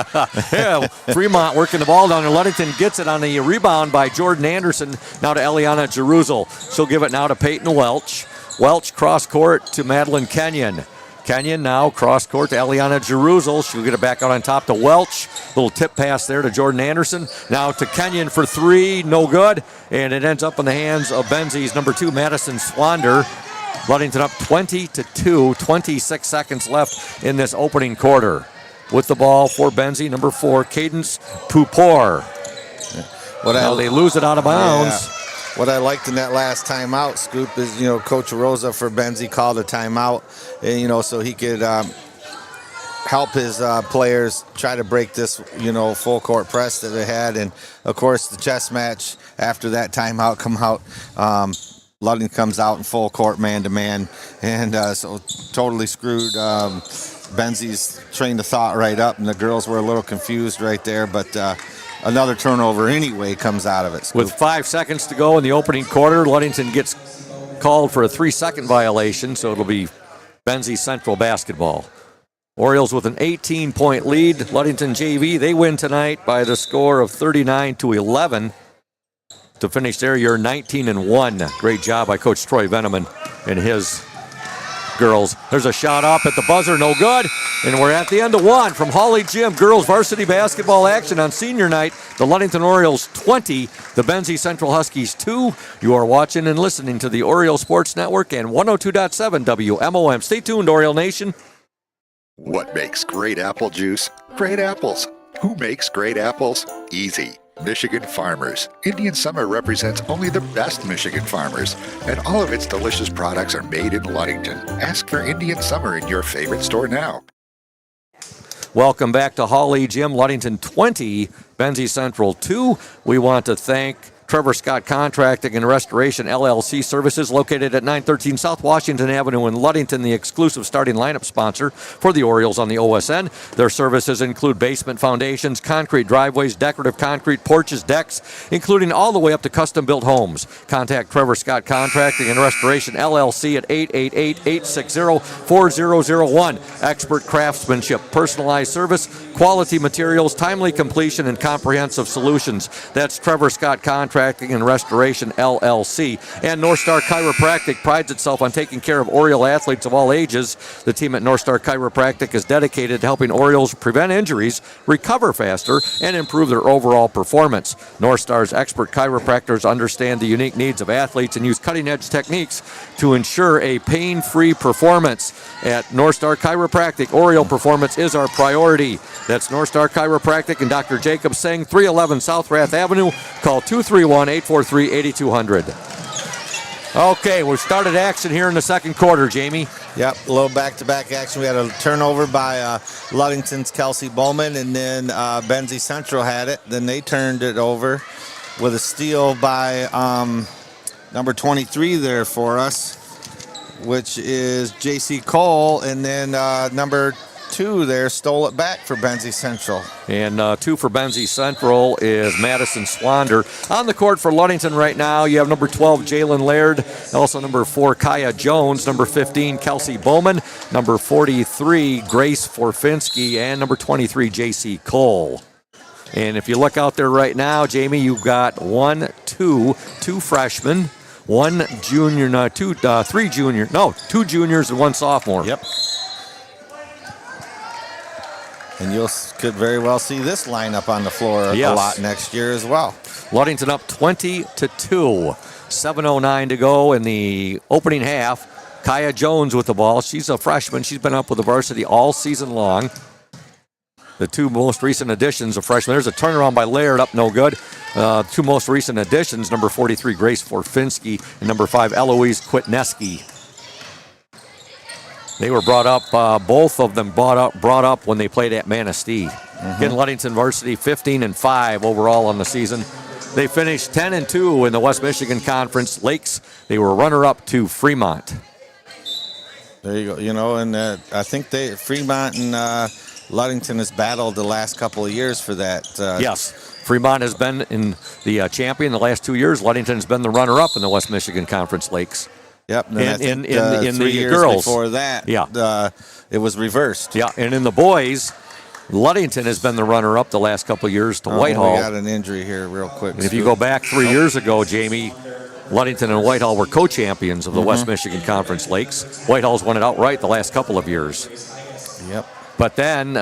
Yeah, Fremont working the ball down there. Ludington gets it on the rebound by Jordan Anderson. Now to Eliana Jerusalem. She'll give it now to Peyton Welch. Welch cross court to Madeline Kenyon. Kenyon now cross court to Eliana Jerusalem. She'll get it back out on top to Welch. Little tip pass there to Jordan Anderson. Now to Kenyon for three. No good. And it ends up in the hands of Benzie's number 2, Madison Swander. Ludington up 20-2, 26 seconds left in this opening quarter. With the ball for Benzie, number 4, Cadence Pupor. They lose it out of bounds. Yeah. What I liked in that last timeout, Scoop, is, Coach Rosa for Benzie called a timeout, and, so he could help his players try to break this, full court press that they had. And, of course, the chess match after that timeout come out. Ludington comes out in full court man-to-man, and so totally screwed Benzie's train of thought right up, and the girls were a little confused right there, but another turnover anyway comes out of it. Scoop. With 5 seconds to go in the opening quarter, Ludington gets called for a 3-second violation, so it'll be Benzie Central basketball. Orioles with an 18-point lead. Ludington JV, they win tonight by the score of 39-11. To finish there, you're 19-1. Great job by Coach Troy Veneman and his girls. There's a shot up at the buzzer, no good. And we're at the end of one from Hawley Gym. Girls varsity basketball action on senior night. The Ludington Orioles 20, the Benzie Central Huskies 2. You are watching and listening to the Oriole Sports Network and 102.7 WMOM. Stay tuned, Oriole Nation. What makes great apple juice? Great apples. Who makes great apples? Easy. Michigan Farmers. Indian Summer represents only the best Michigan farmers, and all of its delicious products are made in Ludington. Ask for Indian Summer in your favorite store now. Welcome back to Hawley Gym. Ludington 20, Benzie Central 2. We want to thank Trevor Scott Contracting and Restoration LLC services located at 913 South Washington Avenue in Ludington, the exclusive starting lineup sponsor for the Orioles on the OSN. Their services include basement foundations, concrete driveways, decorative concrete porches, decks, including all the way up to custom-built homes. Contact Trevor Scott Contracting and Restoration LLC at 888-860-4001. Expert craftsmanship, personalized service, quality materials, timely completion, and comprehensive solutions. That's Trevor Scott Contracting and Restoration LLC. And North Star Chiropractic prides itself on taking care of Oriole athletes of all ages. The team at North Star Chiropractic is dedicated to helping Orioles prevent injuries, recover faster, and improve their overall performance. North Star's expert chiropractors understand the unique needs of athletes and use cutting-edge techniques to ensure a pain-free performance. At North Star Chiropractic, Oriole performance is our priority. That's North Star Chiropractic and Dr. Jacob Singh, 311 South Rath Avenue. Call 231-843-8200. Okay, we started action here in the second quarter, Jamie. Yep, a little back-to-back action. We had a turnover by Ludington's Kelsey Bowman, and then Benzie Central had it. Then they turned it over with a steal by number 23 there for us, which is J.C. Cole, and then number 2 there stole it back for Benzie Central. And 2 for Benzie Central is Madison Swander. On the court for Ludington right now, you have number 12, Jalen Laird, also number 4, Kaya Jones, number 15, Kelsey Bowman, number 43, Grace Forfinski, and number 23, J.C. Cole. And if you look out there right now, Jamie, you've got 2 freshmen, 1 junior, 2 juniors and 1 sophomore. Yep. And you could very well see this lineup on the floor a lot next year as well. Ludington up 20-2. 7:09 to go in the opening half. Kaya Jones with the ball. She's a freshman. She's been up with the varsity all season long. The 2 most recent additions of freshmen. There's a turnaround by Laird, up no good. 2 most recent additions, number 43, Grace Forfinski, and number 5, Eloise Kwitneski. They were brought up, both of them brought up when they played at Manistee. Again, Ludington varsity 15-5 overall on the season. They finished 10-2 in the West Michigan Conference. Lakes, they were runner-up to Fremont. There you go. You know, and I think Fremont and Ludington has battled the last couple of years for that. Yes. Fremont has been in the champion the last 2 years. Ludington has been the runner-up in the West Michigan Conference Lakes. Yep. And in the 3 years girls. before that, it was reversed. Yeah, and in the boys, Ludington has been the runner-up the last couple of years to Whitehall. We got an injury here real quick. And if you go back 3 years ago, Jamie, Ludington and Whitehall were co-champions of the West Michigan Conference Lakes. Whitehall's won it outright the last couple of years. Yep. But then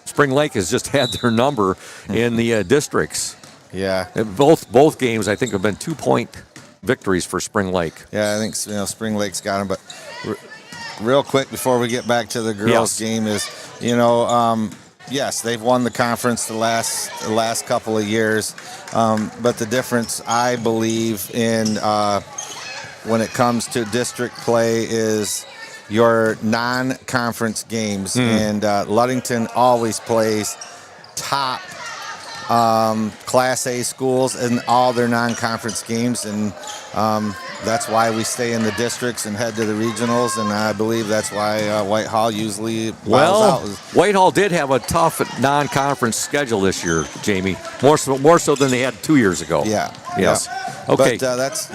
Spring Lake has just had their number in the districts. Yeah. Both games, I think, have been 2-point victories for Spring Lake. Yeah, I think Spring Lake's got them. But real quick before we get back to the girls' game is, yes, they've won the conference the last couple of years. But the difference, I believe, in when it comes to district play is your non-conference games. And Ludington always plays top Class A schools in all their non-conference games, and that's why we stay in the districts and head to the regionals, and I believe that's why Whitehall usually out. Whitehall did have a tough non-conference schedule this year, Jamie, more so than they had 2 years ago. Yeah. Yes. Yeah. Okay. But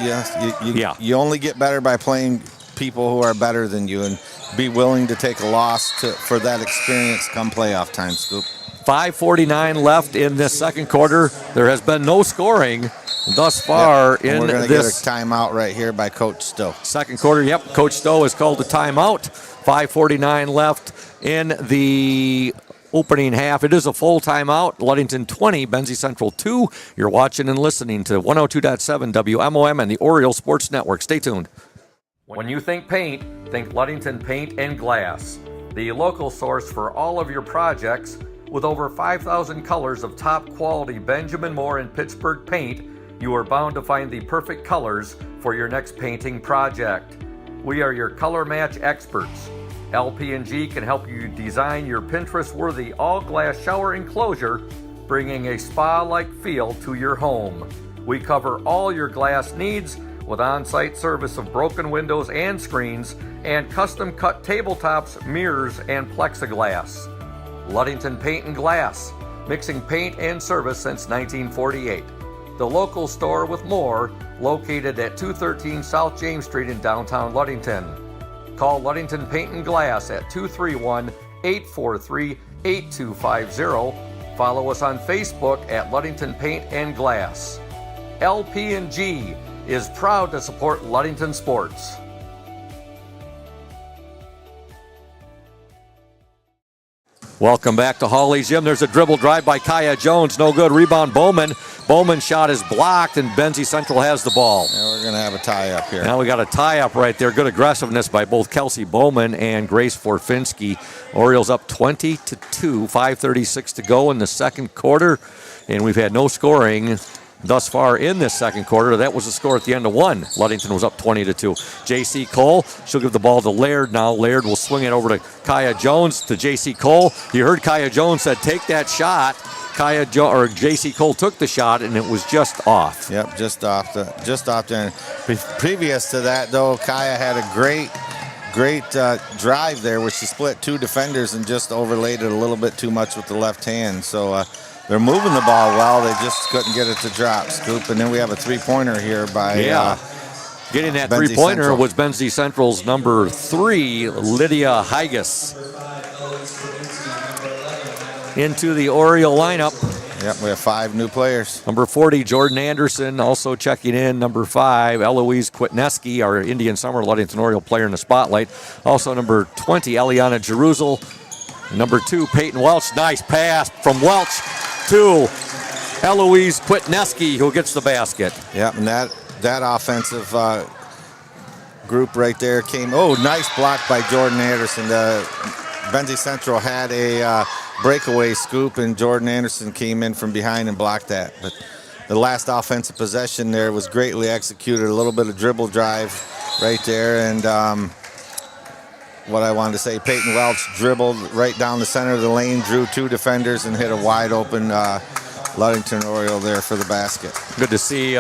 you only get better by playing people who are better than you, and be willing to take a loss for that experience come playoff time, Scoop. 5:49 left in this second quarter. There has been no scoring thus far in we're gonna this get a timeout right here by Coach Stowe. Second quarter, yep. Coach Stowe has called a timeout. 5:49 left in the opening half. It is a full timeout. Ludington 20, Benzie Central 2. You're watching and listening to 102.7 WMOM and the Oriole Sports Network. Stay tuned. When you think paint, think Ludington Paint and Glass, the local source for all of your projects. With over 5,000 colors of top quality Benjamin Moore and Pittsburgh paint, you are bound to find the perfect colors for your next painting project. We are your color match experts. LP&G can help you design your Pinterest-worthy all-glass shower enclosure, bringing a spa-like feel to your home. We cover all your glass needs with on-site service of broken windows and screens and custom-cut tabletops, mirrors, and plexiglass. Ludington Paint and Glass, mixing paint and service since 1948. The local store with more, located at 213 South James Street in downtown Ludington. Call Ludington Paint and Glass at 231-843-8250. Follow us on Facebook at Ludington Paint and Glass. LP&G is proud to support Ludington sports. Welcome back to Hawley Gym. There's a dribble drive by Kaya Jones. No good. Rebound Bowman. Bowman's shot is blocked, and Benzie Central has the ball. And we're going to have a tie-up here. Now we got a tie-up right there. Good aggressiveness by both Kelsey Bowman and Grace Forfinski. Orioles up 20-2, 5:36 to go in the second quarter, and we've had no scoring thus far in this second quarter. That was the score at the end of one. Ludington was up 20-2. J.C. Cole, she'll give the ball to Laird now. Laird will swing it over to Kaya Jones to J.C. Cole. You heard Kaya Jones said, take that shot. J.C. Cole took the shot, and it was just off. Yep, just off there. Previous to that, though, Kaya had a great drive there where she split two defenders and just overlaid it a little bit too much with the left hand. So they're moving the ball well. They just couldn't get it to drop, Scoop. And then we have a three-pointer here by getting that Benzie three-pointer Central. was Benzie Central's number 3, Lydia Higas. Into the Oriole lineup. Yep, we have 5 new players. Number 40, Jordan Anderson, also checking in. Number 5, Eloise Kwitneski, our Indian Summer Ludington Oriole player in the spotlight. Also number 20, Eliana Jeruzel. Number 2, Peyton Welch. Nice pass from Welch to Eloise Kwitneski, who gets the basket. Yep, and that offensive group right there came. Oh, nice block by Jordan Anderson. Benzie Central had a breakaway scoop, and Jordan Anderson came in from behind and blocked that. But the last offensive possession there was greatly executed. A little bit of dribble drive right there, and what I wanted to say, Peyton Welch dribbled right down the center of the lane, drew 2 defenders, and hit a wide open Ludington Oriole there for the basket. Good to see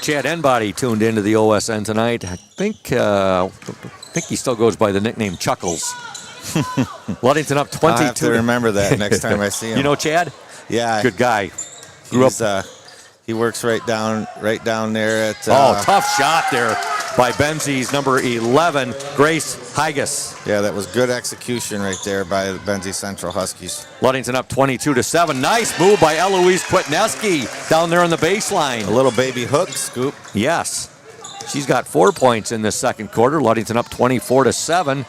Chad Enbody tuned into the OSN tonight. I think he still goes by the nickname Chuckles. Ludington up 22. I'll have to remember that next time I see him. You know Chad? Yeah. Good guy. He works right down there at... tough shot there by Benzie's number 11, Grace Higas. Yeah, that was good execution right there by the Benzie Central Huskies. Ludington up 22-7. Nice move by Eloise Kwitneski down there on the baseline. A little baby hook scoop. Yes. She's got 4 points in this second quarter. Ludington up 24-7.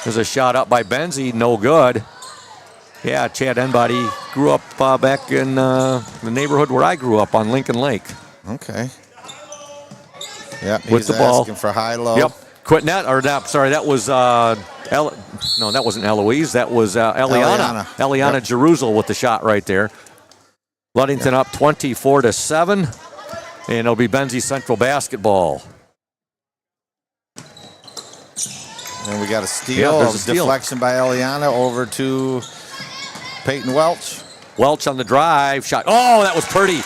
There's a shot up by Benzie, no good. Yeah, Chad Enbody grew up back in the neighborhood where I grew up on Lincoln Lake. Okay. Yep, with the ball. Asking for high-low. Yep. That was no, that wasn't Eloise. That was Eliana. Eliana Jeruzel with the shot right there. Ludington up 24-7, and it'll be Benzie Central basketball. And we got a steal. Yeah, a deflection by Eliana over to Peyton Welch. Welch on the drive shot. Oh, that was pretty.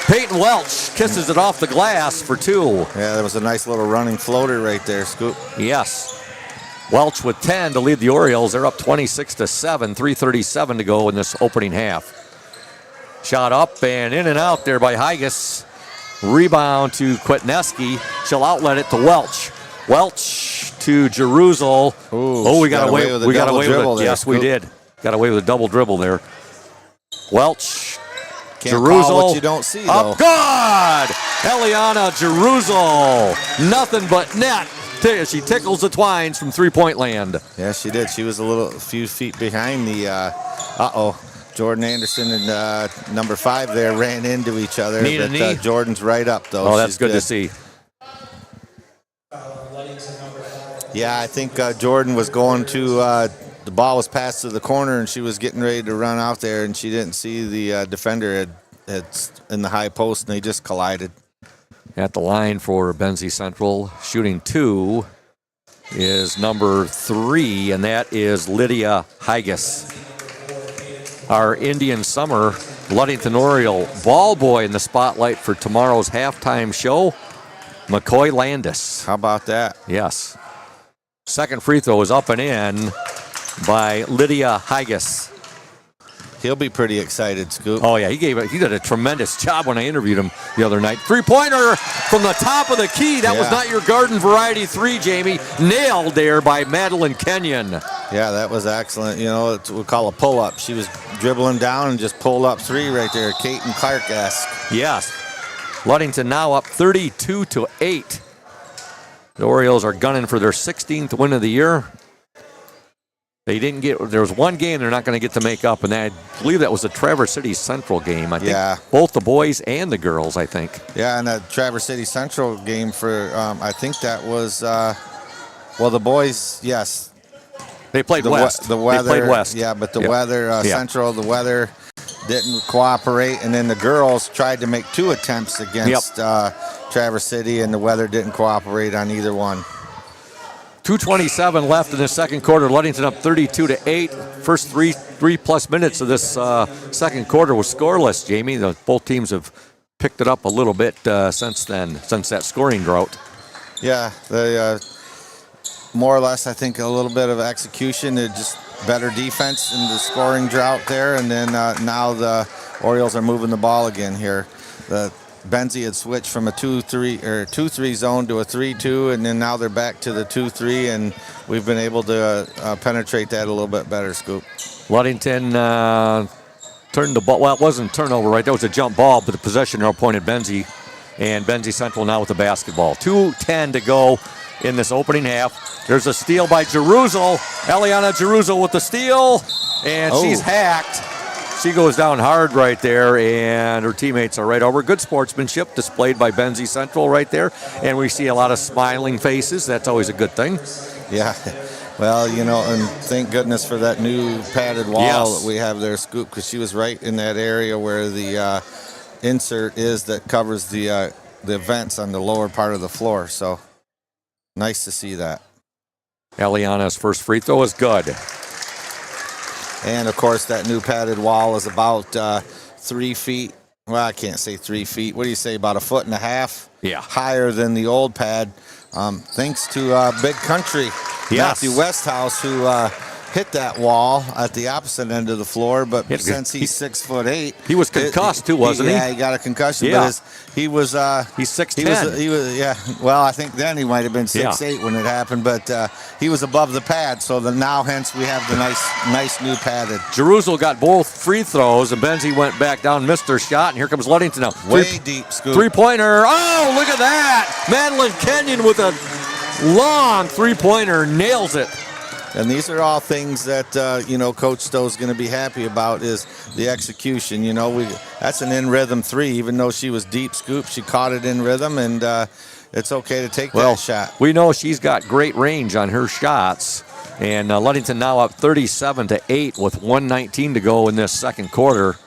Peyton Welch kisses it off the glass for 2. Yeah, that was a nice little running floater right there, Scoop. Yes. Welch with 10 to lead the Orioles. They're up 26-7, 3:37 to go in this opening half. Shot up and in and out there by Higas. Rebound to Kwitneski. She'll outlet it to Welch. Welch to Jeruzel. We got away with it. Yes, we did. Got away with a double dribble there. Welch. Can't call what you don't see, though. Up good! Eliana Jeruzel. Nothing but net. She tickles the twines from three-point land. Yeah, she did. She was a few feet behind the, Jordan Anderson and number 5 there ran into each other. Knee. Jordan's right up, though. Oh, that's good to see. Yeah, I think Jordan was going to, the ball was passed to the corner, and she was getting ready to run out there, and she didn't see the defender had in the high post, and they just collided. At the line for Benzie Central, shooting 2 is number 3, and that is Lydia Higas. Our Indian Summer Ludington Oriole ball boy in the spotlight for tomorrow's halftime show, McCoy Landis. How about that? Yes. Second free throw is up and in by Lydia Higas. He'll be pretty excited, Scoop. Oh yeah, he did a tremendous job when I interviewed him the other night. 3-pointer from the top of the key. That was not your garden variety three, Jamie. Nailed there by Madeline Kenyon. Yeah, that was excellent. You know, it's what we call a pull-up. She was dribbling down and just pulled up three right there. Kate and Clark-esque. Yes. Ludington now up 32-8. The Orioles are gunning for their 16th win of the year. There was one game they're not going to get to make up, and I believe that was the Traverse City Central game. I think both the boys and the girls, I think. Yeah, and the Traverse City Central game for, I think that was, the boys, yes. They played West. The weather, they played West. Yeah, but the weather, Central, the weather didn't cooperate, and then the girls tried to make 2 attempts against Traverse City, and the weather didn't cooperate on either one. 2:27 left in the second quarter. Ludington up 32-8. First three plus minutes of this second quarter was scoreless, Jamie. Both teams have picked it up a little bit since that scoring drought. Yeah, they more or less, I think, a little bit of execution, just better defense in the scoring drought there, and then now the Orioles are moving the ball again here. The Benzie had switched from a 2-3 zone to a 3-2, and then now they're back to the 2-3, and we've been able to penetrate that a little bit better, Scoop. Ludington turned the ball. Well, it wasn't a turnover, right? That was a jump ball, but the possession arrow pointed Benzie, and Benzie Central now with the basketball. 2:10 to go in this opening half. There's a steal by Jeruzel. Eliana Jeruzel with the steal, and she's hacked. She goes down hard right there, and her teammates are right over. Good sportsmanship displayed by Benzie Central right there, and we see a lot of smiling faces. That's always a good thing. Yeah, well, you know, and thank goodness for that new padded wall that we have there, Scoop, because she was right in that area where the insert is that covers the vents on the lower part of the floor. So nice to see that. Eliana's first free throw is good. And, of course, that new padded wall is about 3 feet. Well, I can't say 3 feet. What do you say, about 1.5 feet? Yeah. Higher than the old pad. Thanks to Big Country, Matthew Westhouse, who hit that wall at the opposite end of the floor. But since he's 6'8", he was concussed too, wasn't he? Yeah, he got a concussion. Yeah. But he's 6'10". He was, well, I think then he might have been 6'8" when it happened, but he was above the pad. So hence we have the nice new padded. Jeruzel got both free throws, and Benzie went back down, missed her shot, and here comes Ludington now. Way deep, Scoop. 3-pointer. Oh, look at that! Madeline Kenyon with a long 3-pointer, nails it. And these are all things that, Coach Stowe's going to be happy about is the execution. You know, that's an in-rhythm 3. Even though she was deep, Scoop, she caught it in rhythm, and it's okay to take that shot. We know she's got great range on her shots. And Ludington now up 37-8 with 1:19 to go in this second quarter.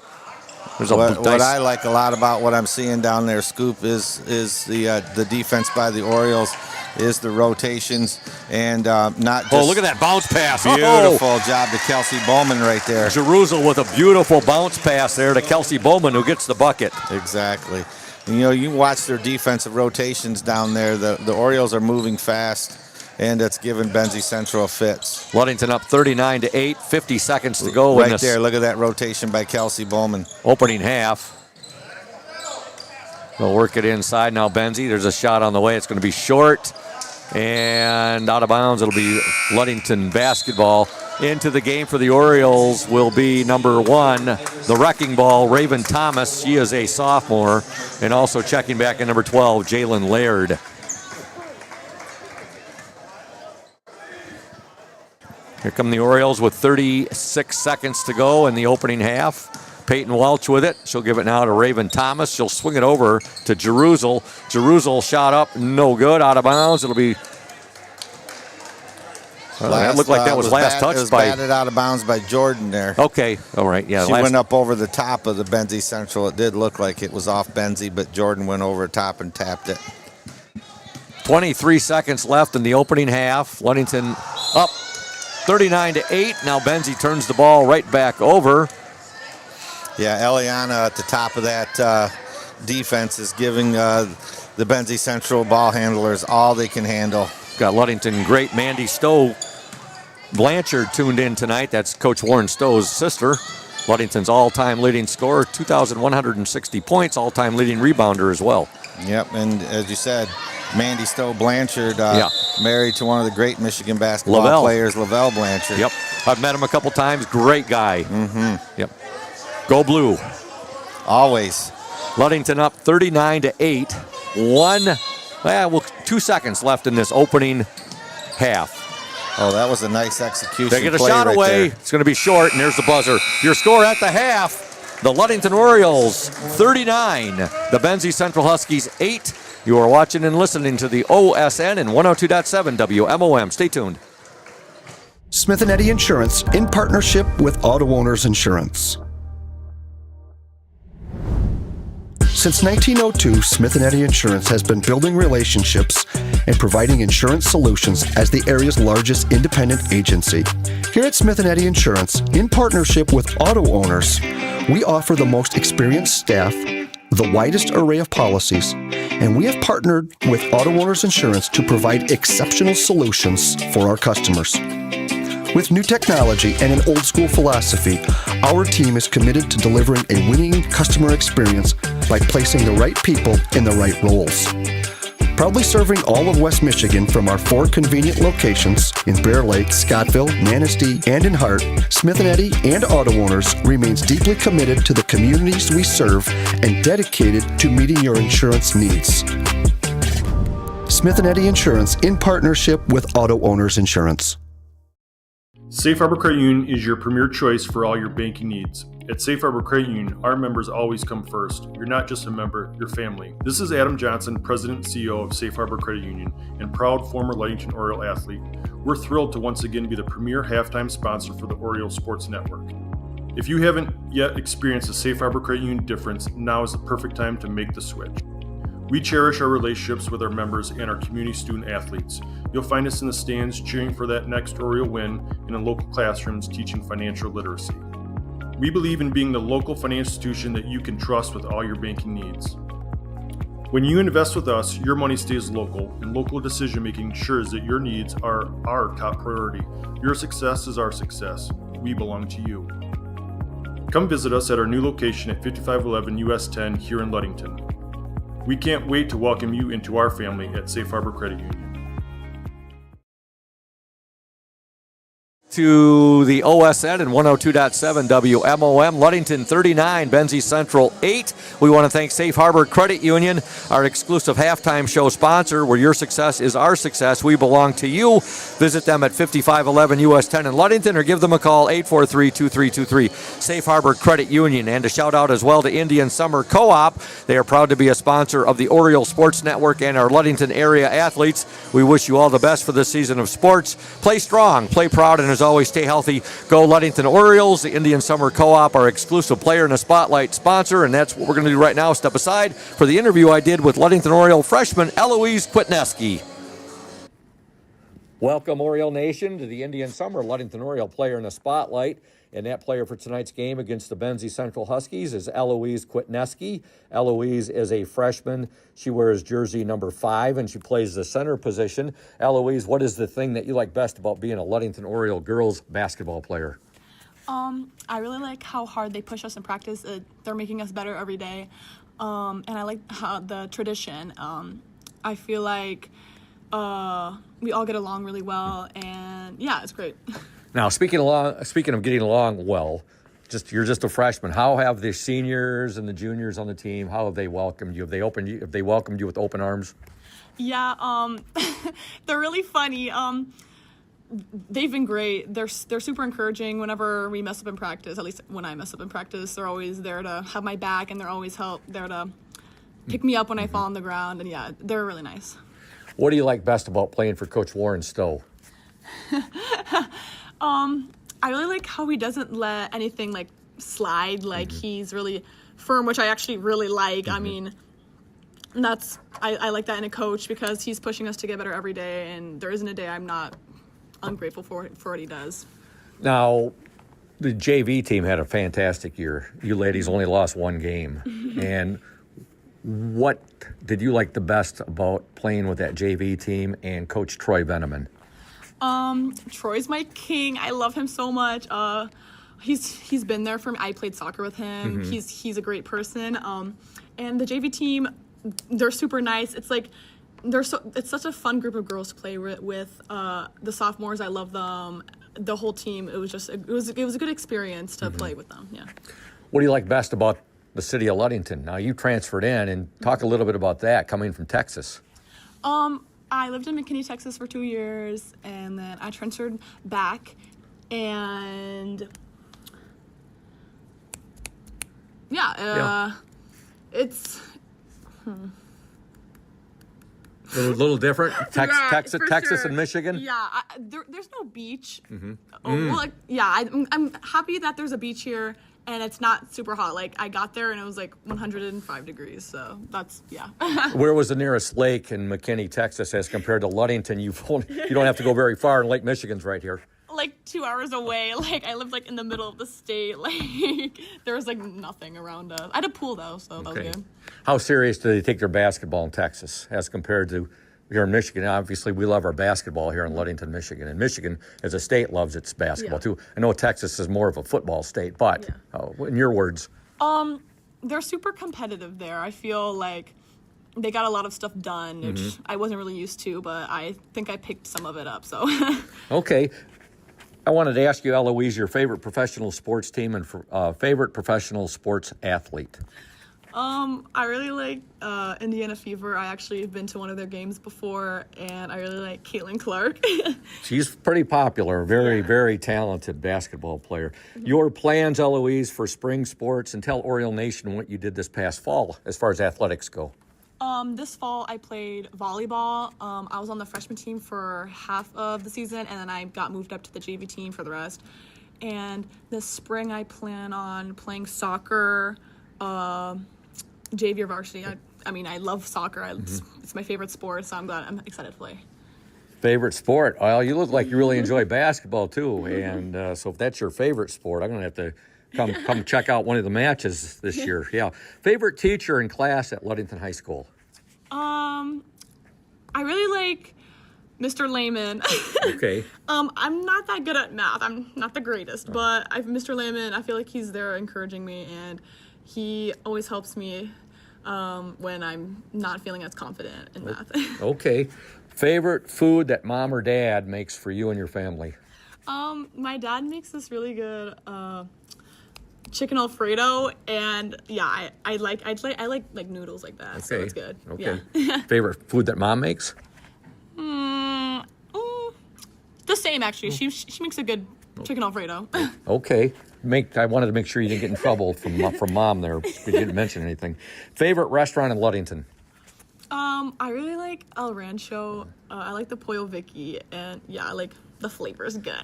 What I like a lot about what I'm seeing down there, Scoop, is the defense by the Orioles, is the rotations, and not just... Oh, look at that bounce pass. Beautiful job to Kelsey Bowman right there. Jeruzel with a beautiful bounce pass there to Kelsey Bowman, who gets the bucket. Exactly. And, you watch their defensive rotations down there. The Orioles are moving fast, and it's given Benzie Central fits. Ludington up 39-8, 50 seconds to go. Right there, look at that rotation by Kelsey Bowman. Opening half. They'll work it inside now, Benzie. There's a shot on the way. It's going to be short and out of bounds. It'll be Ludington basketball. Into the game for the Orioles will be number 1, the wrecking ball, Raven Thomas. She is a sophomore. And also checking back in number 12, Jalen Laird. Here come the Orioles with 36 seconds to go in the opening half. Peyton Welch with it. She'll give it now to Raven Thomas. She'll swing it over to Jeruzel. Jeruzel shot up, no good, out of bounds. It'll be... that looked like that was last touch. It was by... batted out of bounds by Jordan there. Okay, all right, yeah. She went up over the top of the Benzie Central. It did look like it was off Benzie, but Jordan went over top and tapped it. 23 seconds left in the opening half. Ludington up 39-8. Now Benzie turns the ball right back over. Yeah, Eliana at the top of that defense is giving the Benzie Central ball handlers all they can handle. Got Ludington great Mandy Stowe Blanchard tuned in tonight. That's Coach Warren Stowe's sister. Ludington's all-time leading scorer, 2,160 points, all-time leading rebounder as well. Yep, and as you said, Mandy Stowe Blanchard, married to one of the great Michigan basketball players, Lavelle Blanchard. Yep, I've met him a couple times. Great guy. Mm-hmm. Yep. Go Blue. Always. Ludington up 39-8. 2 seconds left in this opening half. Oh, that was a nice execution. They get a play shot right away. there. It's going to be short, and there's the buzzer. Your score at the half, the Ludington Orioles 39, the Benzie Central Huskies 8. You are watching and listening to the OSN and 102.7 WMOM. Stay tuned. Smith & Eddy Insurance in partnership with Auto Owners Insurance. Since 1902, Smith & Eddy Insurance has been building relationships and providing insurance solutions as the area's largest independent agency. Here at Smith & Eddy Insurance, in partnership with Auto Owners, we offer the most experienced staff, the widest array of policies, and we have partnered with Auto Owners Insurance to provide exceptional solutions for our customers. With new technology and an old-school philosophy, our team is committed to delivering a winning customer experience by placing the right people in the right roles. Proudly serving all of West Michigan from our 4 convenient locations in Bear Lake, Scottville, Manistee, and in Hart, Smith & Eddy and Auto Owners remains deeply committed to the communities we serve and dedicated to meeting your insurance needs. Smith & Eddy Insurance in partnership with Auto Owners Insurance. Safe Harbor Credit Union is your premier choice for all your banking needs. At Safe Harbor Credit Union, our members always come first. You're not just a member, you're family. This is Adam Johnson, President and CEO of Safe Harbor Credit Union and proud former Ludington Oriole athlete. We're thrilled to once again be the premier halftime sponsor for the Oriole Sports Network. If you haven't yet experienced the Safe Harbor Credit Union difference, now is the perfect time to make the switch. We cherish our relationships with our members and our community student athletes. You'll find us in the stands cheering for that next Oriole win and in local classrooms teaching financial literacy. We believe in being the local financial institution that you can trust with all your banking needs. When you invest with us, your money stays local, and local decision making ensures that your needs are our top priority. Your success is our success. We belong to you. Come visit us at our new location at 5511 US 10 here in Ludington. We can't wait to welcome you into our family at Safe Harbor Credit Union. To the OSN and 102.7 WMOM, Ludington 39, Benzie Central 8. We want to thank Safe Harbor Credit Union, our exclusive halftime show sponsor, where your success is our success. We belong to you. Visit them at 5511 US 10 in Ludington or give them a call, 843-2323. Safe Harbor Credit Union. And a shout out as well to Indian Summer Co-op. They are proud to be a sponsor of the Oriole Sports Network and our Ludington area athletes. We wish you all the best for this season of sports. Play strong, play proud, and as always, stay healthy. Go Ludington Orioles. The Indian Summer Co-op, our exclusive player in the spotlight sponsor, and that's what we're going to do right now. Step aside for the interview I did with Ludington Oriole freshman Eloise Kwitneski. Welcome, Oriole Nation, to the Indian Summer. Ludington Oriole player in the spotlight. And that player for tonight's game against the Benzie Central Huskies is Eloise Kwitneski. Eloise is a freshman. She wears jersey number 5, and she plays the center position. Eloise, what is the thing that you like best about being a Ludington Oriole girls basketball player? I really like how hard they push us in practice. They're making us better every day. And I like how the tradition. I feel like we all get along really well, and yeah, it's great. Now, speaking of getting along well, you're just a freshman. How have the seniors and the juniors on the team? How have they welcomed you? Have they welcomed you with open arms? Yeah, they're really funny. They've been great. They're super encouraging whenever we mess up in practice. At least when I mess up in practice, they're always there to have my back, and they're always there to pick me up when I fall on the ground. And yeah, they're really nice. What do you like best about playing for Coach Warren Stowe? I really like how he doesn't let anything slide. He's really firm, which I actually really like. I mean, I like that in a coach because he's pushing us to get better every day, and there isn't a day I'm not ungrateful for what he does. Now, The JV team had a fantastic year. You ladies only lost one game. And what did you like the best about playing with that JV team and Coach Troy Veneman? Troy's my king. I love him so much. He's been there for me. I played soccer with him. He's a great person. And the JV team, they're super nice. It's like it's such a fun group of girls to play with. The sophomores, I love them. The whole team, it was a good experience to play with them. Yeah. What do you like best about the city of Ludington? Now you transferred in, and talk a little bit about that coming from Texas. I lived in McKinney, Texas for 2 years, and then I transferred back, and it's A little different. Texas sure. and Michigan. Yeah, there's no beach. I'm happy that there's a beach here, and it's not super hot. Like, I got there and it was like 105 degrees. So that's Where was the nearest lake in McKinney, Texas, as compared to Ludington? You don't have to go very far, and Lake Michigan's right here. Like 2 hours away. Like, I lived like in the middle of the state. Like, there was like nothing around us. I had a pool though, so that was good. How serious do they take their basketball in Texas as compared to here in Michigan? Obviously, we love our basketball here in Ludington, Michigan. And Michigan, as a state, loves its basketball too. I know Texas is more of a football state, but in your words. They're super competitive there. I feel like they got a lot of stuff done, which I wasn't really used to, but I think I picked some of it up, so. Okay. I wanted to ask you, Eloise, your favorite professional sports team and favorite professional sports athlete. I really like Indiana Fever. I actually have been to one of their games before, and I really like Caitlin Clark. She's pretty popular, very talented basketball player. Your plans, Eloise, for spring sports, and tell Oriole Nation what you did this past fall as far as athletics go. This fall I played volleyball. I was on the freshman team for half of the season, and then I got moved up to the JV team for the rest. And this spring I plan on playing soccer, JV or Varsity. I mean, I love soccer. It's my favorite sport, so I'm excited to play. Favorite sport? Well, you look like you really enjoy basketball too, and so if that's your favorite sport, I'm going to have to come check out one of the matches this year. Yeah. Favorite teacher in class at Ludington High School? I really like Mr. Lehman. Okay. I'm not that good at math. I'm not the greatest, but Mr. Lehman, I feel like he's there encouraging me, and he always helps me when I'm not feeling as confident in math. Okay. Favorite food that mom or dad makes for you and your family? My dad makes this really good chicken Alfredo, and I like noodles like that. Okay. So it's good. Okay. Yeah. Favorite food that mom makes? The same actually. She makes a good chicken Alfredo. Okay. I wanted to make sure you didn't get in trouble from mom there. You didn't mention anything. Favorite restaurant in Ludington? I really like El Rancho. I like the Pollo Vicky, and I like the flavor's good.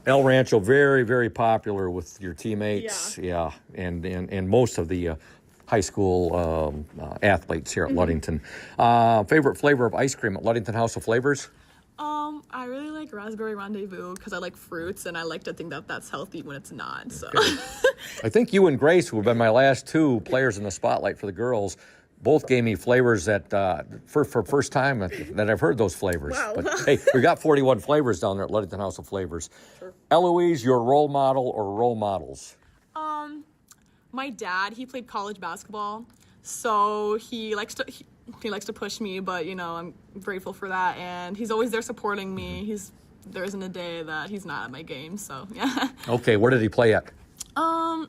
El Rancho, very popular with your teammates. Yeah. And most of the high school athletes here at Ludington. Favorite flavor of ice cream at Ludington House of Flavors? I really like Raspberry Rendezvous because I like fruits, and I like to think that that's healthy when it's not. So. Okay. I think you and Grace, who have been my last two players in the spotlight for the girls, both gave me flavors that for first time that I've heard those flavors. Wow. But hey, we got 41 flavors down there at Ludington House of Flavors. Sure. Eloise, your role model or role models? My dad, he played college basketball, so he likes to push me, but I'm grateful for that, and he's always there supporting me. There isn't a day that he's not at my game, so yeah. Okay, where did he play at? I'm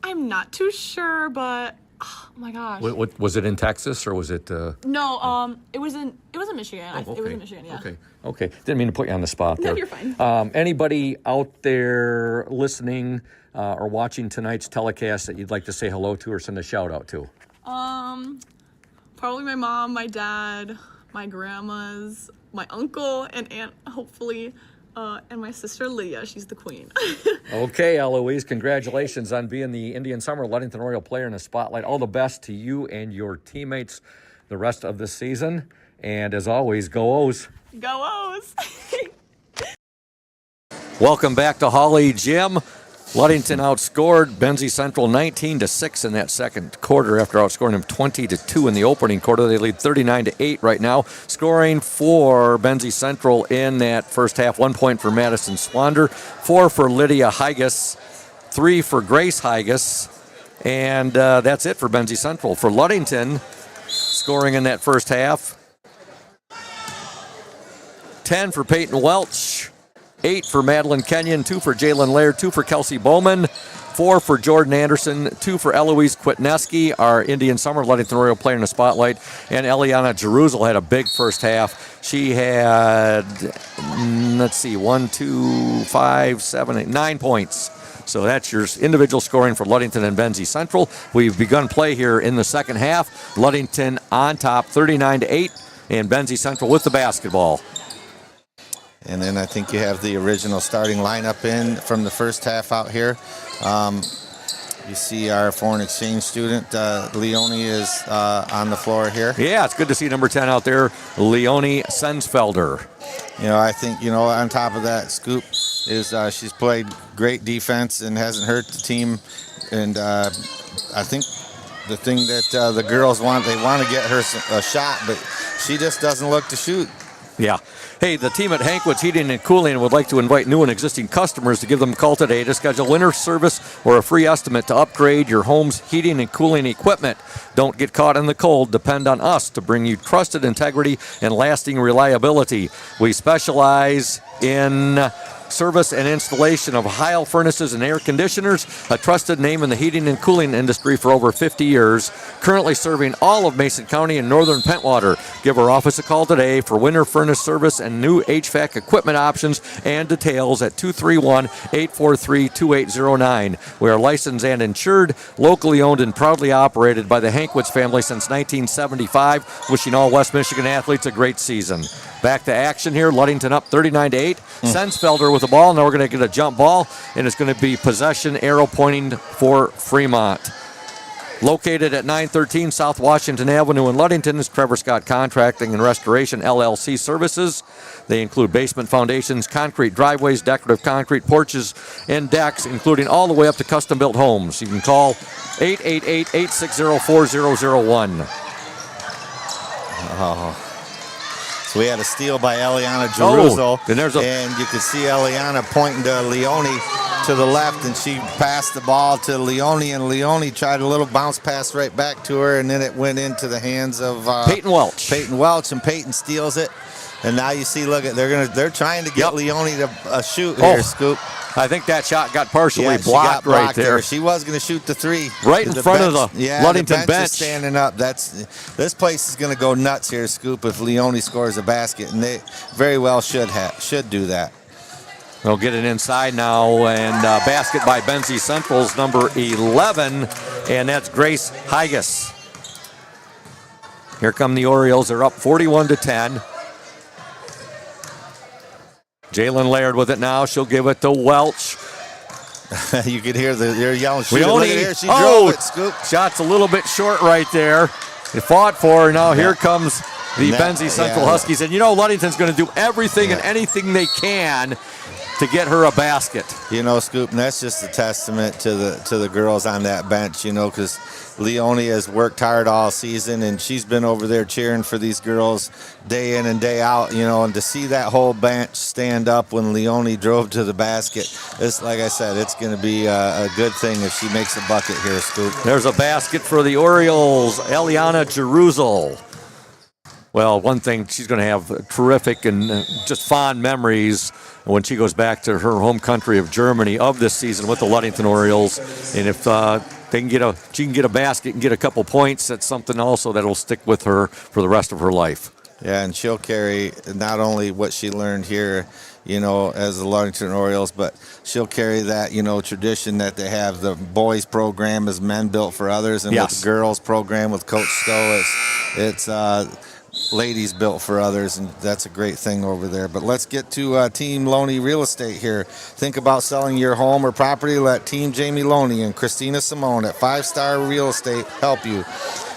not too sure, but oh my gosh. What was it in Texas or was it? No, it was in Michigan. Okay. It was in Michigan, yeah. Okay. Didn't mean to put you on the spot there. No, you're fine. Anybody out there listening or watching tonight's telecast that you'd like to say hello to or send a shout out to? Probably my mom, my dad, my grandmas, my uncle and aunt, hopefully, and my sister Leah. She's the queen. Okay, Eloise, congratulations on being the Indian Summer Ludington Oriole player in the spotlight. All the best to you and your teammates the rest of the season. And as always, go O's. Go O's. Welcome back to Hawley Gym. Ludington outscored Benzie Central 19-6 in that second quarter after outscoring them 20-2 in the opening quarter. They lead 39-8 right now. Scoring for Benzie Central in that first half, 1 point for Madison Swander, 4 for Lydia Hygas, 3 for Grace Hygas, and that's it for Benzie Central. For Ludington, scoring in that first half, 10 for Peyton Welch, 8 for Madeline Kenyon, 2 for Jalen Laird, 2 for Kelsey Bowman, 4 for Jordan Anderson, 2 for Eloise Kwitneski, our Indian Summer Ludington Royal player in the spotlight, and Eliana Jeruzel had a big first half. She had, 1, 2, 5, 7, 8, 9 points. So that's your individual scoring for Ludington and Benzie Central. We've begun play here in the second half. Ludington on top, 39-8, and Benzie Central with the basketball. And then I think you have the original starting lineup in from the first half out here. You see our foreign exchange student, Leonie, is on the floor here. Yeah, it's good to see number 10 out there, Leonie Sensfelder. I think, on top of that, Scoop is she's played great defense and hasn't hurt the team. And I think the thing that the girls want, they want to get her a shot, but she just doesn't look to shoot. Yeah. Hey, the team at Hankwitz Heating and Cooling would like to invite new and existing customers to give them a call today to schedule winter service or a free estimate to upgrade your home's heating and cooling equipment. Don't get caught in the cold. Depend on us to bring you trusted integrity and lasting reliability. We specialize in service and installation of Heil furnaces and air conditioners, a trusted name in the heating and cooling industry for over 50 years, currently serving all of Mason County and northern Pentwater. Give our office a call today for winter furnace service and new HVAC equipment options and details at 231-843-2809. We are licensed and insured, locally owned and proudly operated by the Hankwitz family since 1975. Wishing all West Michigan athletes a great season. Back to action here. Ludington up 39-8. Sensfelder with the ball. Now we're going to get a jump ball, and it's going to be possession, arrow pointing for Fremont. Located at 913 South Washington Avenue in Ludington is Trevor Scott Contracting and Restoration LLC services. They include basement foundations, concrete driveways, decorative concrete porches, and decks, including all the way up to custom-built homes. You can call 888-860-4001. Oh. So we had a steal by Eliana Jeruzel, and you could see Eliana pointing to Leonie to the left, and she passed the ball to Leonie, and Leonie tried a little bounce pass right back to her, and then it went into the hands of Peyton Welch. Peyton Welch, and Peyton steals it. And now you see, look, they're trying to get Leonie to shoot here, Scoop. I think that shot got partially blocked right there. She was going to shoot the three. Right in front of the Ludington bench. Is standing up. This place is going to go nuts here, Scoop, if Leonie scores a basket, and they very well should do that. They'll get it inside now, and basket by Benzie Central's number 11, and that's Grace Hygas. Here come the Orioles. They're up 41-10. Jalen Laird with it now. She'll give it to Welch. You can hear they're yelling. Look at here. She drove it, Scoop. Shot's a little bit short right there. They fought for her. Now here comes the Benzie Central Huskies. And Ludington's going to do everything and anything they can to get her a basket. Scoop, and that's just a testament to the girls on that bench, because Leonie has worked hard all season, and she's been over there cheering for these girls day in and day out, and to see that whole bench stand up when Leonie drove to the basket, it's, like I said, it's going to be a good thing if she makes a bucket here, Scoop. There's a basket for the Orioles, Eliana Jeruzel. Well, one thing, she's going to have terrific and just fond memories when she goes back to her home country of Germany of this season with the Ludington Orioles. And if she can get a basket and get a couple points, that's something also that will stick with her for the rest of her life. Yeah, and she'll carry not only what she learned here, as the Ludington Orioles, but she'll carry that, tradition that they have. The boys program is Men Built for Others, and with the girls program with Coach Stowe, it's ladies built for others, and that's a great thing over there. But let's get to Team Loney Real Estate here. Think about selling your home or property? Let Team Jamie Loney and Christina Simone at 5 Star Real Estate help you.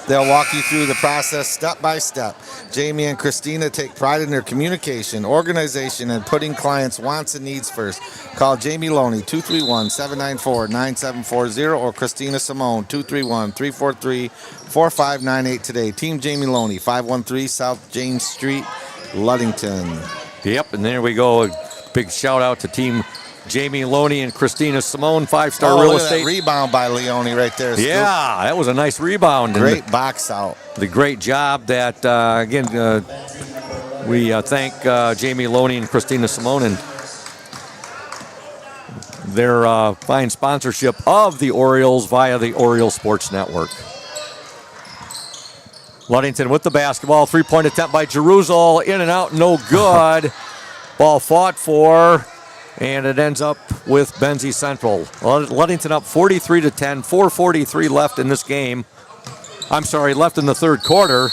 They'll walk you through the process step by step. Jamie and Christina take pride in their communication, organization, and putting clients' wants and needs first. Call Jamie Loney, 231-794-9740, or Christina Simone, 231-343-4598 today. Team Jamie Loney, 513 South James Street, Ludington. Yep, and there we go. A big shout out to Team Jamie Loney and Christina Simone, 5-star real look at estate. that rebound by Leone right there. Scoop. Yeah, that was a nice rebound. Great box out. The great job that, we thank Jamie Loney and Christina Simone and their fine sponsorship of the Orioles via the Orioles Sports Network. Ludington with the basketball. 3-point attempt by Jeruzal. In and out, no good. Ball fought for. And it ends up with Benzie Central. Ludington up 43-10, 4:43 left in this game. I'm sorry, left in the third quarter.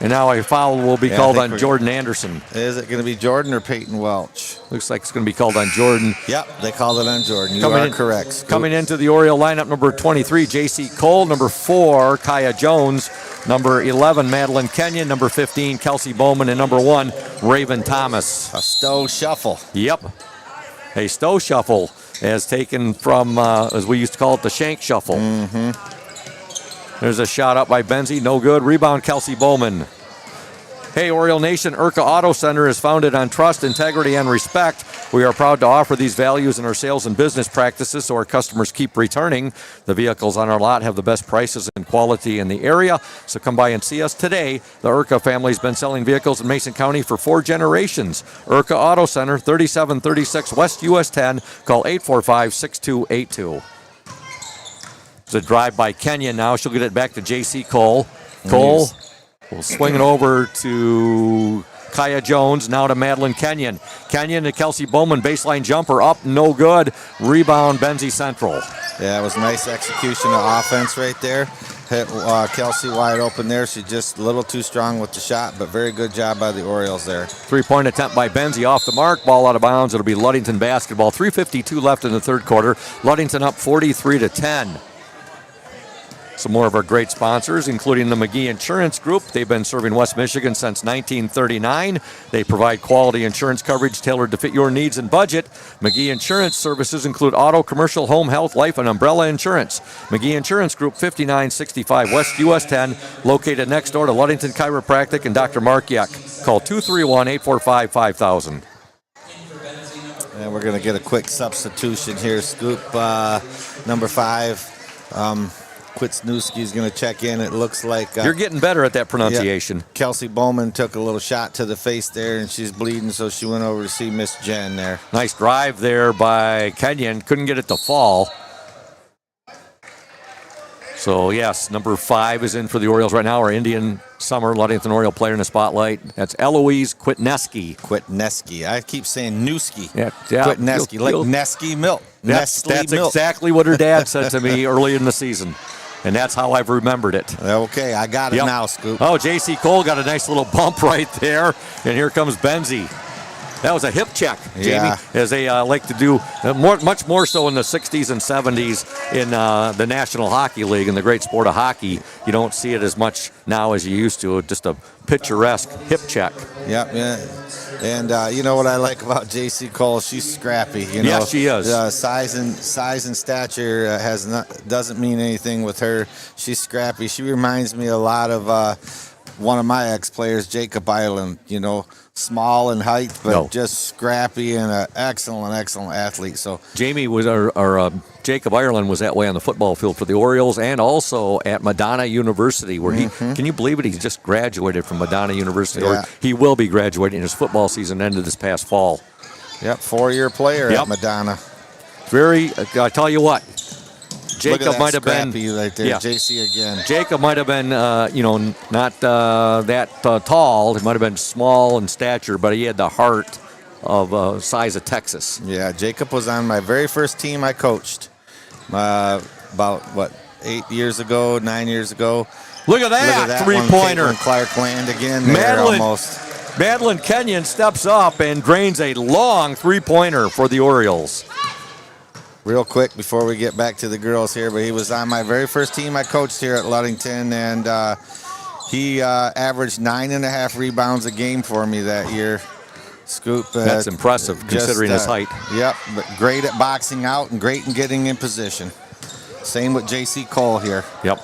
And now a foul will be called on Jordan Anderson. Is it going to be Jordan or Peyton Welch? Looks like it's going to be called on Jordan. Yep, they called it on Jordan. You are correct. Scoop. Coming into the Oriole lineup, number 23, J.C. Cole. Number 4, Kaya Jones. Number 11, Madeline Kenyon. Number 15, Kelsey Bowman. And number 1, Raven Thomas. A Stowe shuffle. Yep. A Stowe shuffle as taken from, as we used to call it, the Shank shuffle. Mm-hmm. There's a shot up by Benzie. No good. Rebound, Kelsey Bowman. Hey, Oriole Nation, IRCA Auto Center is founded on trust, integrity, and respect. We are proud to offer these values in our sales and business practices so our customers keep returning. The vehicles on our lot have the best prices and quality in the area, so come by and see us today. The IRCA family's been selling vehicles in Mason County for 4 generations. IRCA Auto Center, 3736 West US 10. Call 845-6282. It's a drive by Kenya now. She'll get it back to J.C. Cole. Cole will swing it over to Kaya Jones, now to Madeline Kenyon. Kenyon to Kelsey Bowman, baseline jumper up, no good. Rebound, Benzie Central. Yeah, it was nice execution of offense right there. Hit Kelsey wide open there. She's just a little too strong with the shot, but very good job by the Orioles there. 3-point attempt by Benzie off the mark. Ball out of bounds. It'll be Ludington basketball. 3:52 left in the third quarter. Ludington up 43-10. Some more of our great sponsors, including the McGee Insurance Group. They've been serving West Michigan since 1939. They provide quality insurance coverage tailored to fit your needs and budget. McGee Insurance services include auto, commercial, home, health, life, and umbrella insurance. McGee Insurance Group, 5965 West US 10, located next door to Ludington Chiropractic and Dr. Mark Yeck. Call 231-845-5000. And we're going to get a quick substitution here. Scoop number 5. Kwitsnewski's going to check in. It looks like... You're getting better at that pronunciation. Yeah, Kelsey Bowman took a little shot to the face there, and she's bleeding, so she went over to see Miss Jen there. Nice drive there by Kenyon. Couldn't get it to fall. So, yes, number 5 is in for the Orioles right now. Our Indian Summer Ludington Oriole player in the spotlight. That's Eloise Kwitneski. Kwitneski. I keep saying Newski. Yeah. Kwitneski, like Nesky milk. That's milk. exactly what her dad said to me early in the season. And that's how I've remembered it. Okay, I got it now, Scoop. Oh, J.C. Cole got a nice little bump right there. And here comes Benzie. That was a hip check, Jamie, yeah. As they like to do much more so in the 60s and 70s in the National Hockey League, in the great sport of hockey. You don't see it as much now as you used to. Just a picturesque hip check. Yep, yeah. And you know what I like about J.C. Cole? She's scrappy. You know, yes, she is. Size and stature doesn't mean anything with her. She's scrappy. She reminds me a lot of one of my ex-players, Jacob Ireland. You know, small in height, but just scrappy and an excellent athlete. So Jamie was our Jacob Ireland was that way on the football field for the Orioles and also at Madonna University, where he can you believe it? He's just graduated from Madonna University, or he will be graduating. His football season ended this past fall. Yep, 4-year player at Madonna. I tell you what. Jacob might have been right there. JC again. Jacob might have been, not that tall. He might have been small in stature, but he had the heart of size of Texas. Yeah, Jacob was on my very first team I coached about 9 years ago. Look at that three-pointer. Clark Land again. Almost. Madeline Kenyon steps up and drains a long three-pointer for the Orioles. real quick before we get back to the girls here, but he was on my very first team I coached here at Ludington, and he averaged 9.5 rebounds a game for me that year. Scoop. That's impressive considering his height. Yep, but great at boxing out and great in getting in position. Same with J.C. Cole here. Yep.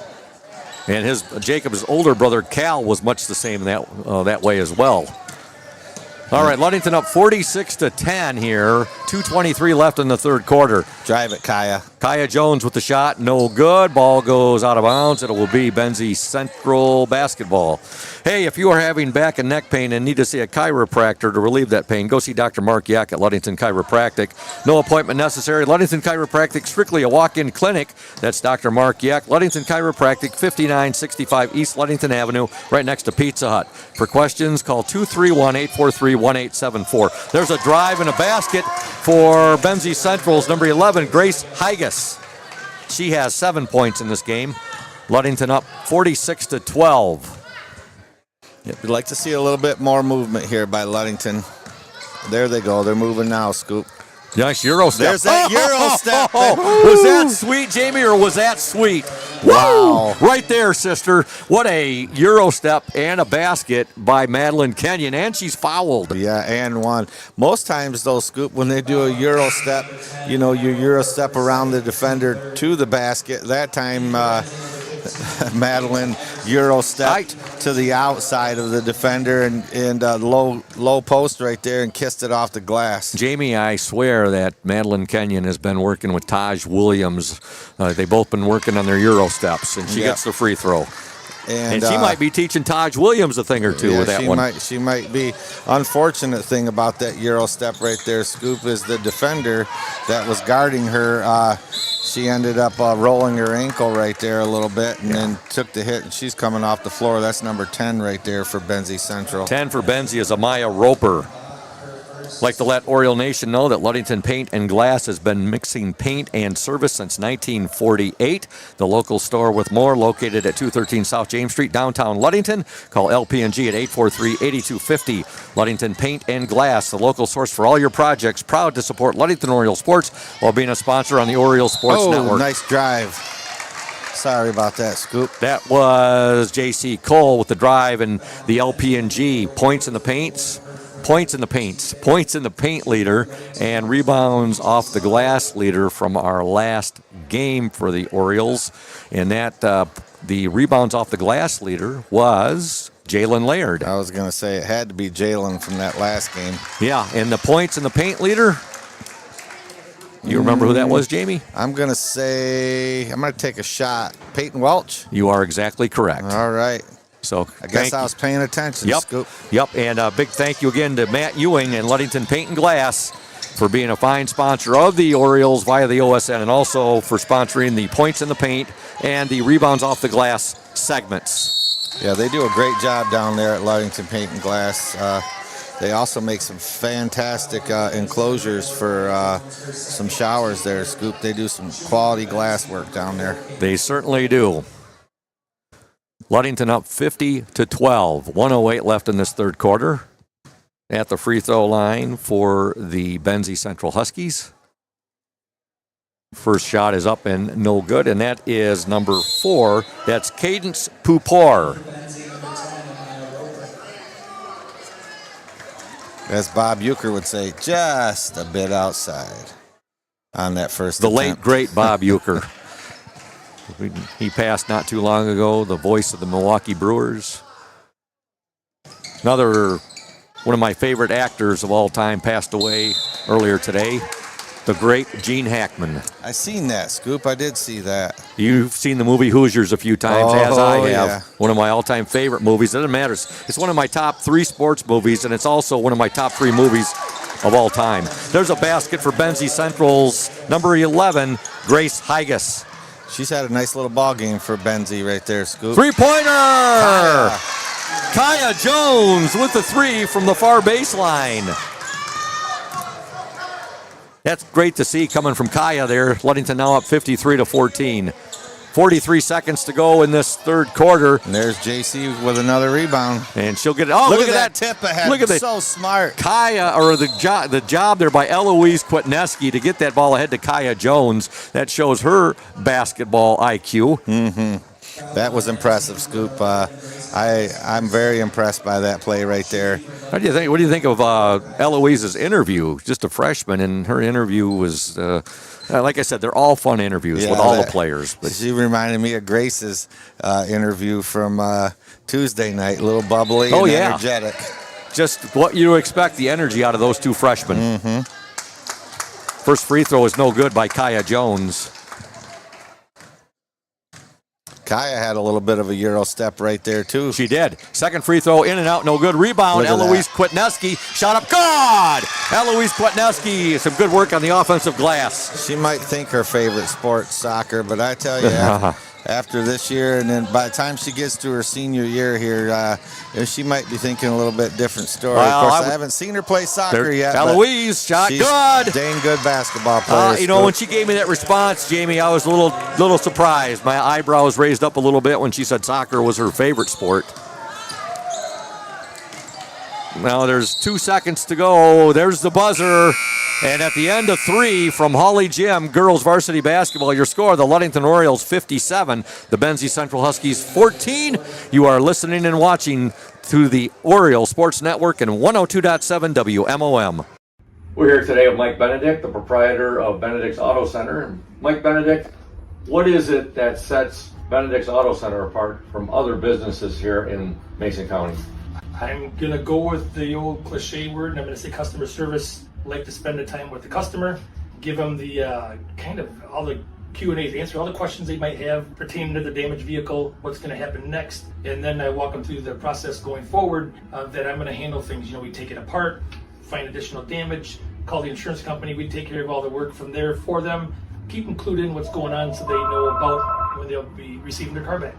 And Jacob's older brother Cal was much the same that way as well. All right, Ludington up 46-10 here. 2:23 left in the third quarter. Drive it, Kaya. Kaya Jones with the shot, no good. Ball goes out of bounds. It will be Benzie Central basketball. Hey, if you are having back and neck pain and need to see a chiropractor to relieve that pain, go see Dr. Mark Yak at Ludington Chiropractic. No appointment necessary. Ludington Chiropractic, strictly a walk-in clinic. That's Dr. Mark Yak. Ludington Chiropractic, 5965 East Ludington Avenue, right next to Pizza Hut. For questions, call 231-843-1874. There's a drive and a basket for Benzie Central's number 11, Grace Hygas. She has 7 points in this game. Ludington up 46-12. We'd like to see a little bit more movement here by Ludington. There they go. They're moving now, Scoop. Nice Euro step. There's that Euro step. Was that sweet, Jamie, or was that sweet? Wow. Right there, sister. What a Euro step and a basket by Madeline Kenyon, and she's fouled. Yeah, and one. Most times, though, Scoop, when they do a Euro step, you Euro step around the defender to the basket. That time, Madeline Euro stepped to the outside of the defender and low post right there and kissed it off the glass. Jamie, I swear that Madeline Kenyon has been working with Taj Williams. They've both been working on their Euro steps, and she gets the free throw. And she might be teaching Taj Williams a thing or two with that one. She might be. Unfortunate thing about that Euro step right there, Scoop, is the defender that was guarding her. She ended up rolling her ankle right there a little bit and then took the hit, and she's coming off the floor. That's number 10 right there for Benzie Central. 10 for Benzie is Amaya Roper. Like to let Oriole Nation know that Ludington Paint and Glass has been mixing paint and service since 1948. The local store with more, located at 213 South James Street, downtown Ludington. Call LP&G at 843-8250. Ludington Paint and Glass, the local source for all your projects. Proud to support Ludington Oriole Sports while being a sponsor on the Oriole Sports Network. Nice drive. Sorry about that, Scoop. That was J.C. Cole with the drive and the LP&G. Points in the paint leader, and rebounds off the glass leader from our last game for the Orioles. And that the rebounds off the glass leader was Jalen Laird. I was going to say it had to be Jalen from that last game. Yeah, and the points in the paint leader, you remember who that was, Jamie? I'm going to take a shot. Peyton Welch? You are exactly correct. All right. So I guess I was paying attention, Scoop. Yep, and a big thank you again to Matt Ewing and Ludington Paint and Glass for being a fine sponsor of the Orioles via the OSN, and also for sponsoring the points in the paint and the rebounds off the glass segments. Yeah, they do a great job down there at Ludington Paint and Glass. They also make some fantastic enclosures for some showers there, Scoop. They do some quality glass work down there. They certainly do. Ludington up 50-12. 1:08 left in this third quarter. At the free throw line for the Benzie Central Huskies. First shot is up and no good, and that is number 4. That's Cadence Pupor. As Bob Euchre would say, just a bit outside on that first The attempt. late, great Bob Euchre. He passed not too long ago, the voice of the Milwaukee Brewers. Another one of my favorite actors of all time passed away earlier today, the great Gene Hackman. I seen that, Scoop. I did see that. You've seen the movie Hoosiers a few times, as I have. Yeah. One of my all-time favorite movies. It doesn't matter. It's one of my top 3 sports movies, and it's also one of my top 3 movies of all time. There's a basket for Benzie Central's number 11, Grace Hygas. She's had a nice little ball game for Benzie right there, Scoop. Three-pointer! Kaya Jones with the 3 from the far baseline. That's great to see coming from Kaya there. Ludington now up 53-14. 43 seconds to go in this third quarter. And there's JC with another rebound. And she'll get it. Oh, look at that tip ahead. Look at that. So smart. Kaya, or the job there by Eloise Kwitneski to get that ball ahead to Kaya Jones. That shows her basketball IQ. Mm-hmm. That was impressive, Scoop. I'm very impressed by that play right there. What do you think of Eloise's interview? Just a freshman, and her interview was, like I said, they're all fun interviews with all the players. But she reminded me of Grace's interview from Tuesday night. A little bubbly and energetic. Just what you expect, the energy out of those two freshmen. Mm-hmm. First free throw is no good by Kaya Jones. Kaya had a little bit of a Euro step right there, too. She did. Second free throw, in and out, no good. Rebound, Eloise Kwitneski. Shot up, good! Eloise Kwitneski, some good work on the offensive glass. She might think her favorite sport, soccer, but I tell you, after this year, and then by the time she gets to her senior year here, she might be thinking a little bit different story. Well, of course, I haven't seen her play soccer yet. Eloise, shot she's good. Dang good basketball player. You know, when she gave me that response, Jamie, I was a little surprised. My eyebrows raised up a little bit when she said soccer was her favorite sport. Now there's 2 seconds to go. There's the buzzer. And at the end of 3 from Hawley Gym, girls varsity basketball, your score, the Ludington Orioles 57, the Benzie Central Huskies 14. You are listening and watching to the Oriole Sports Network and 102.7 WMOM. We're here today with Mike Benedict, the proprietor of Benedict's Auto Center. Mike Benedict, what is it that sets Benedict's Auto Center apart from other businesses here in Mason County? I'm going to go with the old cliche word, and I'm going to say customer service. Like to spend the time with the customer, give them the kind of all the Q&As, answer all the questions they might have pertaining to the damaged vehicle, what's going to happen next, and then I walk them through the process going forward that I'm going to handle things. You know, we take it apart, find additional damage, call the insurance company, we take care of all the work from there for them, keep them clued in what's going on so they know about when they'll be receiving their car back.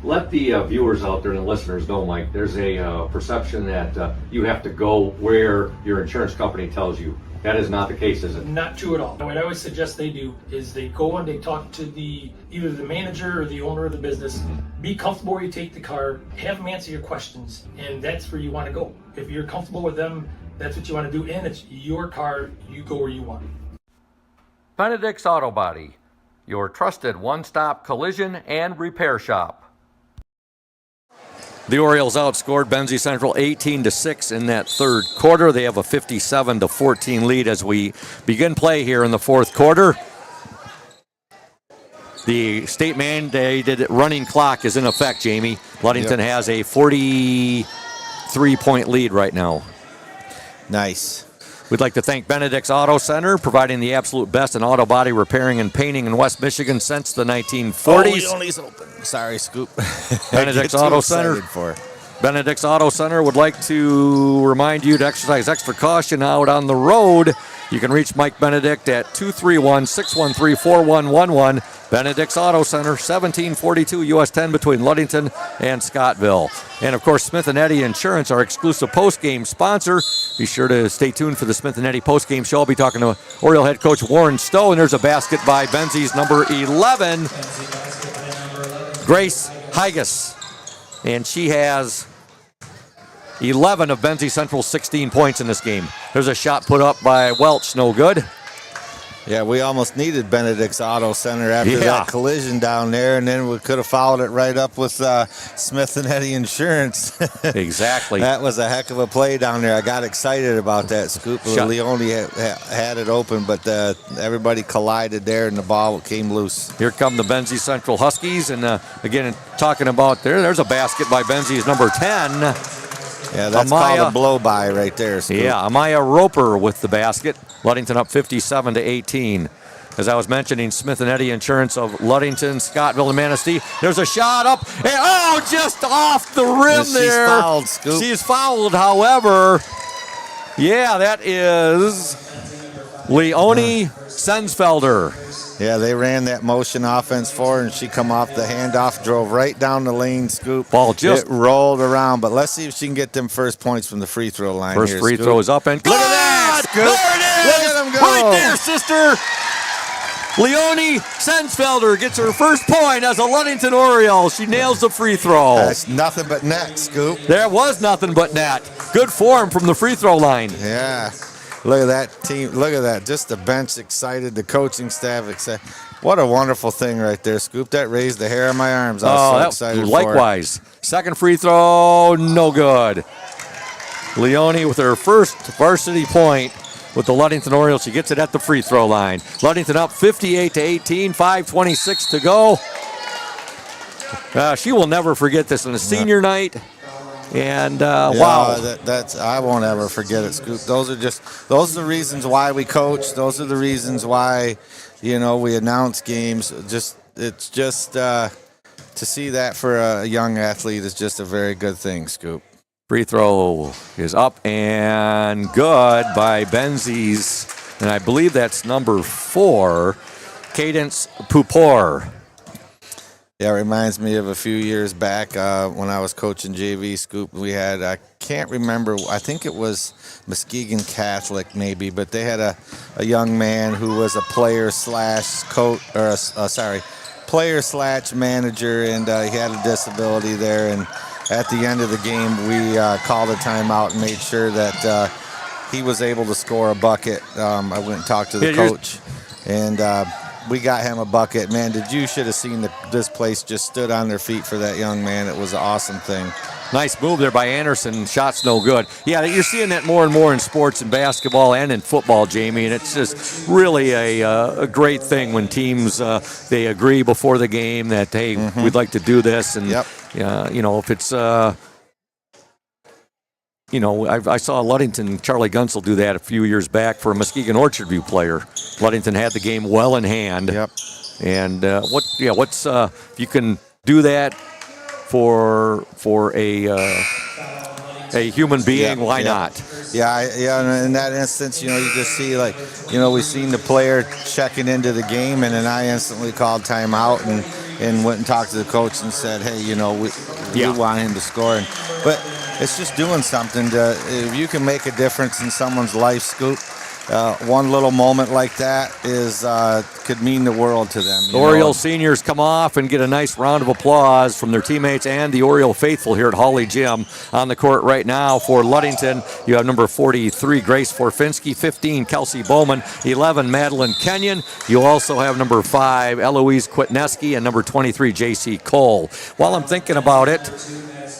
Let the viewers out there and the listeners know, Mike, there's a perception that you have to go where your insurance company tells you. That is not the case, is it? Not true at all. What I always suggest they do is they go and they talk to either the manager or the owner of the business. Be comfortable where you take the car, have them answer your questions, and that's where you want to go. If you're comfortable with them, that's what you want to do, and it's your car, you go where you want. Benedict's Auto Body, your trusted one-stop collision and repair shop. The Orioles outscored Benzie Central 18-6 in that third quarter. They have a 57-14 lead as we begin play here in the fourth quarter. The state mandated running clock is in effect, Jamie. Ludington has a 43-point lead right now. Nice. We'd like to thank Benedict's Auto Center, providing the absolute best in auto body repairing and painting in West Michigan since the 1940s. Oh, only's open. Sorry, Scoop. Benedict's Auto Center. Benedict's Auto Center would like to remind you to exercise extra caution out on the road. You can reach Mike Benedict at 231-613-4111. Benedict's Auto Center, 1742 US 10 between Ludington and Scottville. And of course, Smith & Eddy Insurance, our exclusive post-game sponsor. Be sure to stay tuned for the Smith & Eddy post-game show. I'll be talking to Oriole head coach Warren Stowe, and there's a basket by Benzie's number 11, Grace Higas. And she has 11 of Benzie Central's 16 points in this game. There's a shot put up by Welch, no good. Yeah, we almost needed Benedict's Auto Center after that collision down there, and then we could have followed it right up with Smith & Eddy Insurance. Exactly. That was a heck of a play down there. I got excited about that scoop. Leone had it open, but everybody collided there, and the ball came loose. Here come the Benzie Central Huskies, and again, talking about there's a basket by Benzie's number 10. Yeah, that's called a blow-by right there, Scoop. Yeah, Amaya Roper with the basket. Ludington up 57-18. As I was mentioning, Smith & Eddy Insurance of Ludington, Scottville, and Manistee. There's a shot up. And, just off the rim there. She's fouled, Scoop. She's fouled, however. Yeah, that is Leone Sensfelder. Yeah, they ran that motion offense for her, and she come off the handoff, drove right down the lane, Scoop. Ball just rolled around, but let's see if she can get them first points from the free throw line. First free throw is up, and look at that, Scoop. There it is. Look at them go. Right there, sister. Leonie Sensfelder gets her first point as a Ludington Oriole. She nails the free throw. That's nothing but net, Scoop. There was nothing but net. Good form from the free throw line. Yeah. Look at that team. Look at that. Just the bench excited, the coaching staff excited. What a wonderful thing right there, Scoop. That raised the hair on my arms. I was so excited for it. Likewise. Second free throw, no good. Leonie with her first varsity point with the Ludington Orioles. She gets it at the free throw line. Ludington up 58-18, 5:26 to go. She will never forget this on a senior night. And wow, that's I won't ever forget it, Scoop. Those are the reasons why we coach. Those are the reasons why, we announce games. It's just to see that for a young athlete is just a very good thing, Scoop. Free throw is up and good by Benzie's, and I believe that's number 4, Cadence Pupor. Yeah, it reminds me of a few years back when I was coaching JV, Scoop. We had, I can't remember, I think it was Muskegon Catholic maybe, but they had a young man who was a player slash coach, or player slash manager, and he had a disability there. And at the end of the game, we called a timeout and made sure that he was able to score a bucket. I went and talked to the coach, and we got him a bucket. Man, you should have seen this place just stood on their feet for that young man. It was an awesome thing. Nice move there by Anderson. Shot's no good. Yeah, you're seeing that more and more in sports and basketball and in football, Jamie, and it's just really a great thing when teams, they agree before the game that, hey, we'd like to do this. And, if it's... I saw Ludington, Charlie Gunsel do that a few years back for a Muskegon Orchard View player. Ludington had the game well in hand. Yep. And if you can do that for a human being, why not? Yeah. In that instance, you just see we seen the player checking into the game, and then I instantly called timeout and went and talked to the coach and said, hey, we want him to score. But it's just doing something if you can make a difference in someone's life, Scoop. One little moment like that could mean the world to them. The Oriole seniors come off and get a nice round of applause from their teammates and the Oriole faithful here at Hawley Gym. On the court right now for Ludington, you have number 43, Grace Forfinski, 15, Kelsey Bowman, 11, Madeline Kenyon. You also have number 5, Eloise Kwitneski, and number 23, J.C. Cole. While I'm thinking about it,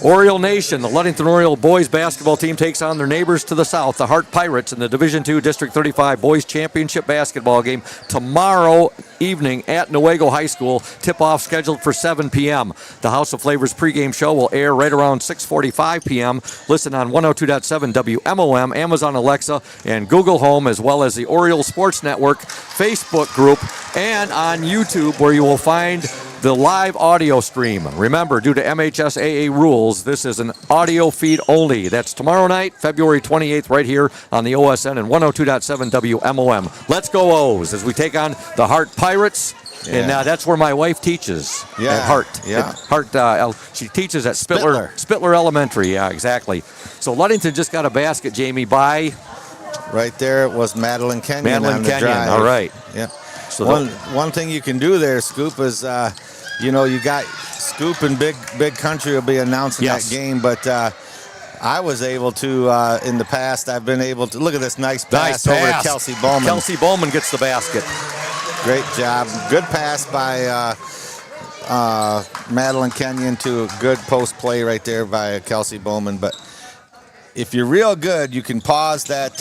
Oriole Nation, the Ludington Oriole boys basketball team takes on their neighbors to the south, the Hart Pirates, in the Division II District 35 boys championship basketball game tomorrow evening at Newaygo High School. Tip-off scheduled for 7 p.m. The House of Flavors pregame show will air right around 6:45 p.m. Listen on 102.7 WMOM, Amazon Alexa, and Google Home, as well as the Oriole Sports Network Facebook group, and on YouTube, where you will find the live audio stream. Remember, due to MHSAA rules, this is an audio feed only. That's tomorrow night, February 28th, right here on the OSN and 102.7 WMOM. Let's go O's as we take on the Hart Pirates. Yeah. And that's where my wife teaches at Hart. Yeah. She teaches at Spittler Elementary. Yeah, exactly. So Ludington just got a basket, Jamie, by... Right there, it was Madeline Kenyon on the drive. All right. Yeah. So one thing you can do there, Scoop, is you got Scoop and Big Country will be announcing that game, but I was able to in the past. I've been able to look at this nice pass over to Kelsey Bowman. Kelsey Bowman gets the basket. Great job. Good pass by Madeline Kenyon to a good post play right there by Kelsey Bowman. But if you're real good, you can pause that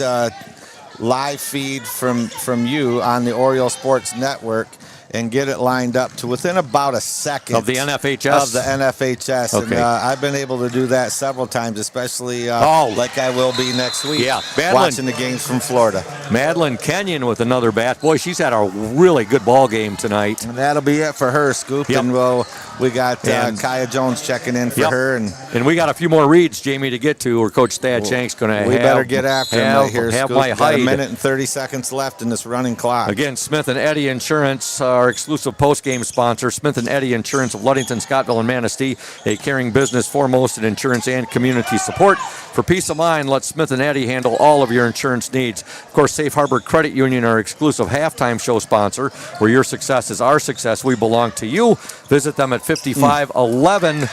live feed from you on the Oriole Sports Network and get it lined up to within about a second of the NFHS. Okay. And I've been able to do that several times, especially like I will be next week. Yeah, watching the games from Florida. Madeline Kenyon with another bat. Boy, she's had a really good ball game tonight. And that'll be it for her, Scoop. Yep. And We got Kaya Jones checking in for her, and we got a few more reads, Jamie, to get to. Or Coach Thad Shank's going to. We better get after him right here. Have Scoop. my Got height. a minute and 30 seconds left in this running clock. Again, Smith and Eddy Insurance, our exclusive post-game sponsor. Smith and Eddy Insurance of Ludington, Scottville, and Manistee, a caring business foremost in insurance and community support. For peace of mind, let Smith and Eddy handle all of your insurance needs. Of course, Safe Harbor Credit Union, our exclusive halftime show sponsor, where your success is our success. We belong to you. Visit them at 5511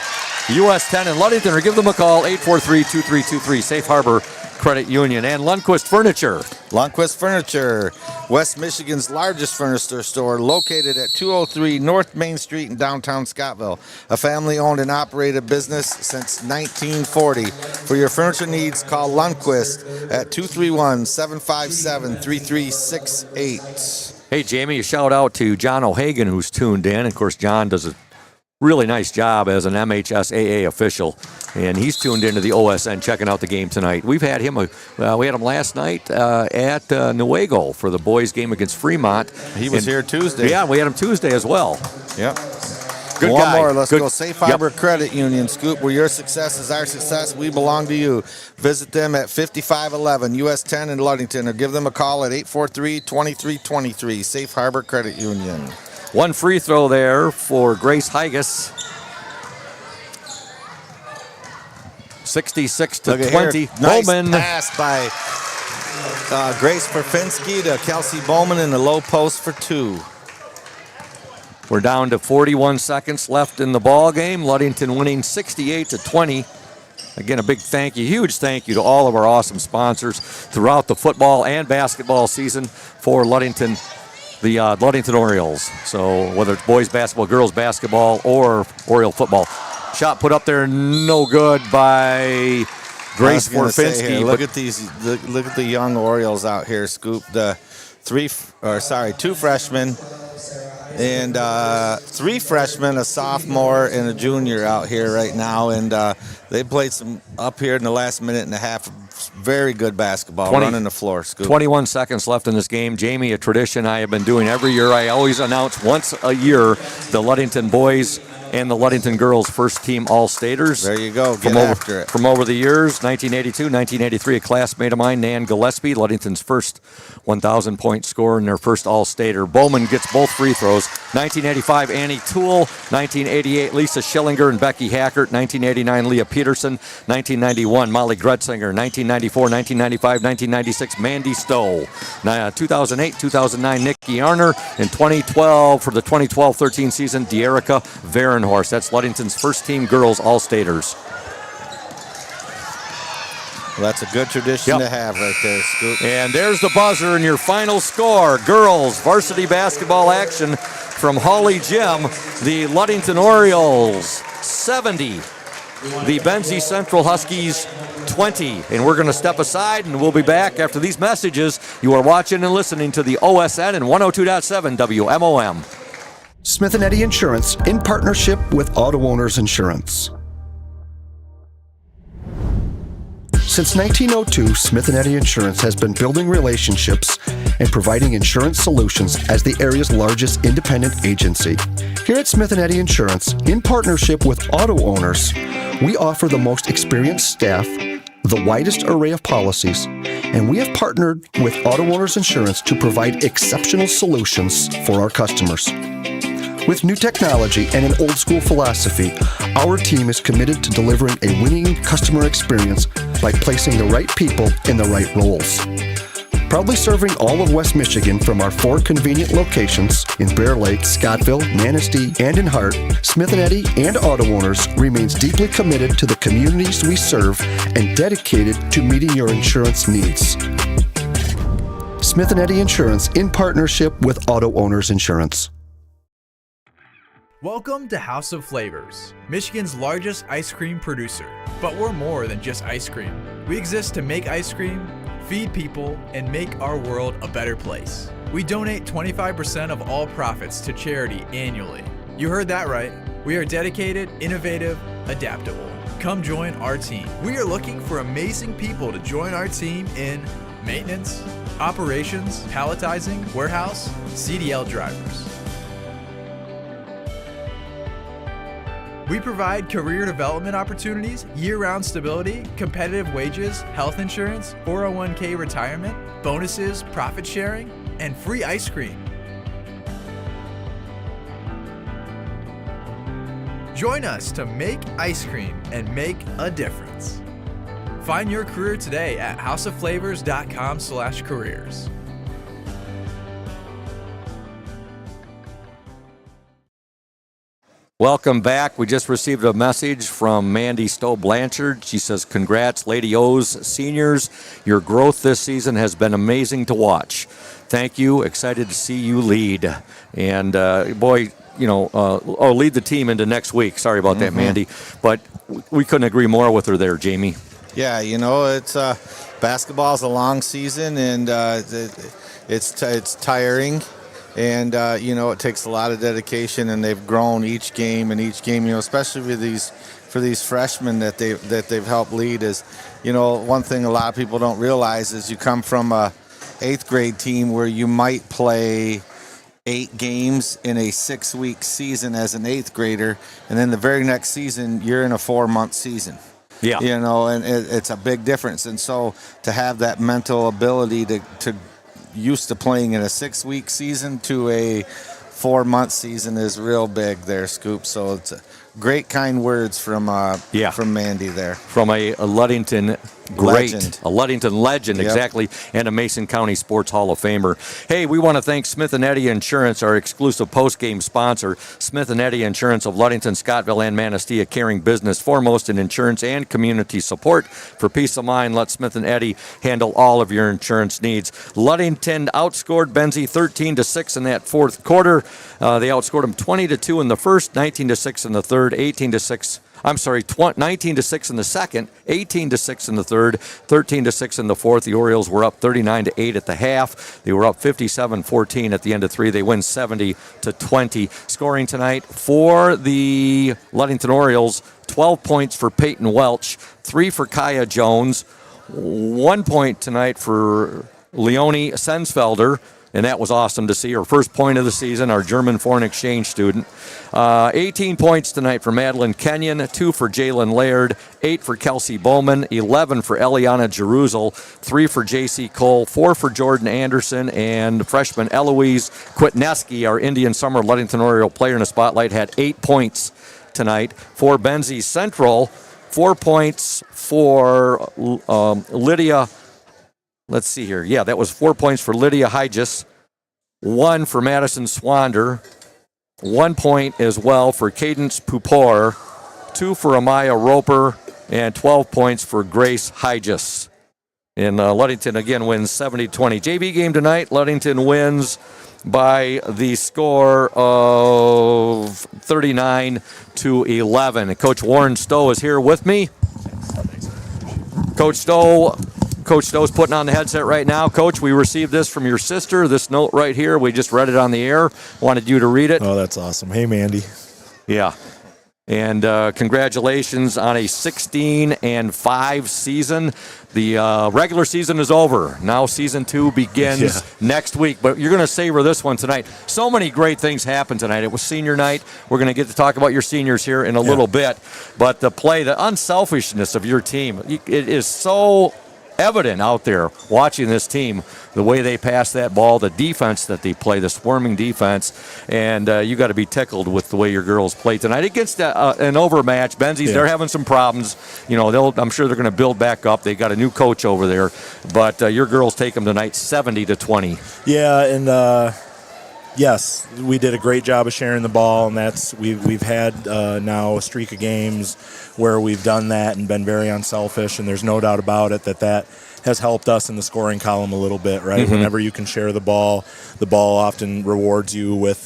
US 10 in Ludington, or give them a call, 843-2323, Safe Harbor Credit Union. And Lundquist Furniture. Lundquist Furniture, West Michigan's largest furniture store, located at 203 North Main Street in downtown Scottville. A family-owned and operated business since 1940. For your furniture needs, call Lundquist at 231-757-3368. Hey, Jamie, a shout out to John O'Hagan, who's tuned in. Of course, John does a really nice job as an MHSAA official, and he's tuned into the OSN, checking out the game tonight. We've had him. We had him last night at Newaygo for the boys' game against Fremont. He was here Tuesday. Yeah, we had him Tuesday as well. Yep. Good One guy. more. Let's Good. go. Safe Harbor Credit Union, Scoop, where your success is our success. We belong to you. Visit them at 5511 US 10 in Ludington, or give them a call at 843-2323. Safe Harbor Credit Union. One free throw there for Grace Hygus. 66-20. Nice Bowman. pass by Grace Perfinsky to Kelsey Bowman in the low post for two. We're down to 41 seconds left in the ball game. Ludington winning 68-20. Again, a big thank you, huge thank you to all of our awesome sponsors throughout the football and basketball season for Ludington, the Ludington Orioles. So whether it's boys basketball, girls basketball, or Oriole football. Shot put up there, no good by Grace Forfinski. Look at the young Orioles out here, Scoop. The two freshmen and three freshmen, a sophomore and a junior out here right now, and they played some up here in the last minute and a half. Very good basketball, running the floor, Scoop. 21 seconds left in this game. Jamie, a tradition I have been doing every year. I always announce once a year the Ludington boys and the Ludington girls first team All-Staters. There you go. Get after it. From over the years, 1982, 1983, a classmate of mine, Nan Gillespie, Ludington's first 1,000-point scorer and their first All-Stater. Bowman gets both free throws. 1985, Annie Toole. 1988, Lisa Schillinger and Becky Hackert. 1989, Leah Peterson. 1991, Molly Gretzinger. 1994, 1995, 1996, Mandy Stowe. 2008, 2009, Nikki Arner. In 2012, for the 2012-13 season, De'Erica Varenhorst. That's Ludington's first team girls All-Staters. Well, that's a good tradition to have right there, Scoop. And there's the buzzer and your final score. Girls varsity basketball action from Hawley Gym. The Ludington Orioles 70. The Benzie Central Huskies 20. And we're going to step aside and we'll be back after these messages. You are watching and listening to the OSN and 102.7 WMOM. Smith & Eddy Insurance, in partnership with Auto Owners Insurance. Since 1902, Smith & Eddy Insurance has been building relationships and providing insurance solutions as the area's largest independent agency. Here at Smith & Eddy Insurance, in partnership with Auto Owners, we offer the most experienced staff, the widest array of policies, and we have partnered with Auto Owners Insurance to provide exceptional solutions for our customers. With new technology and an old-school philosophy, our team is committed to delivering a winning customer experience by placing the right people in the right roles. Proudly serving all of West Michigan from our 4 convenient locations in Bear Lake, Scottville, Manistee, and in Hart, Smith & Eddy and Auto Owners remains deeply committed to the communities we serve and dedicated to meeting your insurance needs. Smith & Eddy Insurance, in partnership with Auto Owners Insurance. Welcome to House of Flavors, Michigan's largest ice cream producer. But we're more than just ice cream. We exist to make ice cream, feed people, and make our world a better place. We donate 25% of all profits to charity annually. You heard that right. We are dedicated, innovative, adaptable. Come join our team. We are looking for amazing people to join our team in maintenance, operations, palletizing, warehouse, CDL drivers. We provide career development opportunities, year-round stability, competitive wages, health insurance, 401k retirement, bonuses, profit sharing, and free ice cream. Join us to make ice cream and make a difference. Find your career today at houseofflavors.com/careers. Welcome back. We just received a message from Mandy Stowe Blanchard. She says, congrats, Lady O's seniors. Your growth this season has been amazing to watch. Thank you. Excited to see you lead. And boy, lead the team into next week. Sorry about that, Mandy. But we couldn't agree more with her there, Jamie. Yeah, it's basketball's a long season, and it's tiring. And, it takes a lot of dedication, and they've grown each game, especially for these freshmen that they've helped lead is, one thing a lot of people don't realize is you come from a 8th grade team where you might play 8 games in a 6-week season as an 8th grader, and then the very next season you're in a 4-month season. Yeah. And it's a big difference. And so to have that mental ability to used to playing in a 6-week season to a 4-month season is real big there, Scoop. So it's great, kind words from Mandy there. From a Ludington great, legend. A Ludington legend, Yep. exactly, and a Mason County Sports Hall of Famer. Hey, we want to thank Smith & Eddy Insurance, our exclusive post-game sponsor. Smith & Eddy Insurance of Ludington, Scottville, and Manistee, caring business foremost in insurance and community support. For peace of mind, let Smith & Eddy handle all of your insurance needs. Ludington outscored Benzie 13-6 in that fourth quarter. They outscored them 20-2 in the first, 19-6 in the third, 19-6. 19-6 in the second, 18-6 in the third, 13-6 in the fourth. The Orioles were up 39-8 at the half. They were up 57-14 at the end of 3. They win 70-20. Scoring tonight for the Ludington Orioles: 12 points for Peyton Welch, 3 for Kaya Jones, 1 point tonight for Leonie Sensfelder. And that was awesome to see. Her first point of the season, our German foreign exchange student. 18 points tonight for Madeline Kenyon, 2 for Jalen Laird, 8 for Kelsey Bowman, 11 for Eliana Jerusel, 3 for J.C. Cole, 4 for Jordan Anderson, and freshman Eloise Kwitneski, our Indian Summer Ludington Oriole player in the spotlight, had 8 points tonight. For Benzie Central, 4 points for Lydia. Let's see here. Yeah, that was 4 points for Lydia Hygis, 1 for Madison Swander, 1 point as well for Cadence Pupor, 2 for Amaya Roper, and 12 points for Grace Hygis. And Ludington again wins 70-20. JV game tonight, Ludington wins by the score of 39-11. Coach Warren Stowe is here with me. Coach Stowe's putting on the headset right now. Coach, we received this from your sister, this note right here. We just read it on the air. Wanted you to read it. Oh, that's awesome. Hey, Mandy. Yeah. And congratulations on a 16-5 season. The regular season is over. Now season 2 begins next week. But you're going to savor this one tonight. So many great things happened tonight. It was senior night. We're going to get to talk about your seniors here in a little bit. But the play, the unselfishness of your team, it is so evident out there watching this team, the way they pass that ball, the defense that they play, the swarming defense, and you got to be tickled with the way your girls play tonight against an overmatch. Benzie's, they're having some problems. I'm sure they're going to build back up. They got a new coach over there, but your girls take them tonight 70-20. Yeah, and yes, we did a great job of sharing the ball, and we've had now a streak of games where we've done that and been very unselfish, and there's no doubt about it that has helped us in the scoring column a little bit, right? Mm-hmm. Whenever you can share the ball often rewards you with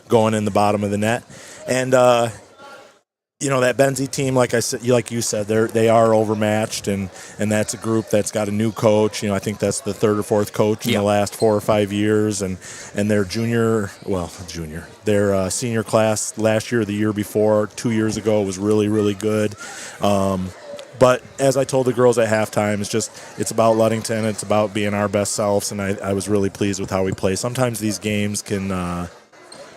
going in the bottom of the net. And that Benzie team, like you said, they are overmatched, and that's a group that's got a new coach. I think that's the third or fourth coach in the last 4 or 5 years, and their their senior class last year, the year before, 2 years ago was really, really good. But as I told the girls at halftime, it's about Ludington. It's about being our best selves, and I was really pleased with how we play. Sometimes these games can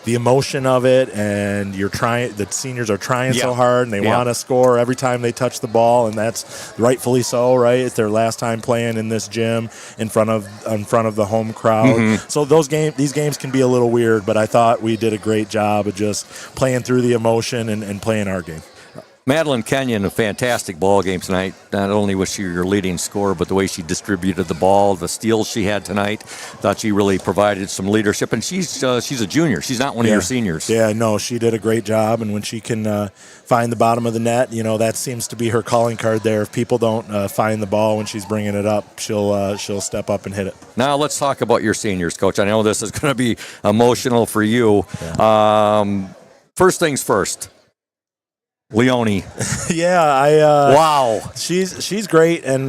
the emotion of it, and the seniors are trying so hard, and they want to score every time they touch the ball, and that's rightfully so, right? It's their last time playing in this gym in front of the home crowd. So these games can be a little weird, but I thought we did a great job of just playing through the emotion and playing our game. Madeline Kenyon, a fantastic ball game tonight. Not only was she your leading scorer, but the way she distributed the ball, the steals she had tonight, thought she really provided some leadership. And she's a junior. She's not one of your seniors. Yeah, no, she did a great job. And when she can find the bottom of the net, that seems to be her calling card there. If people don't find the ball when she's bringing it up, she'll step up and hit it. Now let's talk about your seniors, Coach. I know this is going to be emotional for you. First things first. Leonie. Wow. She's great, and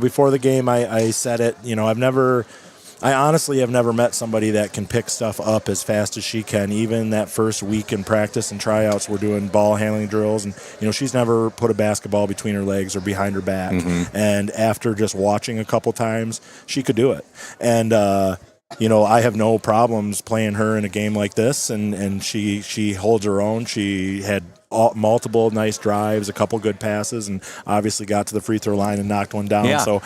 before the game I said it. I honestly have never met somebody that can pick stuff up as fast as she can. Even that first week in practice and tryouts, we're doing ball handling drills, and she's never put a basketball between her legs or behind her back. And after just watching a couple times, she could do it. And I have no problems playing her in a game like this, and she holds her own. She had multiple nice drives, a couple good passes, and obviously got to the free throw line and knocked one down. Yeah. So,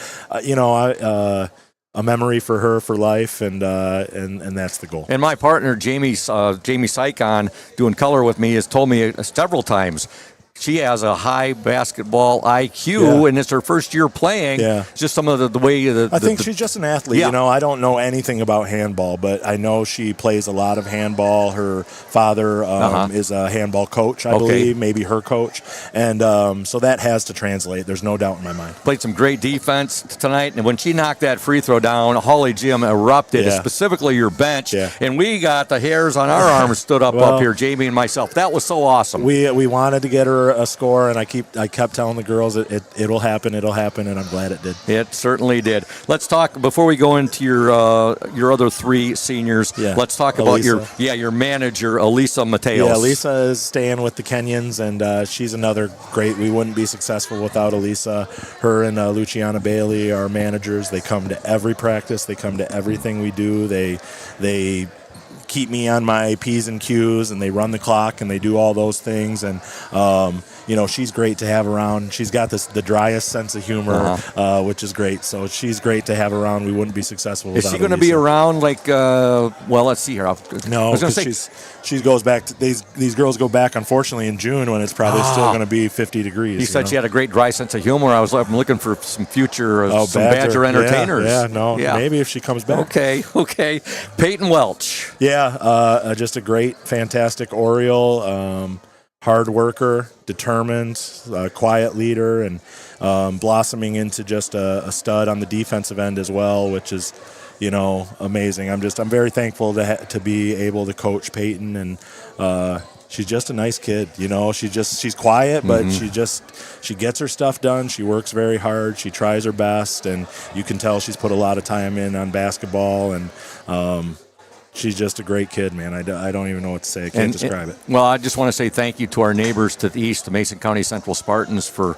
a memory for her for life, and that's the goal. And my partner, Jamie Sykon, doing color with me, has told me several times, she has a high basketball IQ, and it's her first year playing. Yeah. Just some of the way I think she's just an athlete. Yeah. I don't know anything about handball, but I know she plays a lot of handball. Her father is a handball coach, I believe, maybe her coach. And so that has to translate. There's no doubt in my mind. Played some great defense tonight, and when she knocked that free throw down, Hawley Gym erupted, specifically your bench, and we got the hairs on our arms stood up here, Jamie and myself. That was so awesome. We wanted to get her a score, and I kept telling the girls it'll happen, and I'm glad it did. It certainly did. Let's talk before we go into your other three seniors. Yeah. Let's talk about your manager, Elisa Mateos. Yeah, Elisa is staying with the Kenyons, and she's another great. We wouldn't be successful without Elisa. Her and Luciana Bailey are managers. They come to every practice. They come to everything we do. They keep me on my P's and Q's, and they run the clock, and they do all those things. And she's great to have around. She's got the driest sense of humor, which is great. So she's great to have around. We wouldn't be successful without. Is she going to be around let's see here. No, because she goes back to these girls go back, unfortunately, in June, when it's probably still going to be 50 degrees. You said she had a great dry sense of humor. I'm looking for some future Badger entertainers. Maybe if she comes back. Okay. Peyton Welch. Just a great, fantastic Oriole, hard worker, determined, quiet leader, and blossoming into just a stud on the defensive end as well, which is, amazing. I'm very thankful to be able to coach Peyton, and she's just a nice kid. She's quiet, but she gets her stuff done. She works very hard. She tries her best, and you can tell she's put a lot of time in on basketball, and she's just a great kid, man. I don't even know what to say. I can't describe it. Well, I just want to say thank you to our neighbors to the east, the Mason County Central Spartans, for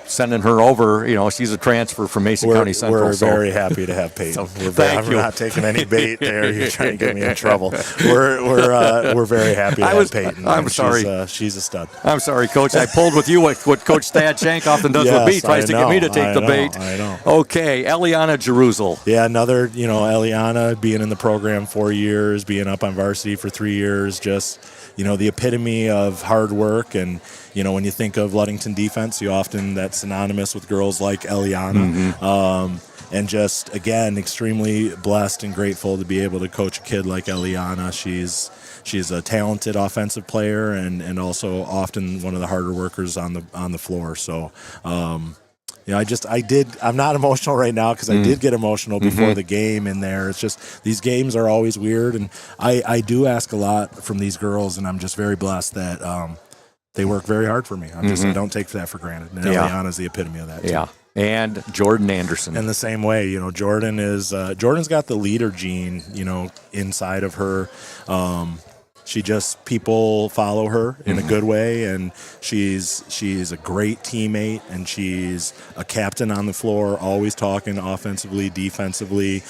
sending her over. She's a transfer from Mason County Central. We're very happy to have Peyton. I'm not taking any bait there. You're trying to get me in trouble. We're very happy to have Peyton. I'm sorry. She's a stud. I'm sorry, Coach. I pulled with you what Coach Thad Shank often does with me. Tries to get me to take the bait. I know. Okay, Eliana Jerusalem. Yeah, another, Eliana being in the program 4 years, being up on varsity for 3 years, just, the epitome of hard work. And, when you think of Ludington defense, that's synonymous with girls like Eliana. And just, again, extremely blessed and grateful to be able to coach a kid like Eliana. She's a talented offensive player, and also often one of the harder workers on the floor. So, I'm not emotional right now because I did get emotional before the game in there. It's just these games are always weird, and I do ask a lot from these girls, and I'm just very blessed that they work very hard for me. I don't take that for granted. And Eliana's the epitome of that. Yeah. Too. And Jordan Anderson. In the same way, Jordan's got the leader gene, inside of her. People follow her in a good way, and she's a great teammate, and she's a captain on the floor, always talking offensively, defensively.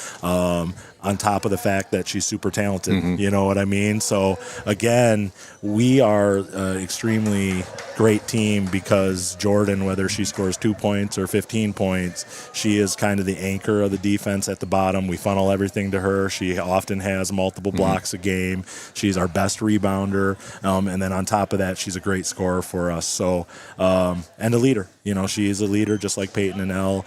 on top of the fact that she's super talented. You know what I mean? So again, we are an extremely great team because Jordan, whether she scores 2 points or 15 points, she is kind of the anchor of the defense at the bottom. We funnel everything to her. She often has multiple blocks a game. She's our best rebounder. And then on top of that, she's a great scorer for us. So, and a leader. You know, she is a leader just like Peyton and Elle.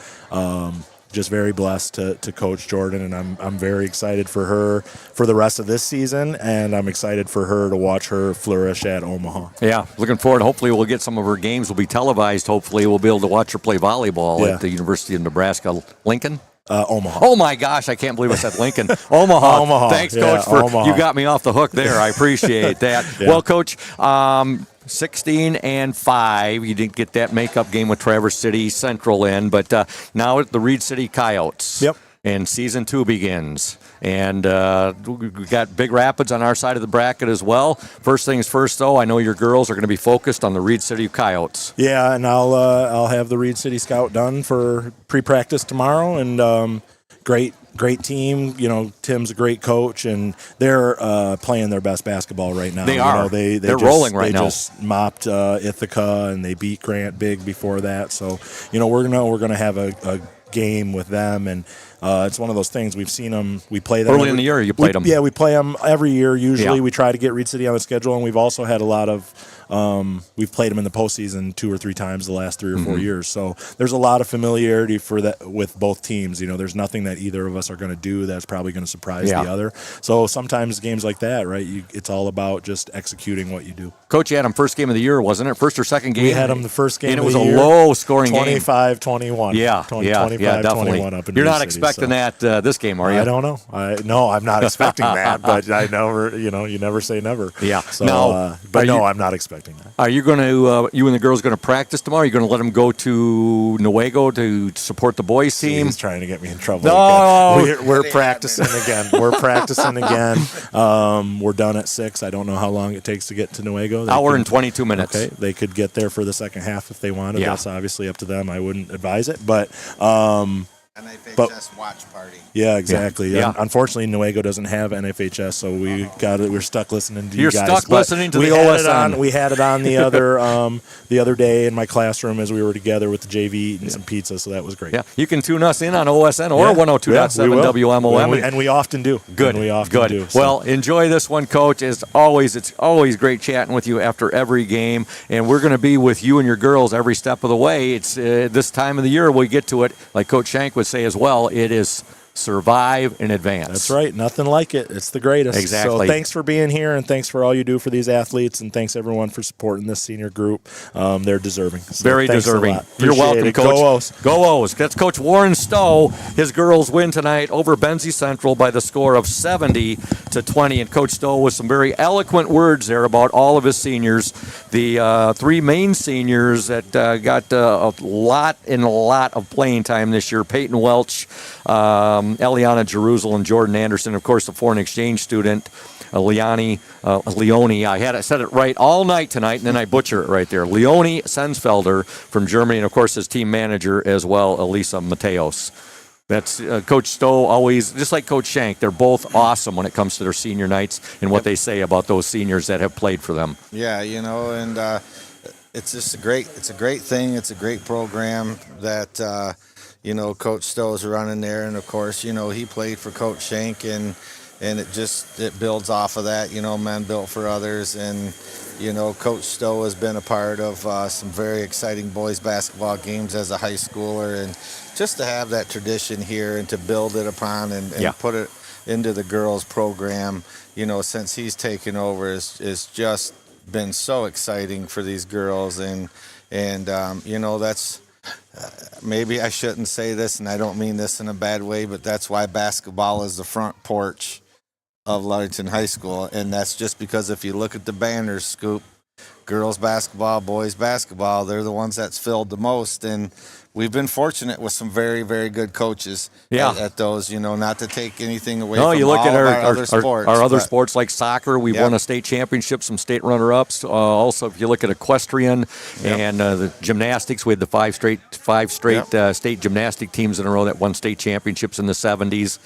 Just very blessed to coach Jordan, and I'm very excited for her for the rest of this season, and I'm excited for her to watch her flourish at Omaha. Yeah, looking forward. Hopefully we'll get some of her games will be televised. Hopefully we'll be able to watch her play volleyball at the University of Nebraska. Lincoln? Omaha. Oh my gosh, I can't believe I said Lincoln. Omaha. Omaha. Thanks, Coach, for Omaha. you got me off the hook there. I appreciate that. Well, Coach, 16-5. You didn't get that makeup game with Traverse City Central in, but now the Reed City Coyotes. Yep. And season 2 begins. And we got Big Rapids on our side of the bracket as well. First things first, though, I know your girls are going to be focused on the Reed City Coyotes. Yeah, and I'll have the Reed City Scout done for pre-practice tomorrow, and great team. You know, Tim's a great coach, and they're playing their best basketball right now. They are. You know, They're rolling right now. They just mopped Ithaca, and they beat Grant big before that. So, you know, we're gonna have a game with them, and it's one of those things. We've seen them. We play them early in the year. You played them. Yeah, we play them every year. Usually, Yeah. we try to get Reed City on the schedule, and we've also had a lot of. We've played them in the postseason 2 or 3 times the last 3 or 4 years. So there's a lot of familiarity for that with both teams. You know, there's nothing that either of us are going to do that's probably going to surprise the other. So sometimes games like that, right? It's all about just executing what you do. Coach, you had them first game of the year, wasn't it? First or second game? We had them the first game and of it was the a year, low-scoring game. 25-21. Yeah, 25-21 up in You're Reed not City, expecting so. that this game, are you? I don't know. No, I'm not expecting that, but I never, you never say never. Yeah. So, Now, I'm not expecting that. Are you going to, you and the girls going to practice tomorrow? Are you going to let them go to Nuevo to support the boys team? He's trying to get me in trouble. No. Again. We're practicing again. We're practicing again. We're done at 6. I don't know how long it takes to get to Nuevo. Hour and 22 minutes. Okay. They could get there for the second half if they wanted. Yeah. That's obviously up to them. I wouldn't advise it, but NFHS watch party. Yeah, exactly. Yeah. Unfortunately, Nuevo doesn't have NFHS, so we're stuck listening to You're you guys. stuck But listening to we the had it OSN. on. We had it on the other day in my classroom as we were together with the JV eating some pizza, so that was great. Yeah, you can tune us in on OSN or 102.7 we will. WMOM. And we often do. Good. And we often do. So. Well, enjoy this one, Coach. It's always great chatting with you after every game, and we're going to be with you and your girls every step of the way. It's this time of the year we get to it, like Coach Shank would say as well. It is survive in advance. That's right. Nothing like it. It's the greatest. Exactly. So thanks for being here, and thanks for all you do for these athletes, and thanks everyone for supporting this senior group. They're deserving. So Very thanks a deserving. lot. You're Appreciate welcome, it. Coach. Go O's. Go O's. That's Coach Warren Stowe. His girls win tonight over Benzie Central by the score of 70-20. And Coach Stowe with some very eloquent words there about all of his seniors. The 3 main seniors that got a lot of playing time this year: Peyton Welch, Eliana Jerusalem, and Jordan Anderson. Of course, the foreign exchange student, Leone. I said it right all night tonight, and then I butcher it right there. Leone Sensfelder from Germany, and of course his team manager as well, Elisa Mateos. That's Coach Stowe always, just like Coach Shank, they're both awesome when it comes to their senior nights and what they say about those seniors that have played for them. Yeah, and it's just a great thing. It's a great program that Coach Stowe's running there, and of course, he played for Coach Shank, and it builds off of that. Men built for others, and Coach Stowe has been a part of some very exciting boys basketball games as a high schooler, and just to have that tradition here and to build it upon and put it into the girls program, since he's taken over is just been so exciting for these girls, and that's. Maybe I shouldn't say this, and I don't mean this in a bad way, but that's why basketball is the front porch of Ludington High School, and that's just because if you look at the banners, Scoop, girls basketball, boys basketball, they're the ones that's filled the most, and we've been fortunate with some very, very good coaches at those, not to take anything away from you look all at of our other sports. Our other sports like soccer, we've won a state championship, some state runner-ups. Also, if you look at equestrian and the gymnastics, we had the five straight state gymnastic teams in a row that won state championships in the 70s.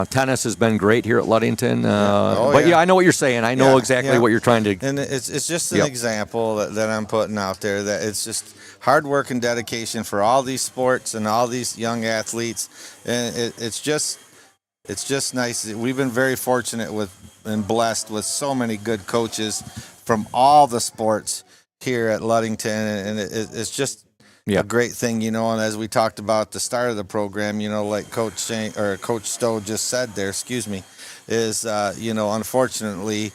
Tennis has been great here at Ludington. I know what you're saying. I know exactly what you're trying to. And it's just an example that I'm putting out there, that it's just hard work and dedication for all these sports and all these young athletes, and it's just nice. We've been very fortunate and blessed with so many good coaches from all the sports here at Ludington, and it's just a great thing, And as we talked about at the start of the program, like Coach Stowe just said there, is unfortunately.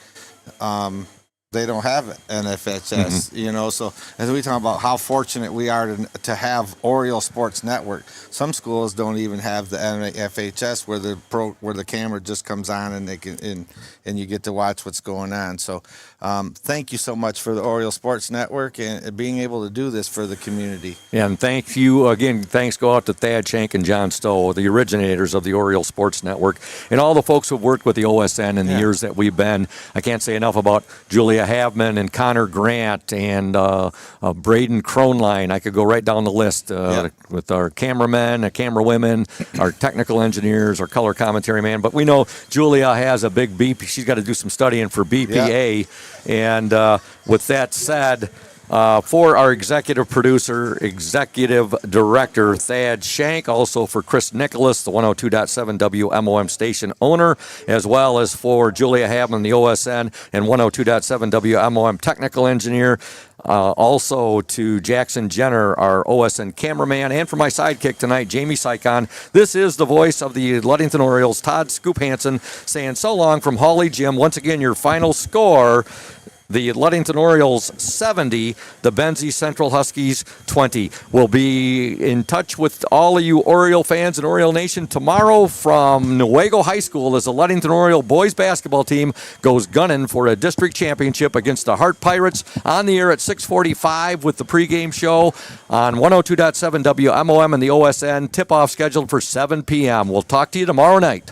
They don't have NFHS, So as we talk about how fortunate we are to have Oriole Sports Network, some schools don't even have the NFHS where the camera just comes on and they can and you get to watch what's going on. So thank you so much for the Oriole Sports Network and being able to do this for the community. Yeah, and thank you again. Thanks go out to Thad Shank and John Stowe, the originators of the Oriole Sports Network, and all the folks who've worked with the OSN in the years that we've been. I can't say enough about Julia Havman and Connor Grant and Braden Kronline. I could go right down the list with our cameramen, camera women, our technical engineers, our color commentary man. But we know Julia has a big BP. She's got to do some studying for BPA. And with that said, for our executive producer, executive director, Thad Shank, also for Chris Nicholas, the 102.7 WMOM station owner, as well as for Julia Havman, the OSN, and 102.7 WMOM technical engineer. Also to Jackson Jenner, our OSN cameraman, and for my sidekick tonight, Jamie Sycon. This is the voice of the Ludington Orioles, Todd Scoop Hansen, saying so long from Hawley Gym. Once again, your final score: the Ludington Orioles 70, the Benzie Central Huskies 20. We'll be in touch with all of you Oriole fans and Oriole Nation tomorrow from Newaygo High School as the Ludington Oriole boys basketball team goes gunning for a district championship against the Hart Pirates, on the air at 6:45 with the pregame show on 102.7 WMOM and the OSN. Tip-off scheduled for 7 p.m. We'll talk to you tomorrow night.